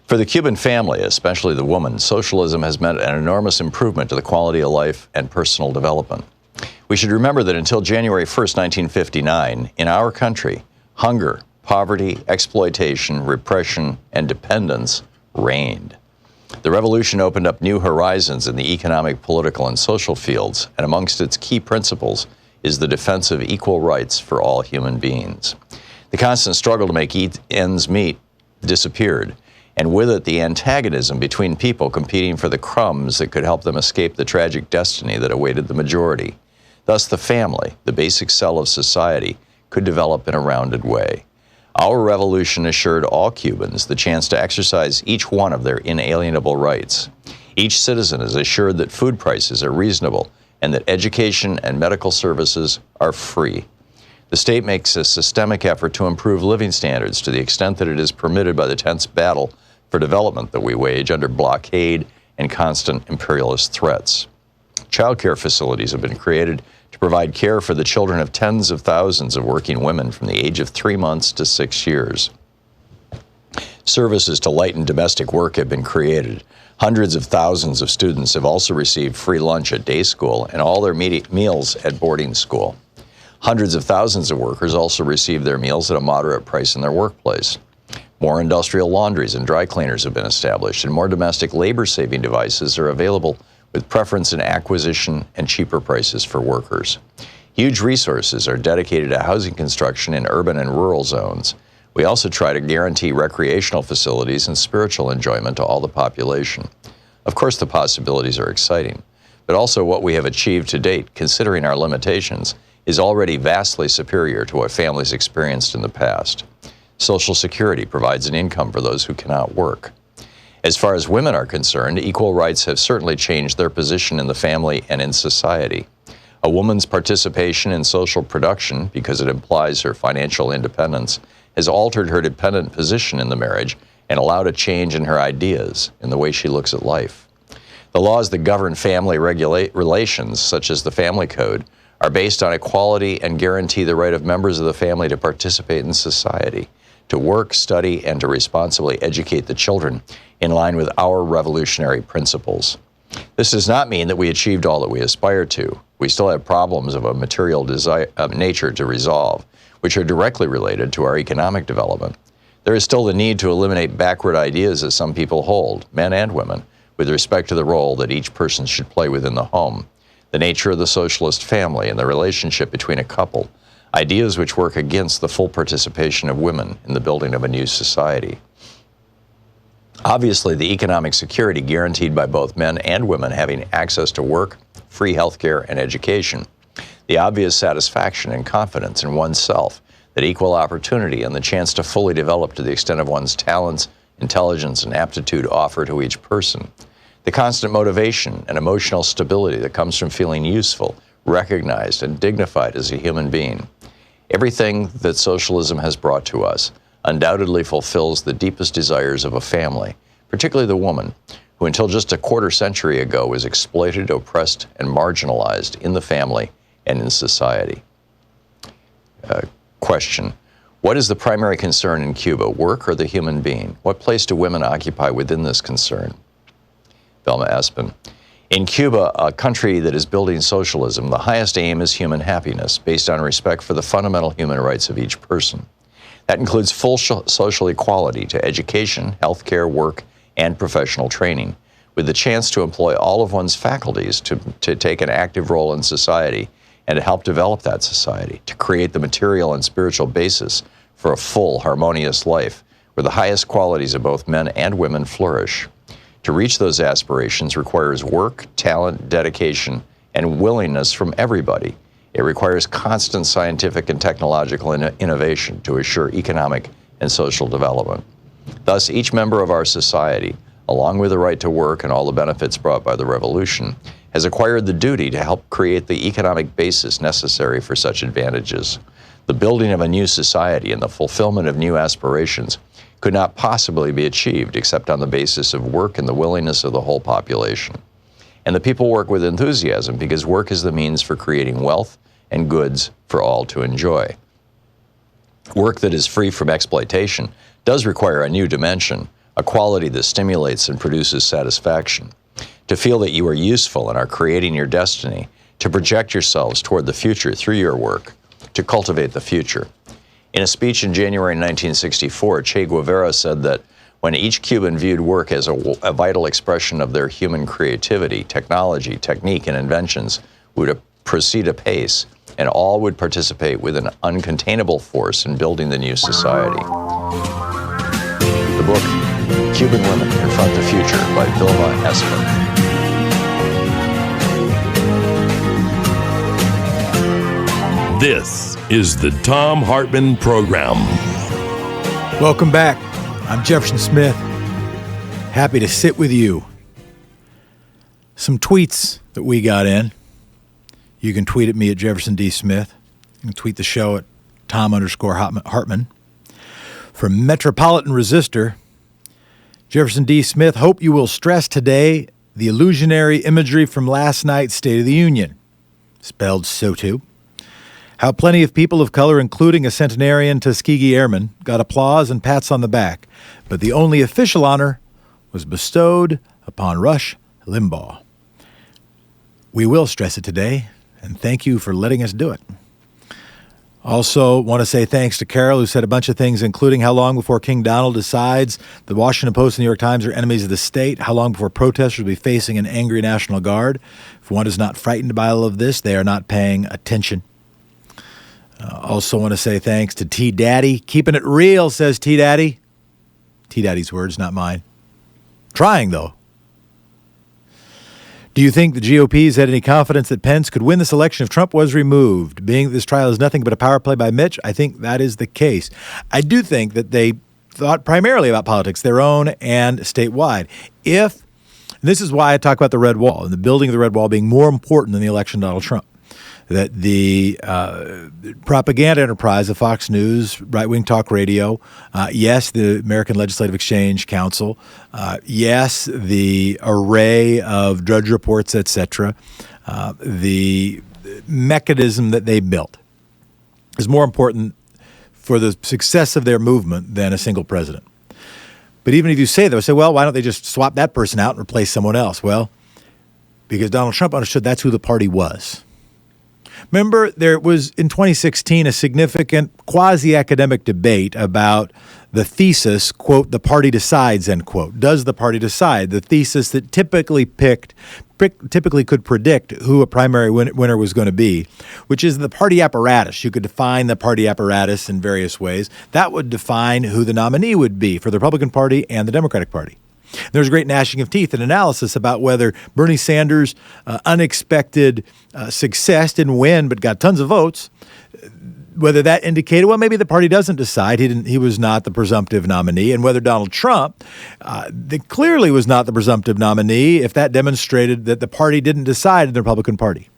For the Cuban family, especially the woman, socialism has meant an enormous improvement to the quality of life and personal development. We should remember that until January 1st, 1959, in our country, hunger, poverty, exploitation, repression, and dependence reigned. The revolution opened up new horizons in the economic, political, and social fields, and amongst its key principles is the defense of equal rights for all human beings. The constant struggle to make ends meet disappeared, and with it the antagonism between people competing for the crumbs that could help them escape the tragic destiny that awaited the majority. Thus the family, the basic cell of society, could develop in a rounded way. Our revolution assured all Cubans the chance to exercise each one of their inalienable rights. Each citizen is assured that food prices are reasonable and that education and medical services are free. The state makes a systemic effort to improve living standards to the extent that it is permitted by the tense battle for development that we wage under blockade and constant imperialist threats. Child care facilities have been created to provide care for the children of tens of thousands of working women from the age of 3 months to 6 years. Services to lighten domestic work have been created. Hundreds of thousands of students have also received free lunch at day school and all their meals at boarding school. Hundreds of thousands of workers also receive their meals at a moderate price in their workplace. More industrial laundries and dry cleaners have been established, and more domestic labor-saving devices are available with preference in acquisition and cheaper prices for workers. Huge resources are dedicated to housing construction in urban and rural zones. We also try to guarantee recreational facilities and spiritual enjoyment to all the population. Of course, the possibilities are exciting, but also what we have achieved to date, considering our limitations, is already vastly superior to what families experienced in the past. Social Security provides an income for those who cannot work. As far as women are concerned, equal rights have certainly changed their position in the family and in society. A woman's participation in social production, because it implies her financial independence, has altered her dependent position in the marriage and allowed a change in her ideas, in the way she looks at life. The laws that govern family relations, such as the Family Code, are based on equality and guarantee the right of members of the family to participate in society, to work, study, and to responsibly educate the children in line with our revolutionary principles. This does not mean that we achieved all that we aspire to. We still have problems of a material nature to resolve, which are directly related to our economic development. There is still the need to eliminate backward ideas that some people hold, men and women, with respect to the role that each person should play within the home, the nature of the socialist family, and the relationship between a couple, ideas which work against the full participation of women in the building of a new society. Obviously, the economic security guaranteed by both men and women having access to work, free health care, and education, the obvious satisfaction and confidence in oneself that equal opportunity and the chance to fully develop to the extent of one's talents, intelligence, and aptitude offer to each person. The constant motivation and emotional stability that comes from feeling useful, recognized, and dignified as a human being. Everything that socialism has brought to us undoubtedly fulfills the deepest desires of a family, particularly the woman, who until just a quarter century ago was exploited, oppressed, and marginalized in the family and in society. Question: what is the primary concern in Cuba, work or the human being? What place do women occupy within this concern? Velma Espen: in Cuba, a country that is building socialism, the highest aim is human happiness, based on respect for the fundamental human rights of each person. That includes full social equality to education, healthcare, work, and professional training, with the chance to employ all of one's faculties to take an active role in society and to help develop that society, to create the material and spiritual basis for a full, harmonious life, where the highest qualities of both men and women flourish. To reach those aspirations requires work, talent, dedication, and willingness from everybody. It requires constant scientific and technological innovation to assure economic and social development. Thus, each member of our society, along with the right to work and all the benefits brought by the revolution, has acquired the duty to help create the economic basis necessary for such advantages. The building of a new society and the fulfillment of new aspirations could not possibly be achieved except on the basis of work and the willingness of the whole population. And the people work with enthusiasm because work is the means for creating wealth and goods for all to enjoy. Work that is free from exploitation does require a new dimension, a quality that stimulates and produces satisfaction. To feel that you are useful and are creating your destiny, to project yourselves toward the future through your work, to cultivate the future. In a speech in January 1964, Che Guevara said that when each Cuban viewed work as a vital expression of their human creativity, technology, technique, and inventions would proceed apace, and all would participate with an uncontainable force in building the new society. The book, Cuban Women Confront the Future by Vilma Espen. This is the Thom Hartmann Program. Welcome back. I'm Jefferson Smith. Happy to sit with you. Some tweets that we got in. You can tweet at me at Jefferson D. Smith. You can tweet the show at Thom_Hartmann. From Metropolitan Resistor, Jefferson D. Smith, hope you will stress today the illusionary imagery from last night's State of the Union, spelled so too. How plenty of people of color, including a centenarian Tuskegee Airman, got applause and pats on the back, but the only official honor was bestowed upon Rush Limbaugh. We will stress it today, and thank you for letting us do it. Also, want to say thanks to Carol, who said a bunch of things, including how long before King Donald decides the Washington Post and the New York Times are enemies of the state, how long before protesters will be facing an angry National Guard. If one is not frightened by all of this, they are not paying attention. Also want to say thanks to T-Daddy. Keeping it real, says T-Daddy. T-Daddy's words, not mine. Trying, though. Do you think the GOP has had any confidence that Pence could win this election if Trump was removed? Being that this trial is nothing but a power play by Mitch, I think that is the case. I do think that they thought primarily about politics, their own and statewide. And this is why I talk about the Red Wall and the building of the Red Wall being more important than the election of Donald Trump. That the propaganda enterprise of Fox News, right-wing talk radio, yes, the American Legislative Exchange Council, yes, the array of Drudge Reports, etc., the mechanism that they built is more important for the success of their movement than a single president. But even if you say that, I say, well, why don't they just swap that person out and replace someone else? Well, because Donald Trump understood that's who the party was. Remember, there was in 2016 a significant quasi-academic debate about the thesis, quote, the party decides, end quote. Does the party decide? The thesis that typically could predict who a primary winner was going to be, which is the party apparatus. You could define the party apparatus in various ways. That would define who the nominee would be for the Republican Party and the Democratic Party. There's a great gnashing of teeth and analysis about whether Bernie Sanders' unexpected success didn't win but got tons of votes. whether that indicated, well, maybe the party doesn't decide. He was not the presumptive nominee. And whether Donald Trump clearly was not the presumptive nominee, if that demonstrated that the party didn't decide in the Republican Party.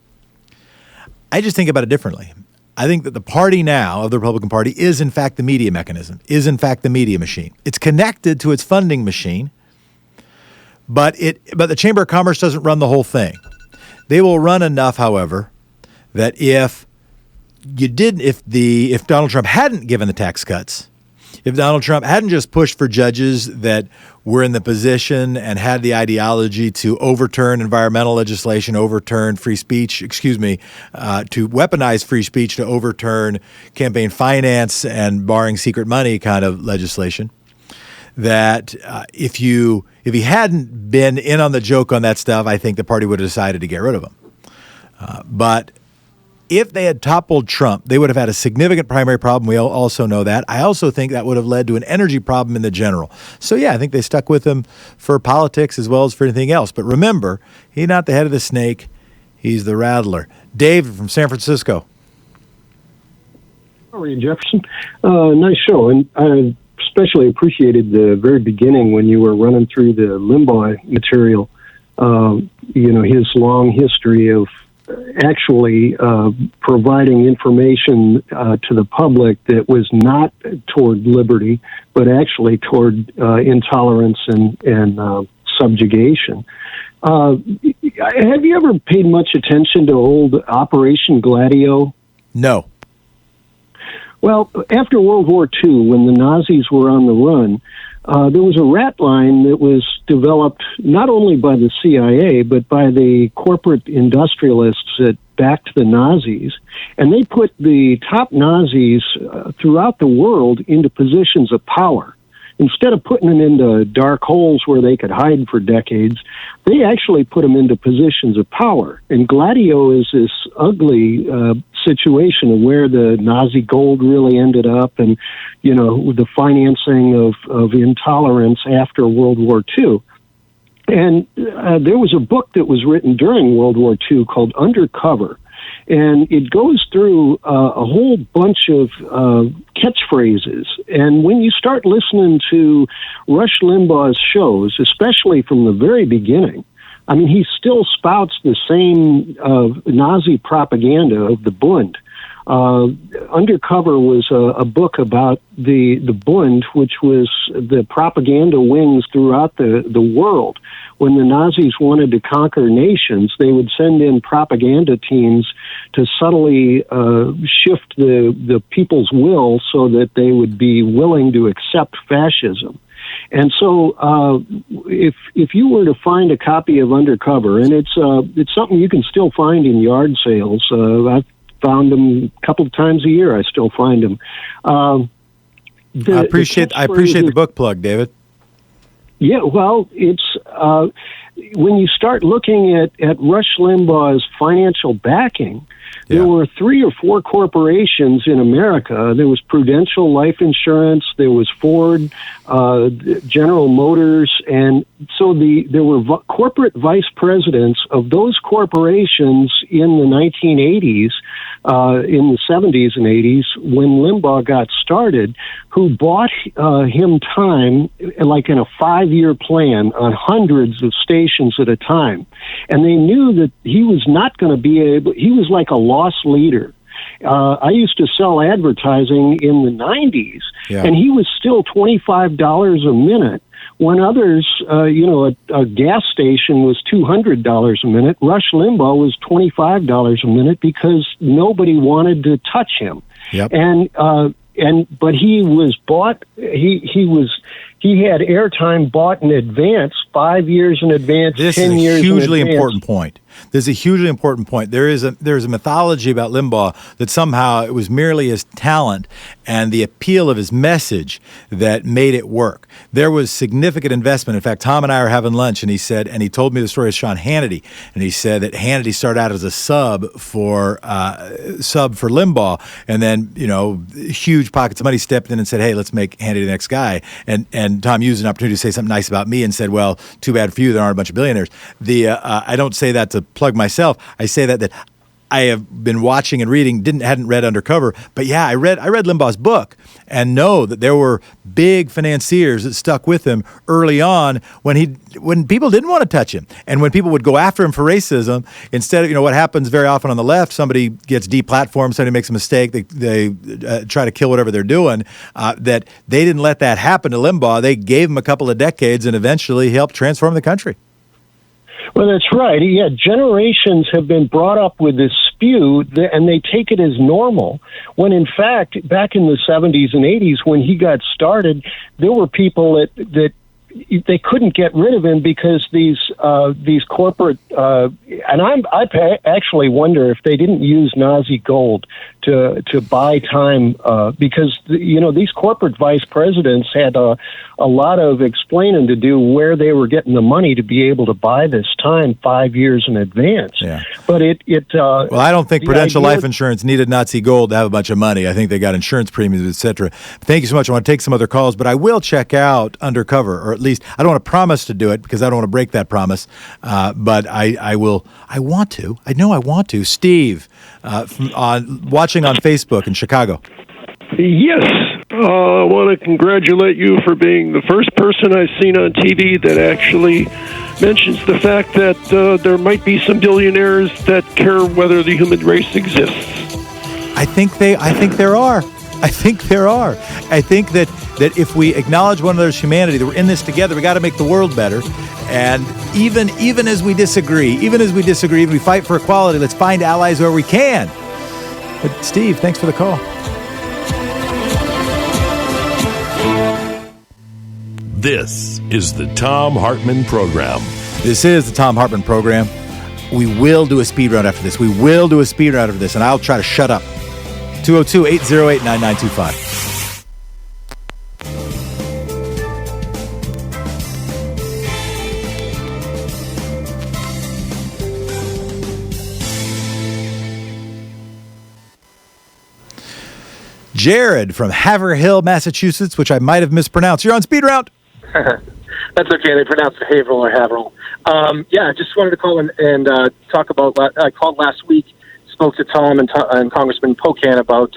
I just think about it differently. I think that the party now of the Republican Party is, in fact, the media mechanism, is, in fact, the media machine. It's connected to its funding machine, but the Chamber of Commerce doesn't run the whole thing. They will run enough, however, that if Donald Trump hadn't given the tax cuts, if Donald Trump hadn't just pushed for judges that were in the position and had the ideology to overturn environmental legislation, overturn free speech, to weaponize free speech to overturn campaign finance and barring secret money kind of legislation, that if he hadn't been in on the joke on that stuff, I think the party would have decided to get rid of him. But if they had toppled Trump, they would have had a significant primary problem. We also know that. I also think that would have led to an energy problem in the general. So, yeah, I think they stuck with him for politics as well as for anything else. But remember, he's not the head of the snake. He's the rattler. Dave from San Francisco. How are you, Jefferson? Nice show. And I especially appreciated the very beginning when you were running through the Limbaugh material, his long history of actually providing information to the public that was not toward liberty, but actually toward intolerance and subjugation. Have you ever paid much attention to old Operation Gladio? No. Well, after World War II, when the Nazis were on the run, there was a rat line that was developed not only by the CIA, but by the corporate industrialists that backed the Nazis. And they put the top Nazis throughout the world into positions of power. Instead of putting them into dark holes where they could hide for decades, they actually put them into positions of power. And Gladio is this ugly situation of where the Nazi gold really ended up and, the financing of intolerance after World War II. And there was a book that was written during World War II called Undercover. And it goes through a whole bunch of catchphrases. And when you start listening to Rush Limbaugh's shows, especially from the very beginning, I mean, he still spouts the same Nazi propaganda of the Bund. Undercover was a book about the Bund, which was the propaganda wings throughout the world. When the Nazis wanted to conquer nations, they would send in propaganda teams to subtly shift the people's will so that they would be willing to accept fascism. And so if you were to find a copy of Undercover, and it's something you can still find in yard sales. I've found them a couple of times a year. I still find them. I appreciate the book plug, David. Yeah, well, it's when you start looking at Rush Limbaugh's financial backing, there were 3 or 4 corporations in America. There was Prudential Life Insurance, there was Ford, General Motors, and so there were corporate vice presidents of those corporations in the 1980s, in the 70s and 80s, when Limbaugh got started, who bought him time, like in a 5-year plan, on hundreds of stations at a time. And they knew that he was not going to be able, he was like a loss leader. I used to sell advertising in the 90s, and he was still $25 a minute. When others, a gas station was $200 a minute, Rush Limbaugh was $25 a minute because nobody wanted to touch him. Yep. But he was bought. He had airtime bought in advance, 5 years in advance, 10 years in advance. This is a hugely important point. There's a hugely important point. There's a mythology about Limbaugh that somehow it was merely his talent and the appeal of his message that made it work. There was significant investment. In fact, Tom and I were having lunch, and he told me the story of Sean Hannity, and he said that Hannity started out as a sub for Limbaugh, and then huge pockets of money stepped in and said, "Hey, let's make Hannity the next guy." And Tom used an opportunity to say something nice about me and said, "Well, too bad for you, there aren't a bunch of billionaires." I don't say that to plug myself. I say that I have been watching and reading, hadn't read Undercover, but yeah, I read Limbaugh's book and know that there were big financiers that stuck with him early on when people didn't want to touch him, and when people would go after him for racism. Instead of, what happens very often on the left, somebody gets deplatformed, somebody makes a mistake, they try to kill whatever they're doing. That they didn't let that happen to Limbaugh. They gave him a couple of decades, and eventually helped transform the country. Well, that's right. Yeah, generations have been brought up with this spew, and they take it as normal, when in fact, back in the 70s and 80s, when he got started, there were people that they couldn't get rid of him because these corporate and I actually wonder if they didn't use Nazi gold to buy time because these corporate vice presidents had a lot of explaining to do where they were getting the money to be able to buy this time 5 years in advance. Yeah. But well, I don't think Prudential Life Insurance needed Nazi gold to have a bunch of money. I think they got insurance premiums, etc. Thank you so much. I want to take some other calls, but I will check out Undercover, or at least I don't want to promise to do it because I don't want to break that promise. But I will. I want to. I know I want to. Steve, watching on Facebook in Chicago. Yes. I want to congratulate you for being the first person I've seen on TV that actually mentions the fact that there might be some billionaires that care whether the human race exists. I think there are. I think that if we acknowledge one another's humanity, that we're in this together, we got to make the world better. And even as we disagree, if we fight for equality, let's find allies where we can. But Steve, thanks for the call. This is the Thom Hartmann Program. This is the Thom Hartmann Program. We will do a speed round after this. And I'll try to shut up. 202-808-9925. Jared from Haverhill, Massachusetts, which I might have mispronounced. You're on Speed Round. That's okay. They pronounce it Haverhill or Haverhill. I just wanted to call and talk about. I called last week, spoke to Tom and Congressman Pocan about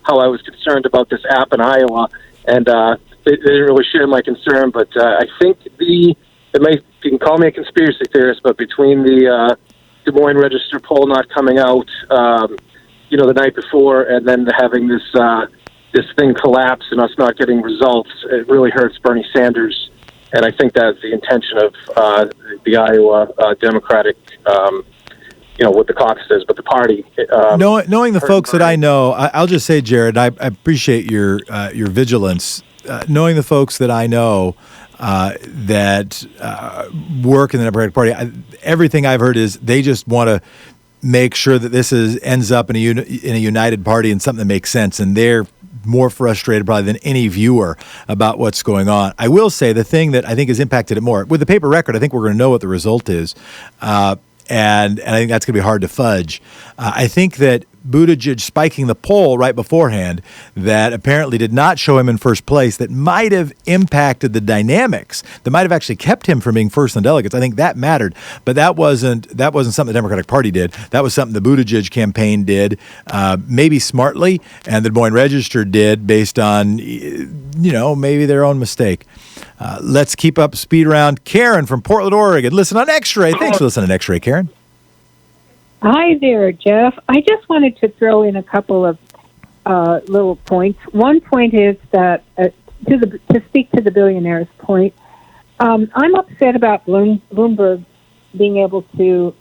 how I was concerned about this app in Iowa, and they didn't really share my concern. But I think you can call me a conspiracy theorist, but between the Des Moines Register poll not coming out, the night before, and then having this thing collapse and us not getting results, it really hurts Bernie Sanders. And I think that's the intention of the Iowa Democratic, what the caucus is, but the party. Knowing the folks that I know, I'll just say, Jared, I appreciate your vigilance. Knowing the folks that I know that work in the Democratic Party, everything I've heard is they just want to make sure that this ends up in a united party and something that makes sense, and they're more frustrated probably than any viewer about what's going on. I will say the thing that I think has impacted it more, with the paper record, I think we're going to know what the result is, and I think that's going to be hard to fudge. I think that Buttigieg spiking the poll right beforehand that apparently did not show him in first place, that might have impacted the dynamics, that might have actually kept him from being first in delegates. I think that mattered, but that wasn't something the Democratic Party did. That was something the Buttigieg campaign did, maybe smartly, and the Des Moines Register did based on, maybe their own mistake. Let's keep up speed round. Karen from Portland, Oregon. Listen on X-Ray. Thanks for listening on X-Ray, Karen. Hi there, Jeff. I just wanted to throw in a couple of little points. One point is that, to speak to the billionaire's point, I'm upset about Bloomberg being able to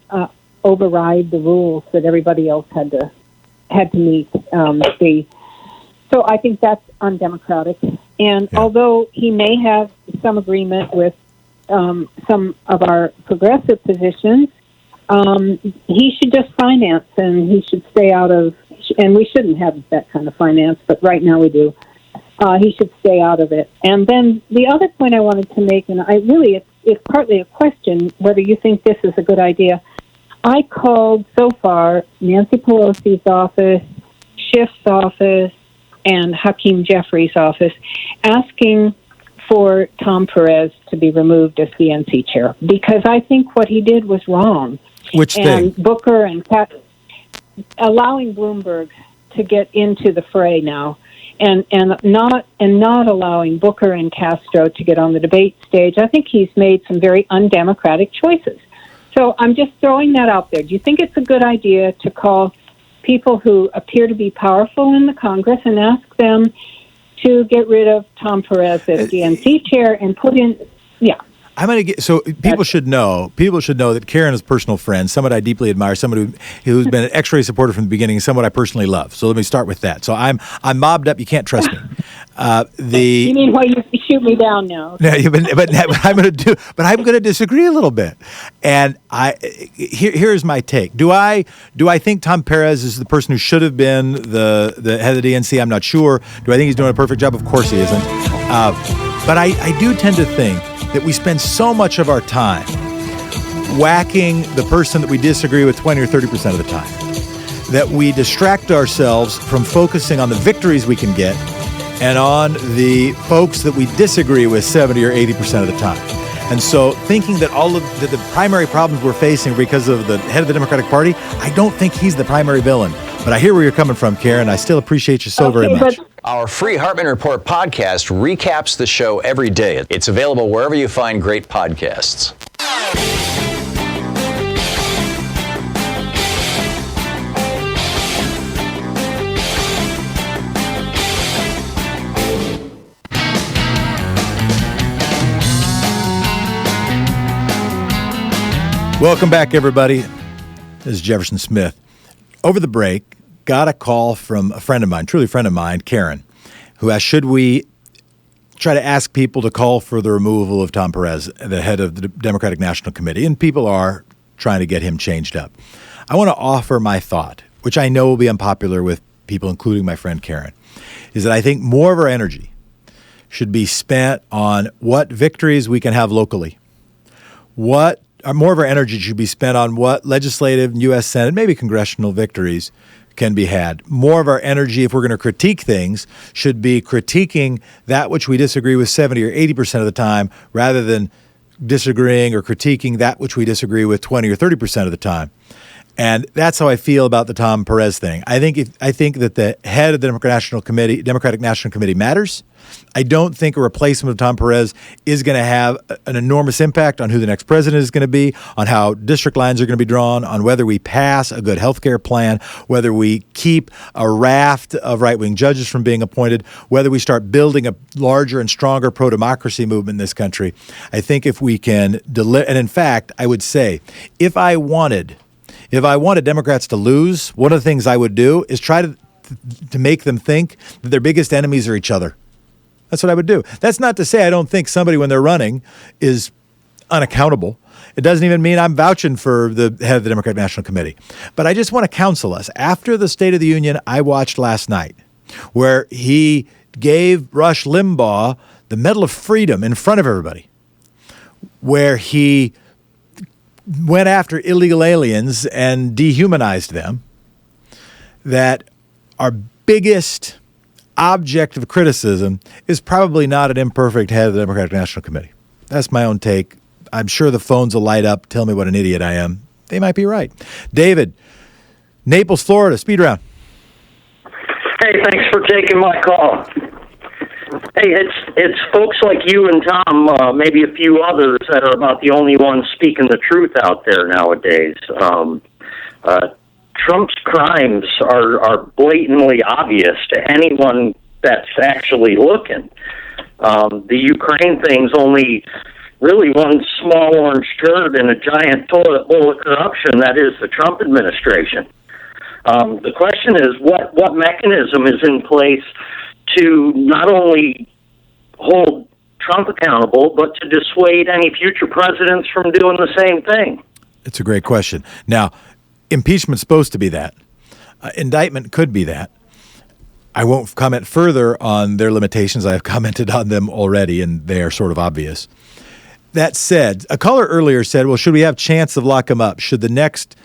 override the rules that everybody else had to meet. So I think that's undemocratic. And although he may have some agreement with some of our progressive positions, he should just finance, and he should stay out of, and we shouldn't have that kind of finance, but right now we do. He should stay out of it. And then the other point I wanted to make, and it's partly a question whether you think this is a good idea. I called so far Nancy Pelosi's office, Schiff's office, and Hakeem Jeffries' office, asking for Tom Perez to be removed as DNC chair, because I think what he did was wrong. Which and thing? Booker and Pat, allowing Bloomberg to get into the fray now, and not allowing Booker and Castro to get on the debate stage. I think he's made some very undemocratic choices. So I'm just throwing that out there. Do you think it's a good idea to call people who appear to be powerful in the Congress and ask them to get rid of Tom Perez as DNC chair and put in, I'm going to get, so people should know that Karen is a personal friend, someone I deeply admire, someone who's been an X-ray supporter from the beginning, someone I personally love. So let me start with that. So I'm mobbed up. You can't trust me. You mean why you shoot me down now? No, but I'm going to disagree a little bit. And here's my take. Do I think Tom Perez is the person who should have been the head of the DNC? I'm not sure. Do I think he's doing a perfect job? Of course he isn't. But I do tend to think that we spend so much of our time whacking the person that we disagree with 20 or 30% of the time that we distract ourselves from focusing on the victories we can get and on the folks that we disagree with 70 or 80% of the time. And so thinking that all of the primary problems we're facing because of the head of the Democratic Party, I don't think he's the primary villain. But I hear where you're coming from, Karen. I still appreciate you so very much. Our free Hartmann Report podcast recaps the show every day. It's available wherever you find great podcasts. Welcome back, everybody. This is Jefferson Smith. Over the break, got a call from a friend of mine, truly a friend of mine, Karen, who asked, should we try to ask people to call for the removal of Tom Perez, the head of the Democratic National Committee? And people are trying to get him changed up. I want to offer my thought, which I know will be unpopular with people, including my friend Karen, is that I think more of our energy should be spent on what victories we can have locally. More of our energy should be spent on what legislative, U.S. Senate, maybe congressional victories can be had. More of our energy, if we're going to critique things, should be critiquing that which we disagree with 70 or 80% of the time, rather than disagreeing or critiquing that which we disagree with 20 or 30% of the time. And that's how I feel about the Tom Perez thing. I think that the head of the Democratic National Committee matters. I don't think a replacement of Tom Perez is going to have an enormous impact on who the next president is going to be, on how district lines are going to be drawn, on whether we pass a good health care plan, whether we keep a raft of right-wing judges from being appointed, whether we start building a larger and stronger pro-democracy movement in this country. I think if we can and in fact, I would say, if I wanted Democrats to lose, one of the things I would do is try to make them think that their biggest enemies are each other. That's what I would do. That's not to say I don't think somebody, when they're running, is unaccountable. It doesn't even mean I'm vouching for the head of the Democratic National Committee. But I just want to counsel us. After the State of the Union I watched last night, where he gave Rush Limbaugh the Medal of Freedom in front of everybody, where he went after illegal aliens and dehumanized them, that our biggest object of criticism is probably not an imperfect head of the Democratic National Committee. That's my own take. I'm sure the phones will light up, tell me what an idiot I am. They might be right. David, Naples, Florida, speed round. Hey, thanks for taking my call. Hey, it's folks like you and Tom, maybe a few others, that are about the only ones speaking the truth out there nowadays. Trump's crimes are blatantly obvious to anyone that's actually looking. The Ukraine thing's only really one small orange turd in a giant toilet bowl of corruption that is the Trump administration. The question is, what mechanism is in place to not only hold Trump accountable, but to dissuade any future presidents from doing the same thing? It's a great question. Now, impeachment's supposed to be that. Indictment could be that. I won't comment further on their limitations. I have commented on them already, and they are sort of obvious. That said, a caller earlier said, well, should we have chance of lock him up? Should the next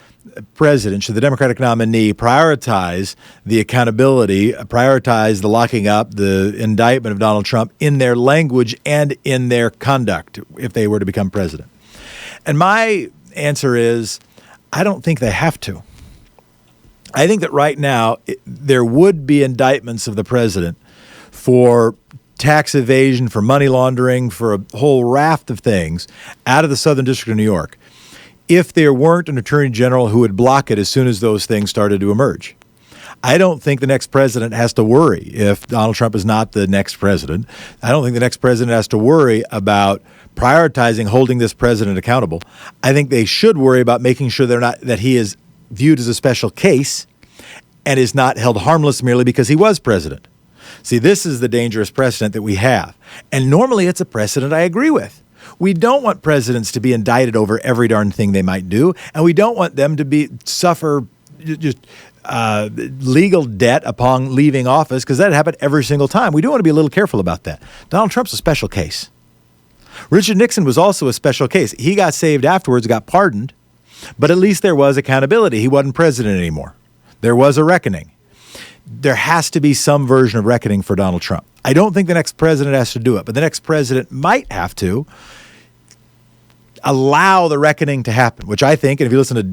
president, should the Democratic nominee prioritize the accountability, prioritize the locking up, the indictment of Donald Trump in their language and in their conduct if they were to become president? And my answer is, I don't think they have to. I think that right now there would be indictments of the president for tax evasion, for money laundering, for a whole raft of things out of the Southern District of New York if there weren't an attorney general who would block it as soon as those things started to emerge. I don't think the next president has to worry if Donald Trump is not the next president. I don't think the next president has to worry about prioritizing holding this president accountable. I think they should worry about making sure that he is viewed as a special case and is not held harmless merely because he was president. See, this is the dangerous precedent that we have. And normally it's a precedent I agree with. We don't want presidents to be indicted over every darn thing they might do, and we don't want them to suffer just legal debt upon leaving office, because that happened every single time. We do want to be a little careful about that. Donald Trump's a special case. Richard Nixon was also a special case. He got saved afterwards, got pardoned, but at least there was accountability. He wasn't president anymore. There was a reckoning. There has to be some version of reckoning for Donald Trump. I don't think the next president has to do it, but the next president might have to allow the reckoning to happen, which I think, and if you listen to,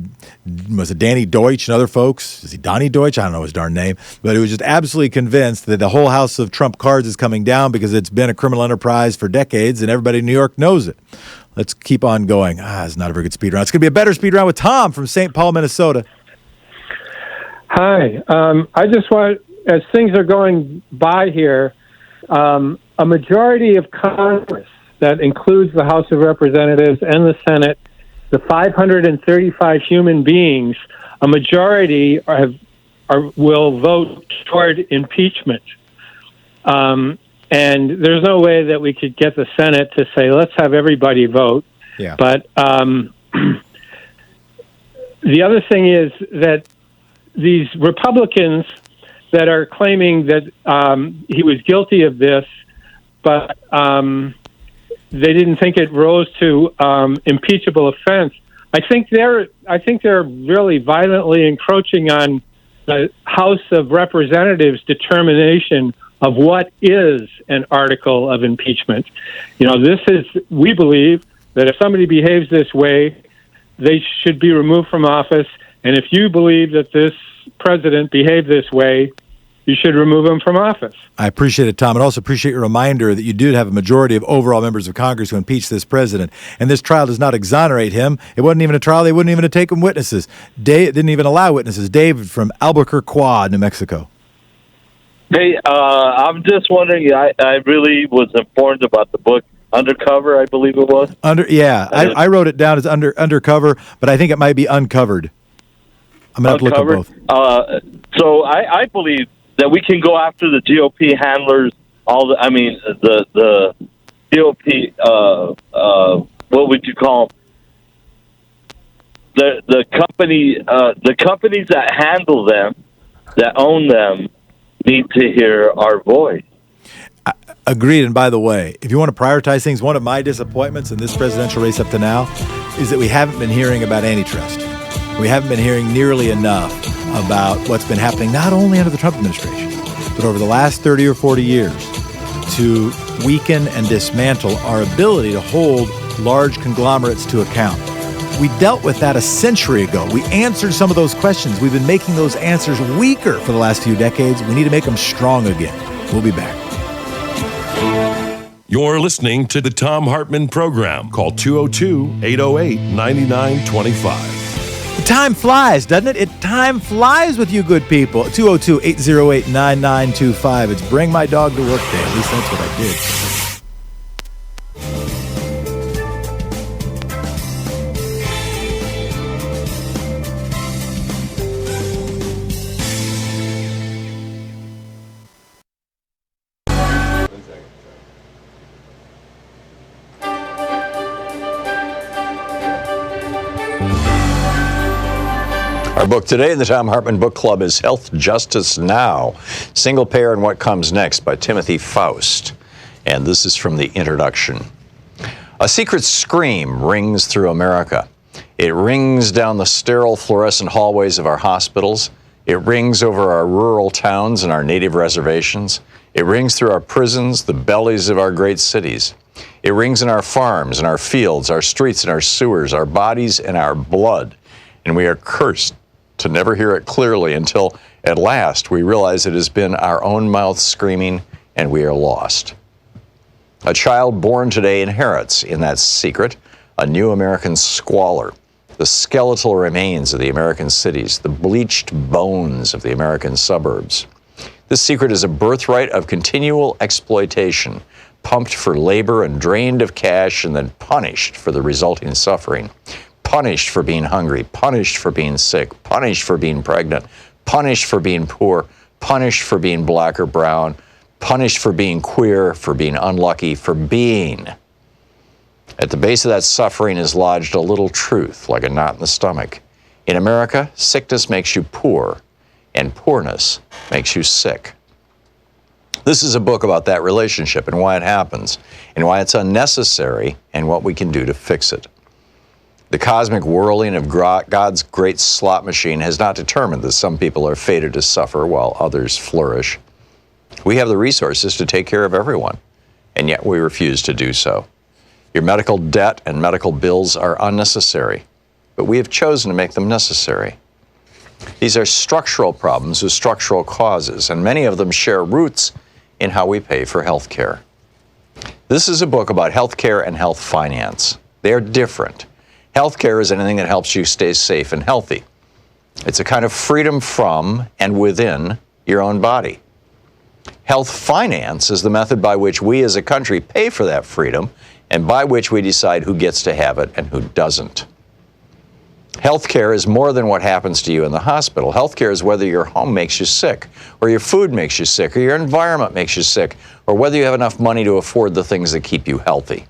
was it Danny Deutsch and other folks? Is he Donnie Deutsch? I don't know his darn name, but he was just absolutely convinced that the whole house of Trump cards is coming down because it's been a criminal enterprise for decades and everybody in New York knows it. Let's keep on going. It's not a very good speed round. It's going to be a better speed round with Tom from St. Paul, Minnesota. Hi. I just want, as things are going by here, a majority of Congress, that includes the House of Representatives and the Senate, the 535 human beings, a majority will vote toward impeachment. And there's no way that we could get the Senate to say, let's have everybody vote. Yeah. But the other thing is that these Republicans that are claiming that he was guilty of this, but they didn't think it rose to impeachable offense. I think they're really violently encroaching on the House of Representatives' determination of what is an article of impeachment. We believe that if somebody behaves this way, they should be removed from office. And if you believe that this president behaved this way, you should remove him from office. I appreciate it, Tom. And also appreciate your reminder that you did have a majority of overall members of Congress who impeached this president. And this trial does not exonerate him. It wasn't even a trial. They wouldn't even have taken witnesses. Didn't even allow witnesses. David from Albuquerque, New Mexico. Hey, I'm just wondering, I really was informed about the book Undercover, I believe it was. I wrote it down as undercover, but I think it might be uncovered. I'm going to have to look at both. So I believe that we can go after the GOP handlers, the GOP, what would you call them? The companies that handle them, that own them, need to hear our voice. Agreed. And by the way, if you want to prioritize things, one of my disappointments in this presidential race up to now is that we haven't been hearing about antitrust. We haven't been hearing nearly enough about what's been happening not only under the Trump administration, but over the last 30 or 40 years to weaken and dismantle our ability to hold large conglomerates to account. We dealt with that a century ago. We answered some of those questions. We've been making those answers weaker for the last few decades. We need to make them strong again. We'll be back. You're listening to the Thom Hartmann Program. Call 202-808-9925. Time flies, doesn't it? Time flies with you good people. 202-808-9925. It's Bring My Dog to Work Day. At least that's what I did. Our book today in the Thom Hartmann Book Club is Health Justice Now, Single Payer and What Comes Next by Timothy Faust. And this is from the introduction. A secret scream rings through America. It rings down the sterile fluorescent hallways of our hospitals. It rings over our rural towns and our native reservations. It rings through our prisons, the bellies of our great cities. It rings in our farms and our fields, our streets and our sewers, our bodies and our blood. And we are cursed to never hear it clearly until at last we realize it has been our own mouth screaming and we are lost. A child born today inherits, in that secret, a new American squalor, the skeletal remains of the American cities, the bleached bones of the American suburbs. This secret is a birthright of continual exploitation, pumped for labor and drained of cash and then punished for the resulting suffering. Punished for being hungry, punished for being sick, punished for being pregnant, punished for being poor, punished for being black or brown, punished for being queer, for being unlucky, for being. At the base of that suffering is lodged a little truth, like a knot in the stomach. In America, sickness makes you poor, and poorness makes you sick. This is a book about that relationship and why it happens, and why it's unnecessary, and what we can do to fix it. The cosmic whirling of God's great slot machine has not determined that some people are fated to suffer while others flourish. We have the resources to take care of everyone, and yet we refuse to do so. Your medical debt and medical bills are unnecessary, but we have chosen to make them necessary. These are structural problems with structural causes, and many of them share roots in how we pay for health care. This is a book about health care and health finance. They are different. Health care is anything that helps you stay safe and healthy. It's a kind of freedom from and within your own body. Health finance is the method by which we as a country pay for that freedom and by which we decide who gets to have it and who doesn't. Healthcare is more than what happens to you in the hospital. Healthcare is whether your home makes you sick, or your food makes you sick, or your environment makes you sick, or whether you have enough money to afford the things that keep you healthy.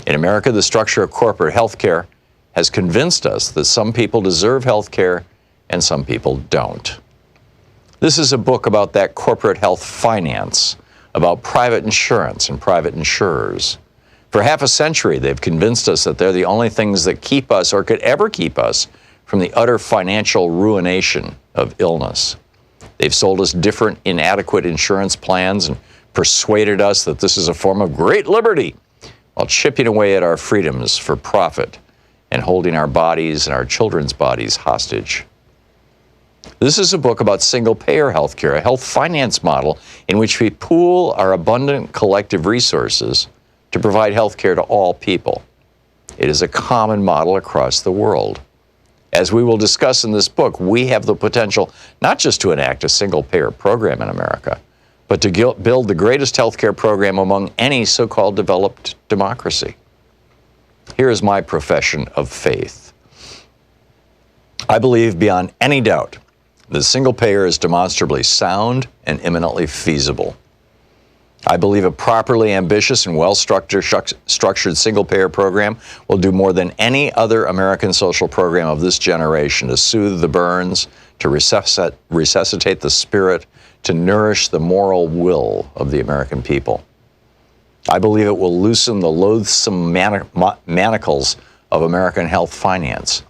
In America, the structure of corporate healthcare has convinced us that some people deserve healthcare and some people don't. This is a book about that corporate health finance, about private insurance and private insurers. For half a century, they've convinced us that they're the only things that keep us or could ever keep us from the utter financial ruination of illness. They've sold us different inadequate insurance plans and persuaded us that this is a form of great liberty while chipping away at our freedoms for profit and holding our bodies and our children's bodies hostage. This is a book about single-payer health care, a health finance model in which we pool our abundant collective resources to provide health care to all people. It is a common model across the world. As we will discuss in this book, we have the potential not just to enact a single-payer program in America, but to build the greatest health care program among any so-called developed democracy. Here is my profession of faith. I believe beyond any doubt that single-payer is demonstrably sound and imminently feasible. I believe a properly ambitious and well-structured single-payer program will do more than any other American social program of this generation to soothe the burns, to resuscitate the spirit, to nourish the moral will of the American people. I believe it will loosen the loathsome manacles of American health finance,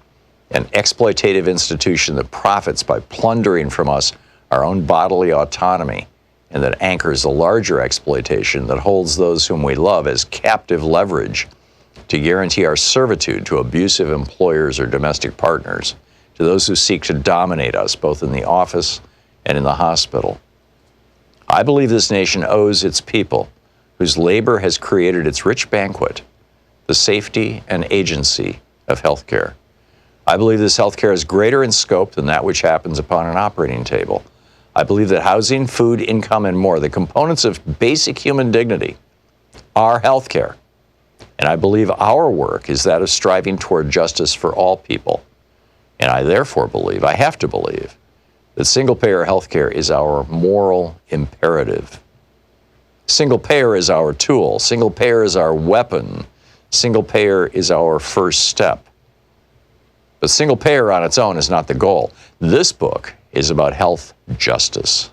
an exploitative institution that profits by plundering from us our own bodily autonomy, and that anchors a larger exploitation that holds those whom we love as captive leverage to guarantee our servitude to abusive employers or domestic partners, to those who seek to dominate us both in the office and in the hospital. I believe this nation owes its people, whose labor has created its rich banquet, the safety and agency of health care. I believe this health care is greater in scope than that which happens upon an operating table. I believe that housing, food, income, and more, the components of basic human dignity, are health care. And I believe our work is that of striving toward justice for all people. And I therefore believe, I have to believe, that single-payer health care is our moral imperative. Single-payer is our tool. Single-payer is our weapon. Single-payer is our first step. But single-payer on its own is not the goal. This book is about health justice.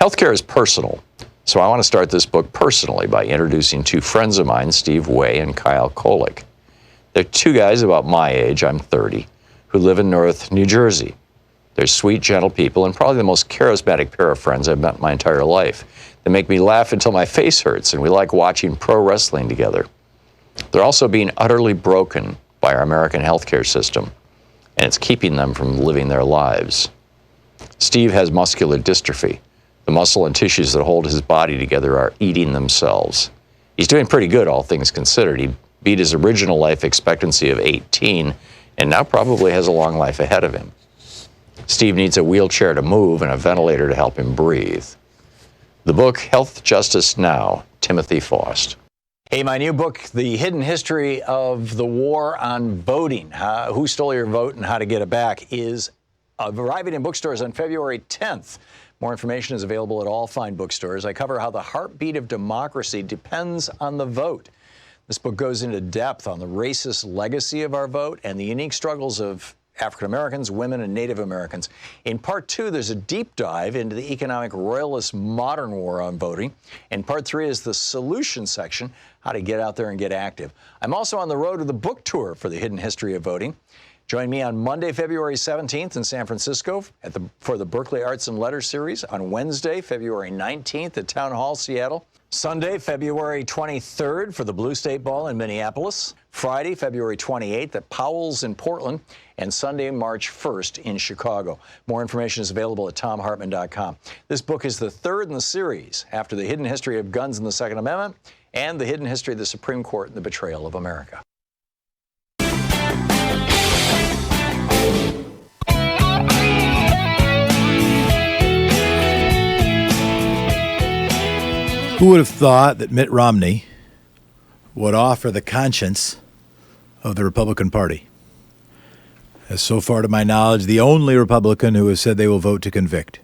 Healthcare is personal, so I want to start this book personally by introducing two friends of mine, Steve Way and Kyle Kolick. They're two guys about my age, I'm 30, who live in North New Jersey. They're sweet, gentle people and probably the most charismatic pair of friends I've met in my entire life. They make me laugh until my face hurts, and we like watching pro wrestling together. They're also being utterly broken by our American healthcare system. and it's keeping them from living their lives. Steve has muscular dystrophy. The muscle and tissues that hold his body together are eating themselves. He's doing pretty good, all things considered. He beat his original life expectancy of 18 and now probably has a long life ahead of him. Steve needs a wheelchair to move and a ventilator to help him breathe. The book, Health Justice Now, Timothy Faust. Hey, my new book, The Hidden History of the War on Voting, Who Stole Your Vote and How to Get It Back, is arriving in bookstores on February 10th. More information is available at all fine bookstores. I cover how the heartbeat of democracy depends on the vote. This book goes into depth on the racist legacy of our vote and the unique struggles of African Americans, women, and Native Americans. In part 2, there's a deep dive into the economic royalist modern war on voting. And part 3 is the solution section, how to get out there and get active. I'm also on the road to the book tour for The Hidden History of Voting. Join me on Monday, February 17th in San Francisco for the Berkeley Arts and Letters series, on Wednesday, February 19th at Town Hall, Seattle, Sunday, February 23rd for the Blue State Ball in Minneapolis, Friday, February 28th at Powell's in Portland, and Sunday, March 1st in Chicago. More information is available at thomhartmann.com. This book is the third in the series after The Hidden History of Guns and the Second Amendment and The Hidden History of the Supreme Court and the Betrayal of America. Who would have thought that Mitt Romney would offer the conscience of the Republican Party? As so far to my knowledge, the only Republican who has said they will vote to convict.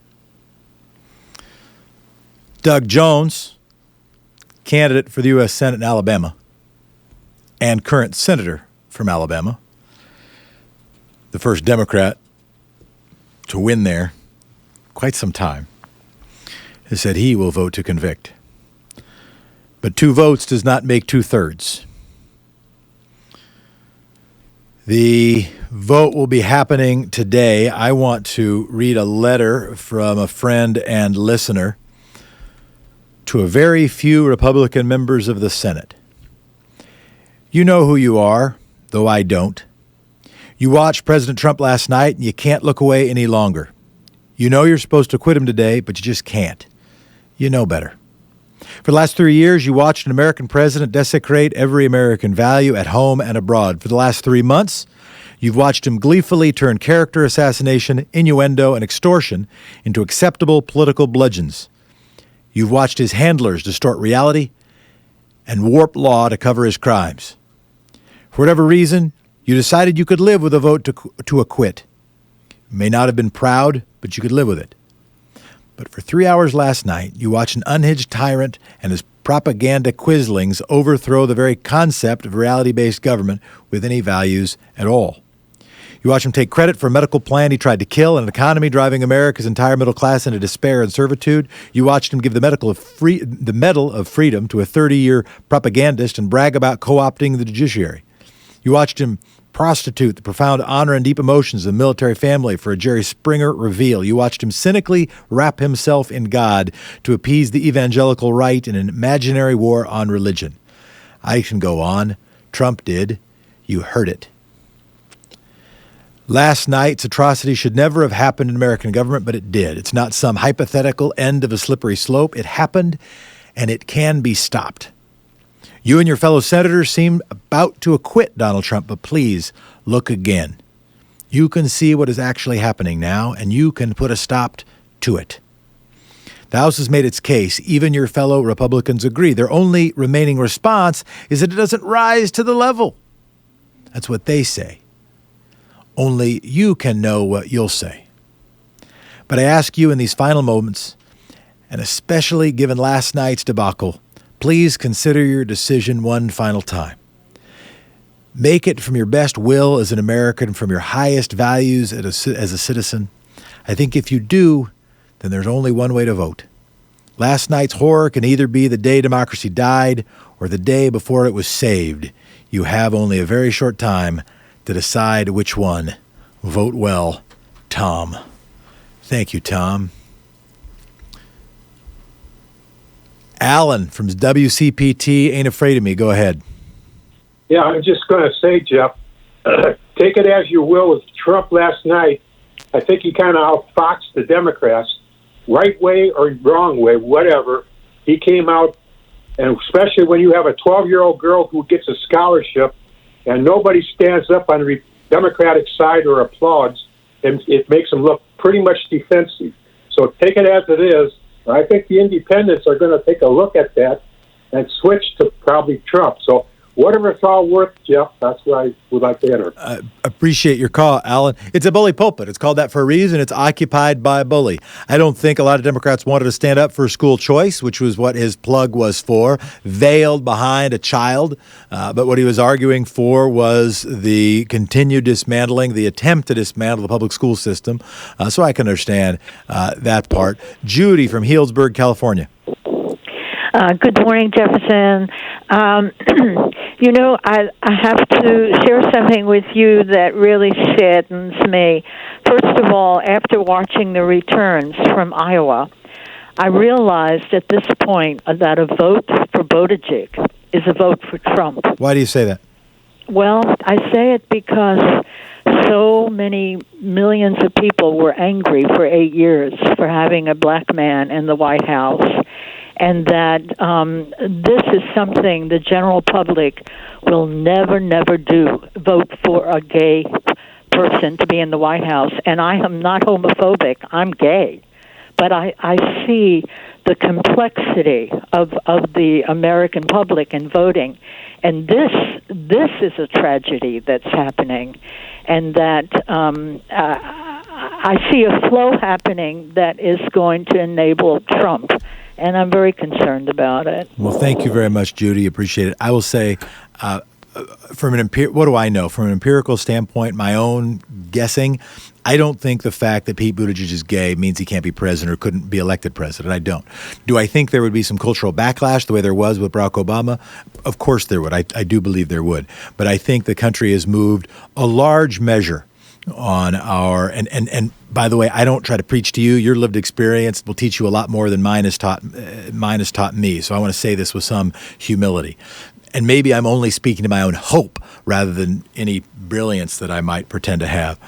Doug Jones, candidate for the U.S. Senate in Alabama and current senator from Alabama, the first Democrat to win there quite some time, has said he will vote to convict. But 2 votes does not make 2/3. The vote will be happening today. I want to read a letter from a friend and listener to a very few Republican members of the Senate. You know who you are, though I don't. You watched President Trump last night and you can't look away any longer. You know you're supposed to quit him today, but you just can't. You know better. For the last 3 years, you watched an American president desecrate every American value at home and abroad. For the last 3 months, you've watched him gleefully turn character assassination, innuendo, and extortion into acceptable political bludgeons. You've watched his handlers distort reality and warp law to cover his crimes. For whatever reason, you decided you could live with a vote to acquit. You may not have been proud, but you could live with it. But for 3 hours last night, you watched an unhinged tyrant and his propaganda quislings overthrow the very concept of reality-based government with any values at all. You watched him take credit for a medical plan he tried to kill and an economy driving America's entire middle class into despair and servitude. You watched him give the Medal of Freedom to a 30-year propagandist and brag about co-opting the judiciary. You watched him prostitute the profound honor and deep emotions of the military family for a Jerry Springer reveal. You watched him cynically wrap himself in God to appease the evangelical right in an imaginary war on religion. I can go on. Trump did. You heard it. Last night's atrocity should never have happened in American government, but it did. It's not some hypothetical end of a slippery slope. It happened, and it can be stopped. You and your fellow senators seem about to acquit Donald Trump, but please look again. You can see what is actually happening now, and you can put a stop to it. The House has made its case. Even your fellow Republicans agree. Their only remaining response is that it doesn't rise to the level. That's what they say. Only you can know what you'll say. But I ask you in these final moments, and especially given last night's debacle, please consider your decision one final time. Make it from your best will as an American, from your highest values as a citizen. I think if you do, then there's only one way to vote. Last night's horror can either be the day democracy died or the day before it was saved. You have only a very short time to decide which one. Vote well, Tom. Thank you, Tom. Alan from WCPT Ain't Afraid of Me. Go ahead. Yeah, I was just going to say, Jeff, take it as you will with Trump last night, I think he kind of outfoxed the Democrats, right way or wrong way, whatever. He came out, and especially when you have a 12-year-old girl who gets a scholarship and nobody stands up on the Democratic side or applauds, and it makes them look pretty much defensive. So take it as it is. I think the independents are going to take a look at that and switch to probably Trump. So whatever it's all worth, Jeff, that's where I would like to enter. Appreciate your call, Alan. It's a bully pulpit. It's called that for a reason. It's occupied by a bully. I don't think a lot of Democrats wanted to stand up for school choice, which was what his plug was for, veiled behind a child. But what he was arguing for was the continued dismantling, the attempt to dismantle the public school system. So I can understand that part. Judy from Healdsburg, California. Good morning, Jefferson. I have to share something with you that really saddens me. First of all, after watching the returns from Iowa, I realized at this point that a vote for Buttigieg is a vote for Trump. Why do you say that? Well, I say it because so many millions of people were angry for 8 years for having a black man in the White House. And that this is something the general public will never do, vote for a gay person to be in the White House. And I am not homophobic. I'm gay. But I see the complexity of the American public in voting. And this is a tragedy that's happening. And that I see a flow happening that is going to enable Trump. And I'm very concerned about it. Well, thank you very much, Judy. Appreciate it. I will say, from what do I know? From an empirical standpoint, my own guessing, I don't think the fact that Pete Buttigieg is gay means he can't be president or couldn't be elected president. I don't. Do I think there would be some cultural backlash the way there was with Barack Obama? Of course there would. I do believe there would. But I think the country has moved a large measure on our and by the way, I don't try to preach to you. Your lived experience will teach you a lot more than mine has taught me. So I want to say this with some humility. And maybe I'm only speaking to my own hope rather than any brilliance that I might pretend to have.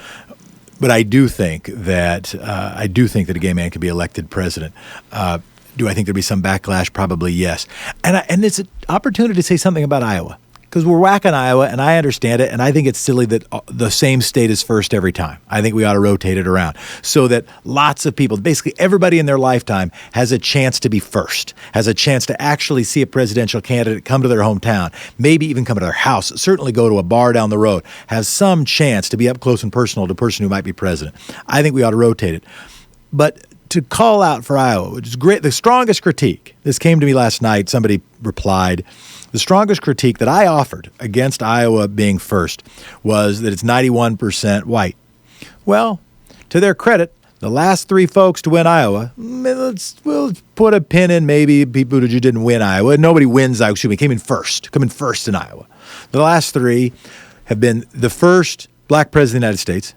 But I do think that a gay man could be elected president. Do I think there'd be some backlash? Probably yes. And it's an opportunity to say something about Iowa. Because we're whacking Iowa, and I understand it, and I think it's silly that the same state is first every time. I think we ought to rotate it around so that lots of people, basically everybody in their lifetime, has a chance to be first, has a chance to actually see a presidential candidate come to their hometown, maybe even come to their house, certainly go to a bar down the road, has some chance to be up close and personal to a person who might be president. I think we ought to rotate it. But to call out for Iowa, which is great, the strongest critique, this came to me last night, somebody replied, the strongest critique that I offered against Iowa being first was that it's 91% white. Well, to their credit, the last three folks to win Iowa, we'll put a pin in maybe Pete Buttigieg didn't win Iowa. Nobody wins Iowa. Came in first in Iowa. The last three have been the first black president of the United States,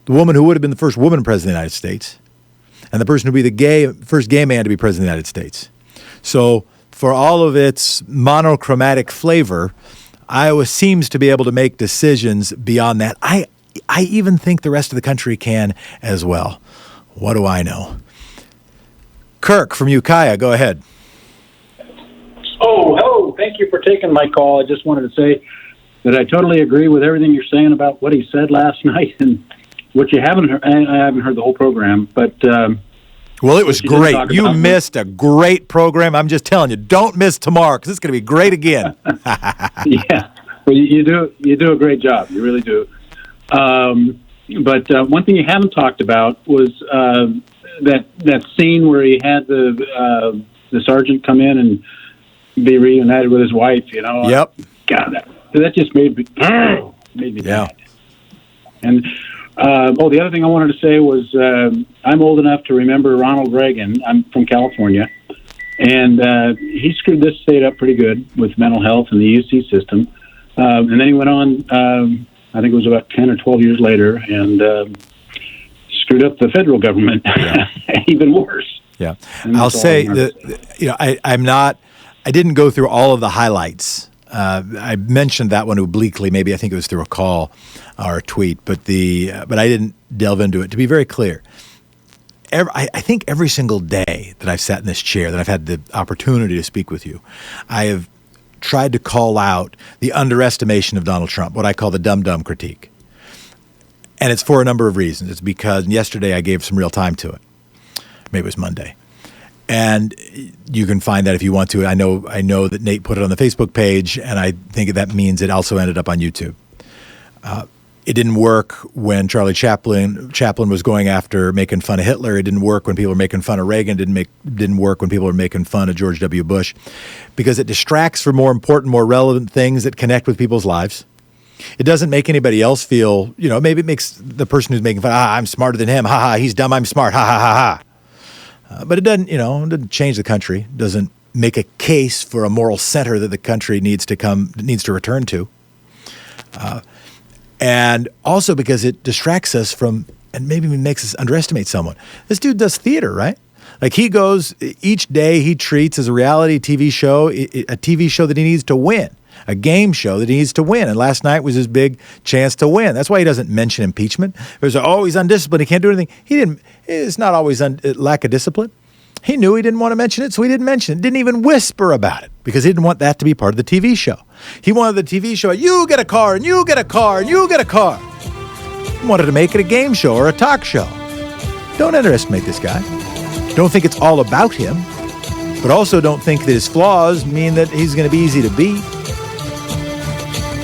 the woman who would have been the first woman president of the United States, and the person who would be the first gay man to be president of the United States. So for all of its monochromatic flavor, Iowa seems to be able to make decisions beyond that. I even think the rest of the country can as well. What do I know? Kirk from Ukiah, go ahead. Oh, hello. Thank you for taking my call. I just wanted to say that I totally agree with everything you're saying about what he said last night. And what you haven't heard, I haven't heard the whole program, but well, it was great. You missed a great program. I'm just telling you, don't miss tomorrow because it's going to be great again. Yeah, well, you do a great job. You really do. But one thing you haven't talked about was that scene where he had the sergeant come in and be reunited with his wife. You know. Yep. God, that just made me mad. And the other thing I wanted to say was I'm old enough to remember Ronald Reagan. I'm from California, and he screwed this state up pretty good with mental health and the UC system. And then he went on, I think it was about 10 or 12 years later, and screwed up the federal government even worse. Yeah, I'll say that I didn't go through all of the highlights I mentioned that one obliquely. Maybe I think it was through a call or a tweet, but I didn't delve into it. To be very clear, I think every single day that I've sat in this chair, that I've had the opportunity to speak with you, I have tried to call out the underestimation of Donald Trump, what I call the dumb critique. And it's for a number of reasons. It's because yesterday I gave some real time to it. Maybe it was Monday. And you can find that if you want to. I know that Nate put it on the Facebook page, and I think that means it also ended up on YouTube. It didn't work when Charlie Chaplin was going after making fun of Hitler. It didn't work when people were making fun of Reagan. Didn't work when people were making fun of George W. Bush, because it distracts from more important, more relevant things that connect with people's lives. It doesn't make anybody else feel, maybe it makes the person who's making fun, I'm smarter than him. Ha ha, he's dumb, I'm smart. Ha ha ha ha. But it doesn't, it doesn't change the country. It doesn't make a case for a moral center that the country needs to return to. And also because it distracts us from, and maybe makes us underestimate someone. This dude does theater, right? Like, he goes, each day he treats as a reality TV show, a TV show that he needs to win, a game show that he needs to win. And last night was his big chance to win. That's why he doesn't mention impeachment. There's, he's undisciplined, he can't do anything. It's not always lack of discipline. He knew he didn't want to mention it, so he didn't mention it. Didn't even whisper about it, because he didn't want that to be part of the TV show. He wanted the TV show, you get a car, and you get a car, and you get a car. He wanted to make it a game show or a talk show. Don't underestimate this guy. Don't think it's all about him, but also don't think that his flaws mean that he's going to be easy to beat.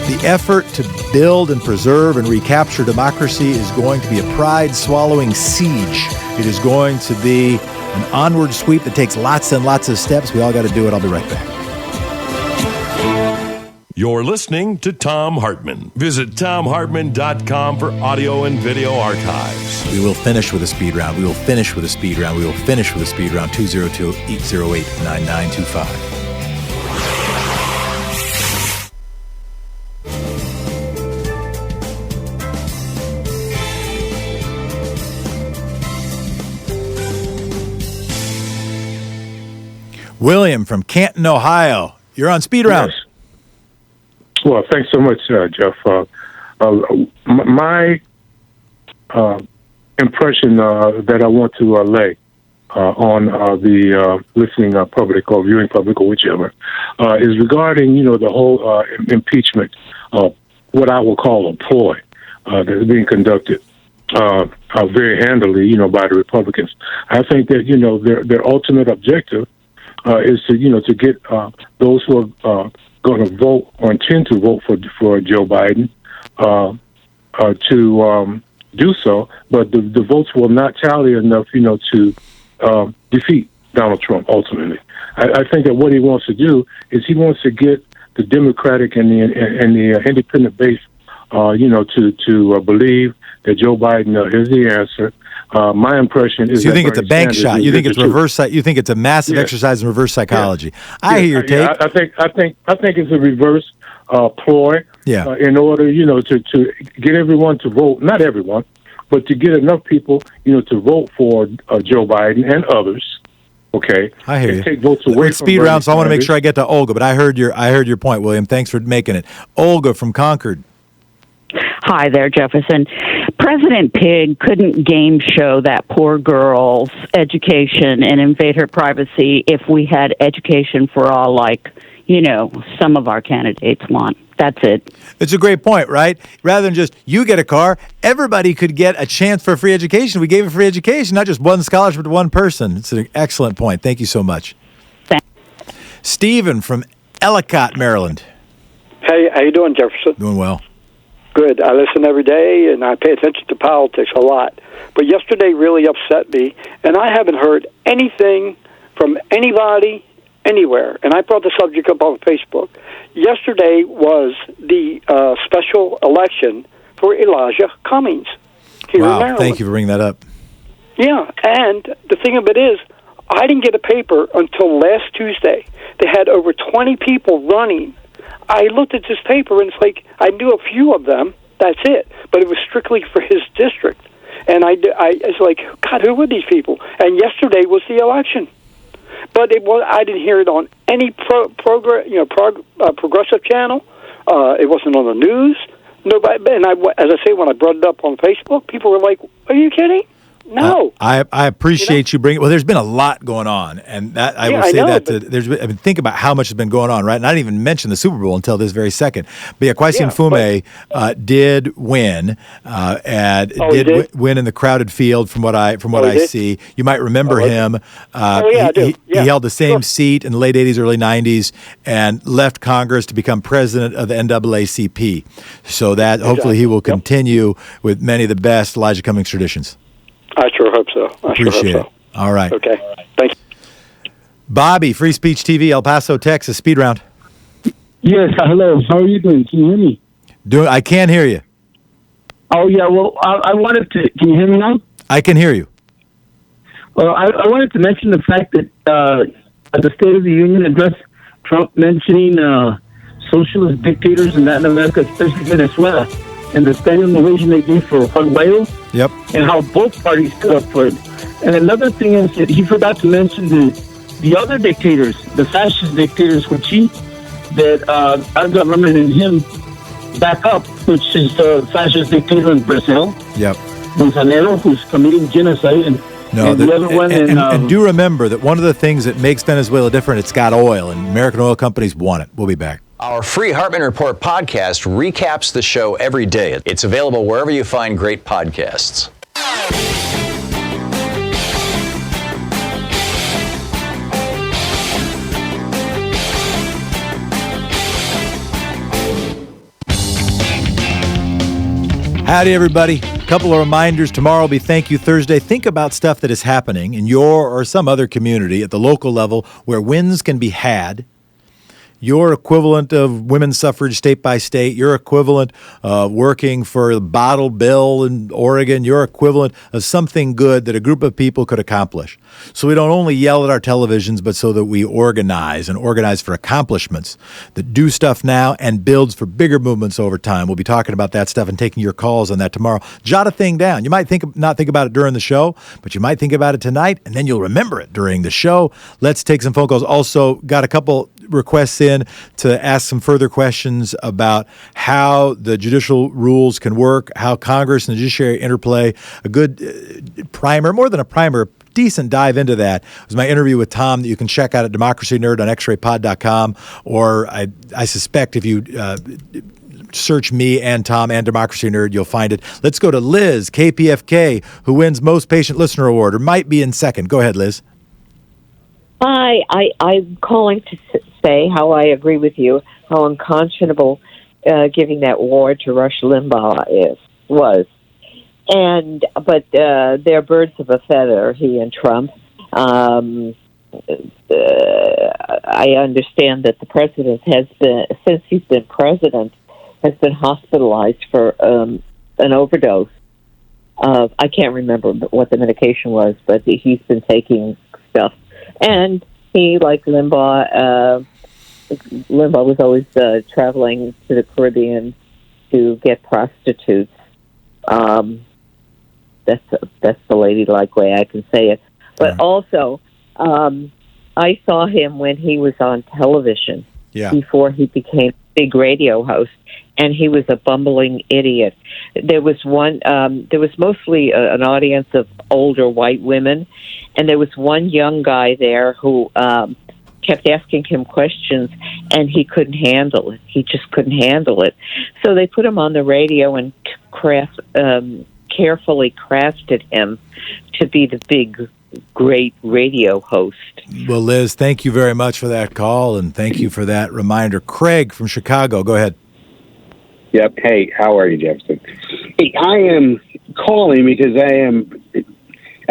The effort to build and preserve and recapture democracy is going to be a pride-swallowing siege. It is going to be an onward sweep that takes lots and lots of steps. We all got to do it. I'll be right back. You're listening to Thom Hartmann. Visit ThomHartmann.com for audio and video archives. We will finish with a speed round. We will finish with a speed round. We will finish with a speed round. 202-808-9925. William from Canton, Ohio. You're on speed round. Yes. Well, thanks so much, Jeff. My impression that I want to lay on the listening public or viewing public or whichever is regarding, the whole impeachment, what I will call a ploy that's being conducted very handily, by the Republicans. I think that, their ultimate objective is to get those who are going to vote or intend to vote for Joe Biden to do so, but the votes will not tally enough, to defeat Donald Trump ultimately. I think that what he wants to do is he wants to get the Democratic and the independent base, to believe that Joe Biden is the answer. My impression is. So you think it's a bank shot? You think it's reverse? You think it's a massive exercise in reverse psychology? Yeah. I hear your take. I think it's a reverse ploy. Yeah. In order, to get everyone to vote, not everyone, but to get enough people, to vote for Joe Biden and others. Okay. I hear you. Take votes away from speed round, so I want to make sure I get to Olga. But I heard your point, William. Thanks for making it. Olga from Concord. Hi there, Jefferson. President Pig couldn't game show that poor girl's education and invade her privacy if we had education for all, like, some of our candidates want. That's it. It's a great point, right? Rather than just you get a car, everybody could get a chance for free education. We gave a free education, not just one scholarship to one person. It's an excellent point. Thank you so much. Thanks. Stephen from Ellicott, Maryland. Hey, how you doing, Jefferson? Doing well. Good. I listen every day, and I pay attention to politics a lot. But yesterday really upset me, and I haven't heard anything from anybody anywhere. And I brought the subject up on Facebook. Yesterday was the special election for Elijah Cummings here in Maryland. Thank you for bringing that up. Yeah, and the thing of it is, I didn't get a paper until last Tuesday. They had over 20 people running. I looked at this paper, and it's like I knew a few of them. That's it. But it was strictly for his district. And I was like, God, who were these people? And yesterday was the election. but I didn't hear it on any progressive channel. It wasn't on the news. Nobody. And as I say, when I brought it up on Facebook, people were like, "Are you kidding?" No. I appreciate you bringing. Well, there's been a lot going on, and that I will say that think about how much has been going on, right? And I didn't even mention the Super Bowl until this very second. But yeah, Kwesi Mfume did win, win in the crowded field from what I see. You might remember him. He held the same seat in the late '80s, early '90s, and left Congress to become president of the NAACP. So that hopefully he will continue with many of the best Elijah Cummings traditions. I sure hope so. Appreciate it. All right. Okay. Thank you. Bobby, Free Speech TV, El Paso, Texas, Speed Round. Yes, hello. How are you doing? Can you hear me? I can hear you. Oh, yeah. Well, I wanted to... Can you hear me now? I can hear you. Well, I wanted to mention the fact that at the State of the Union address, Trump mentioning socialist dictators in Latin America, especially Venezuela, and the standing ovation they gave for Juan Guaido. Yep. And how both parties stood up for it. And another thing is that he forgot to mention the other dictators, the fascist dictators, that our government and him back up, which is the fascist dictator in Brazil. Yep. Bolsonaro, who's committing genocide, and the other one. And do remember that one of the things that makes Venezuela different, it's got oil, and American oil companies want it. We'll be back. Our free Hartmann Report podcast recaps the show every day. It's available wherever you find great podcasts. Howdy, everybody. A couple of reminders. Tomorrow will be Thank You Thursday. Think about stuff that is happening in your or some other community at the local level where wins can be had. Your equivalent of women's suffrage state by state, your equivalent of working for the bottle bill in Oregon, your equivalent of something good that a group of people could accomplish. So we don't only yell at our televisions, but so that we organize for accomplishments that do stuff now and builds for bigger movements over time. We'll be talking about that stuff and taking your calls on that tomorrow. Jot a thing down. You might not think about it during the show, but you might think about it tonight, and then you'll remember it during the show. Let's take some phone calls. Also, got a couple requests in to ask some further questions about how the judicial rules can work, how Congress and the judiciary interplay. A good primer, more than a primer, decent dive into that was my interview with Thom that you can check out at Democracy Nerd on xraypod.com, or I suspect if you search me and Thom and Democracy Nerd, you'll find it. Let's go to Liz, KPFK, who wins Most Patient Listener Award, or might be in second. Go ahead, Liz. Hi, I'm calling to say how I agree with you, how unconscionable giving that award to Rush Limbaugh was. But they're birds of a feather, he and Trump. I understand that the president has been, since he's been president, has been hospitalized for an overdose. I can't remember what the medication was, but he's been taking stuff. And he, like Limbaugh was always traveling to the Caribbean to get prostitutes. That's the ladylike way I can say it. But also, I saw him when he was on television before he became a big radio host, and he was a bumbling idiot. There was mostly an audience of older white women, and there was one young guy there who kept asking him questions, and he couldn't handle it. He just couldn't handle it. So they put him on the radio and carefully crafted him to be the big, great radio host. Well, Liz, thank you very much for that call, and thank you for that reminder. Craig from Chicago, go ahead. Yep. Hey, how are you, Jefferson? Hey, I am calling because I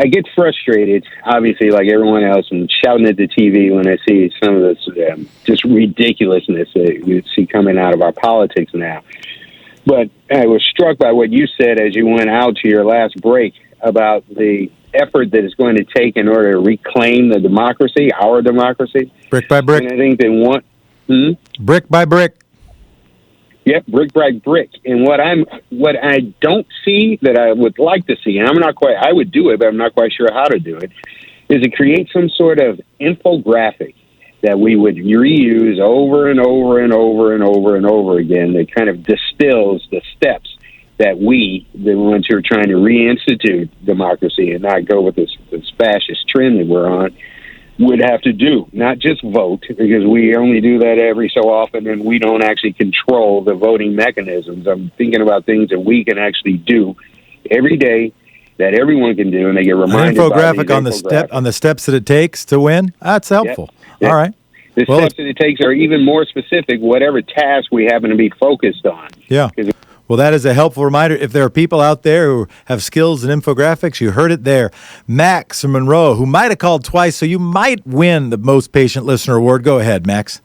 get frustrated, obviously, like everyone else, and shouting at the TV when I see some of this just ridiculousness that you see coming out of our politics now. But I was struck by what you said as you went out to your last break about the effort that it's going to take in order to reclaim the democracy, our democracy. Brick by brick. And I think they want... Brick by brick. Yep, brick by brick. And what I don't see that I would like to see, and I would do it, but I'm not quite sure how to do it, is to create some sort of infographic that we would reuse over and over and over and over and over again that kind of distills the steps that we, the ones who are trying to reinstitute democracy and not go with this fascist trend that we're on, would have to do. Not just vote, because we only do that every so often and we don't actually control the voting mechanisms. I'm thinking about things that we can actually do every day that everyone can do, and they get reminded. An infographic on the steps that it takes to win. That's helpful. Yep. All right. The steps that it takes are even more specific, whatever task we happen to be focused on. Yeah. Well, that is a helpful reminder. If there are people out there who have skills in infographics, you heard it there. Max from Monroe, who might have called twice, so you might win the Most Patient Listener Award. Go ahead, Max.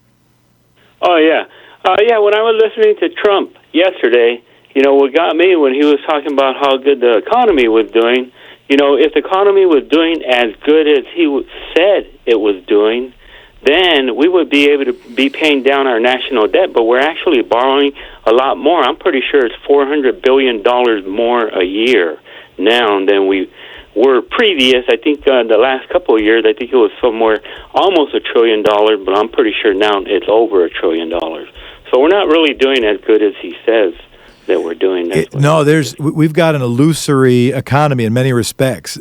Oh, yeah. When I was listening to Trump yesterday, what got me when he was talking about how good the economy was doing, if the economy was doing as good as he said it was doing, then we would be able to be paying down our national debt, but we're actually borrowing a lot more. I'm pretty sure it's $400 billion more a year now than we were previous. I think the last couple of years, I think it was somewhere almost $1 trillion, but I'm pretty sure now it's over $1 trillion. So we're not really doing as good as he says that we're doing. We've got an illusory economy in many respects.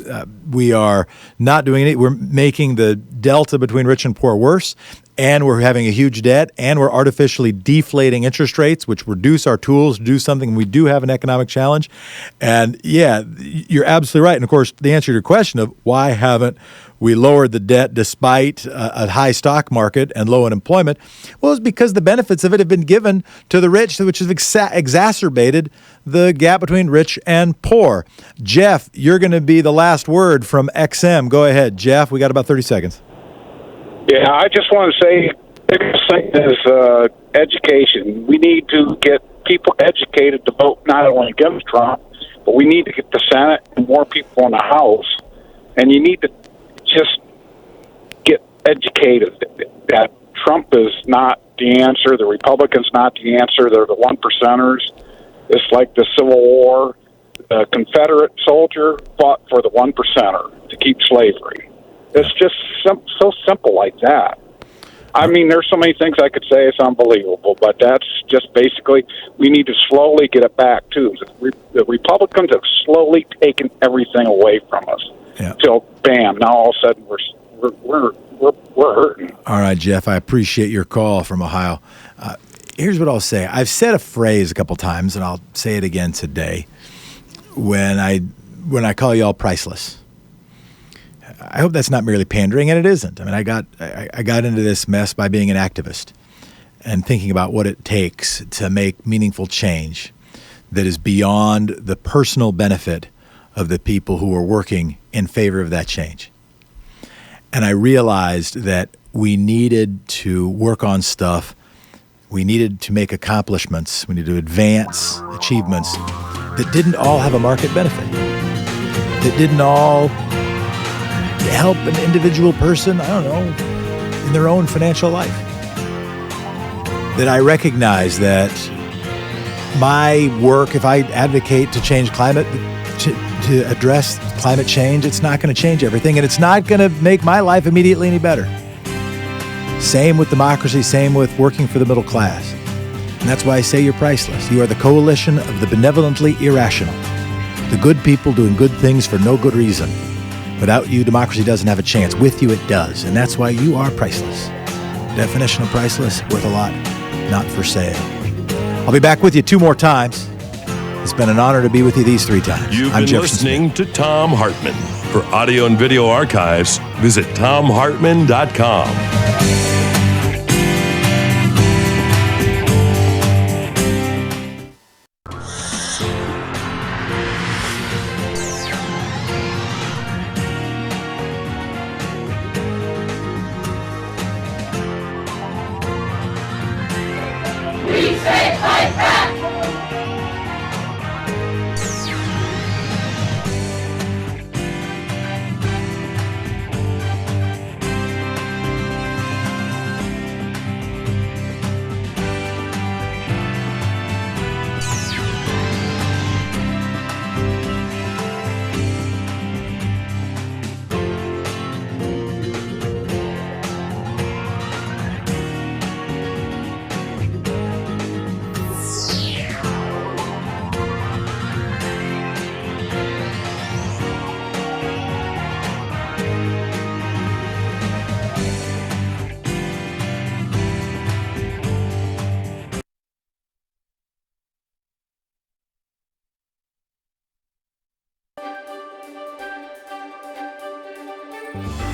We are not doing it. We're making the delta between rich and poor worse, and we're having a huge debt, and we're artificially deflating interest rates, which reduce our tools to do something. We do have an economic challenge. And yeah, you're absolutely right. And of course, the answer to your question of why haven't we lowered the debt despite a high stock market and low unemployment, well, it's because the benefits of it have been given to the rich, which has exacerbated the gap between rich and poor. Jeff, you're going to be the last word from XM. Go ahead, Jeff. We got about 30 seconds. Yeah, I just want to say, the biggest thing is education. We need to get people educated to vote not only against Trump, but we need to get the Senate and more people in the House. And you need to just get educated that Trump is not the answer, the Republicans not the answer, they're the one percenters. It's like the Civil War. The Confederate soldier fought for the one percenter to keep slavery. It's just so simple like that. I mean, there's so many things I could say. It's unbelievable, but that's just basically, we need to slowly get it back, too. The Republicans have slowly taken everything away from us. Yeah. Till bam! Now all of a sudden we're hurting. All right, Jeff. I appreciate your call from Ohio. Here's what I'll say. I've said a phrase a couple times, and I'll say it again today. When I call y'all priceless, I hope that's not merely pandering, and it isn't. I mean, I got into this mess by being an activist and thinking about what it takes to make meaningful change that is beyond the personal benefit of the people who are working in favor of that change. And I realized that we needed to work on stuff. We needed to make accomplishments. We needed to advance achievements that didn't all have a market benefit, that didn't all help an individual person, I don't know, in their own financial life. That I recognize that my work, if I advocate to change climate, to address climate change, it's not going to change everything, and it's not going to make my life immediately any better. Same with democracy, same with working for the middle class. And that's why I say you're priceless. You are the coalition of the benevolently irrational, the good people doing good things for no good reason. Without you, democracy doesn't have a chance. With you, it does. And that's why you are priceless. Definition of priceless, worth a lot, not for sale. I'll be back with you 2 more times. It's been an honor to be with you these 3 times. You've been listening to Thom Hartmann. For audio and video archives, visit thomhartmann.com. Bye.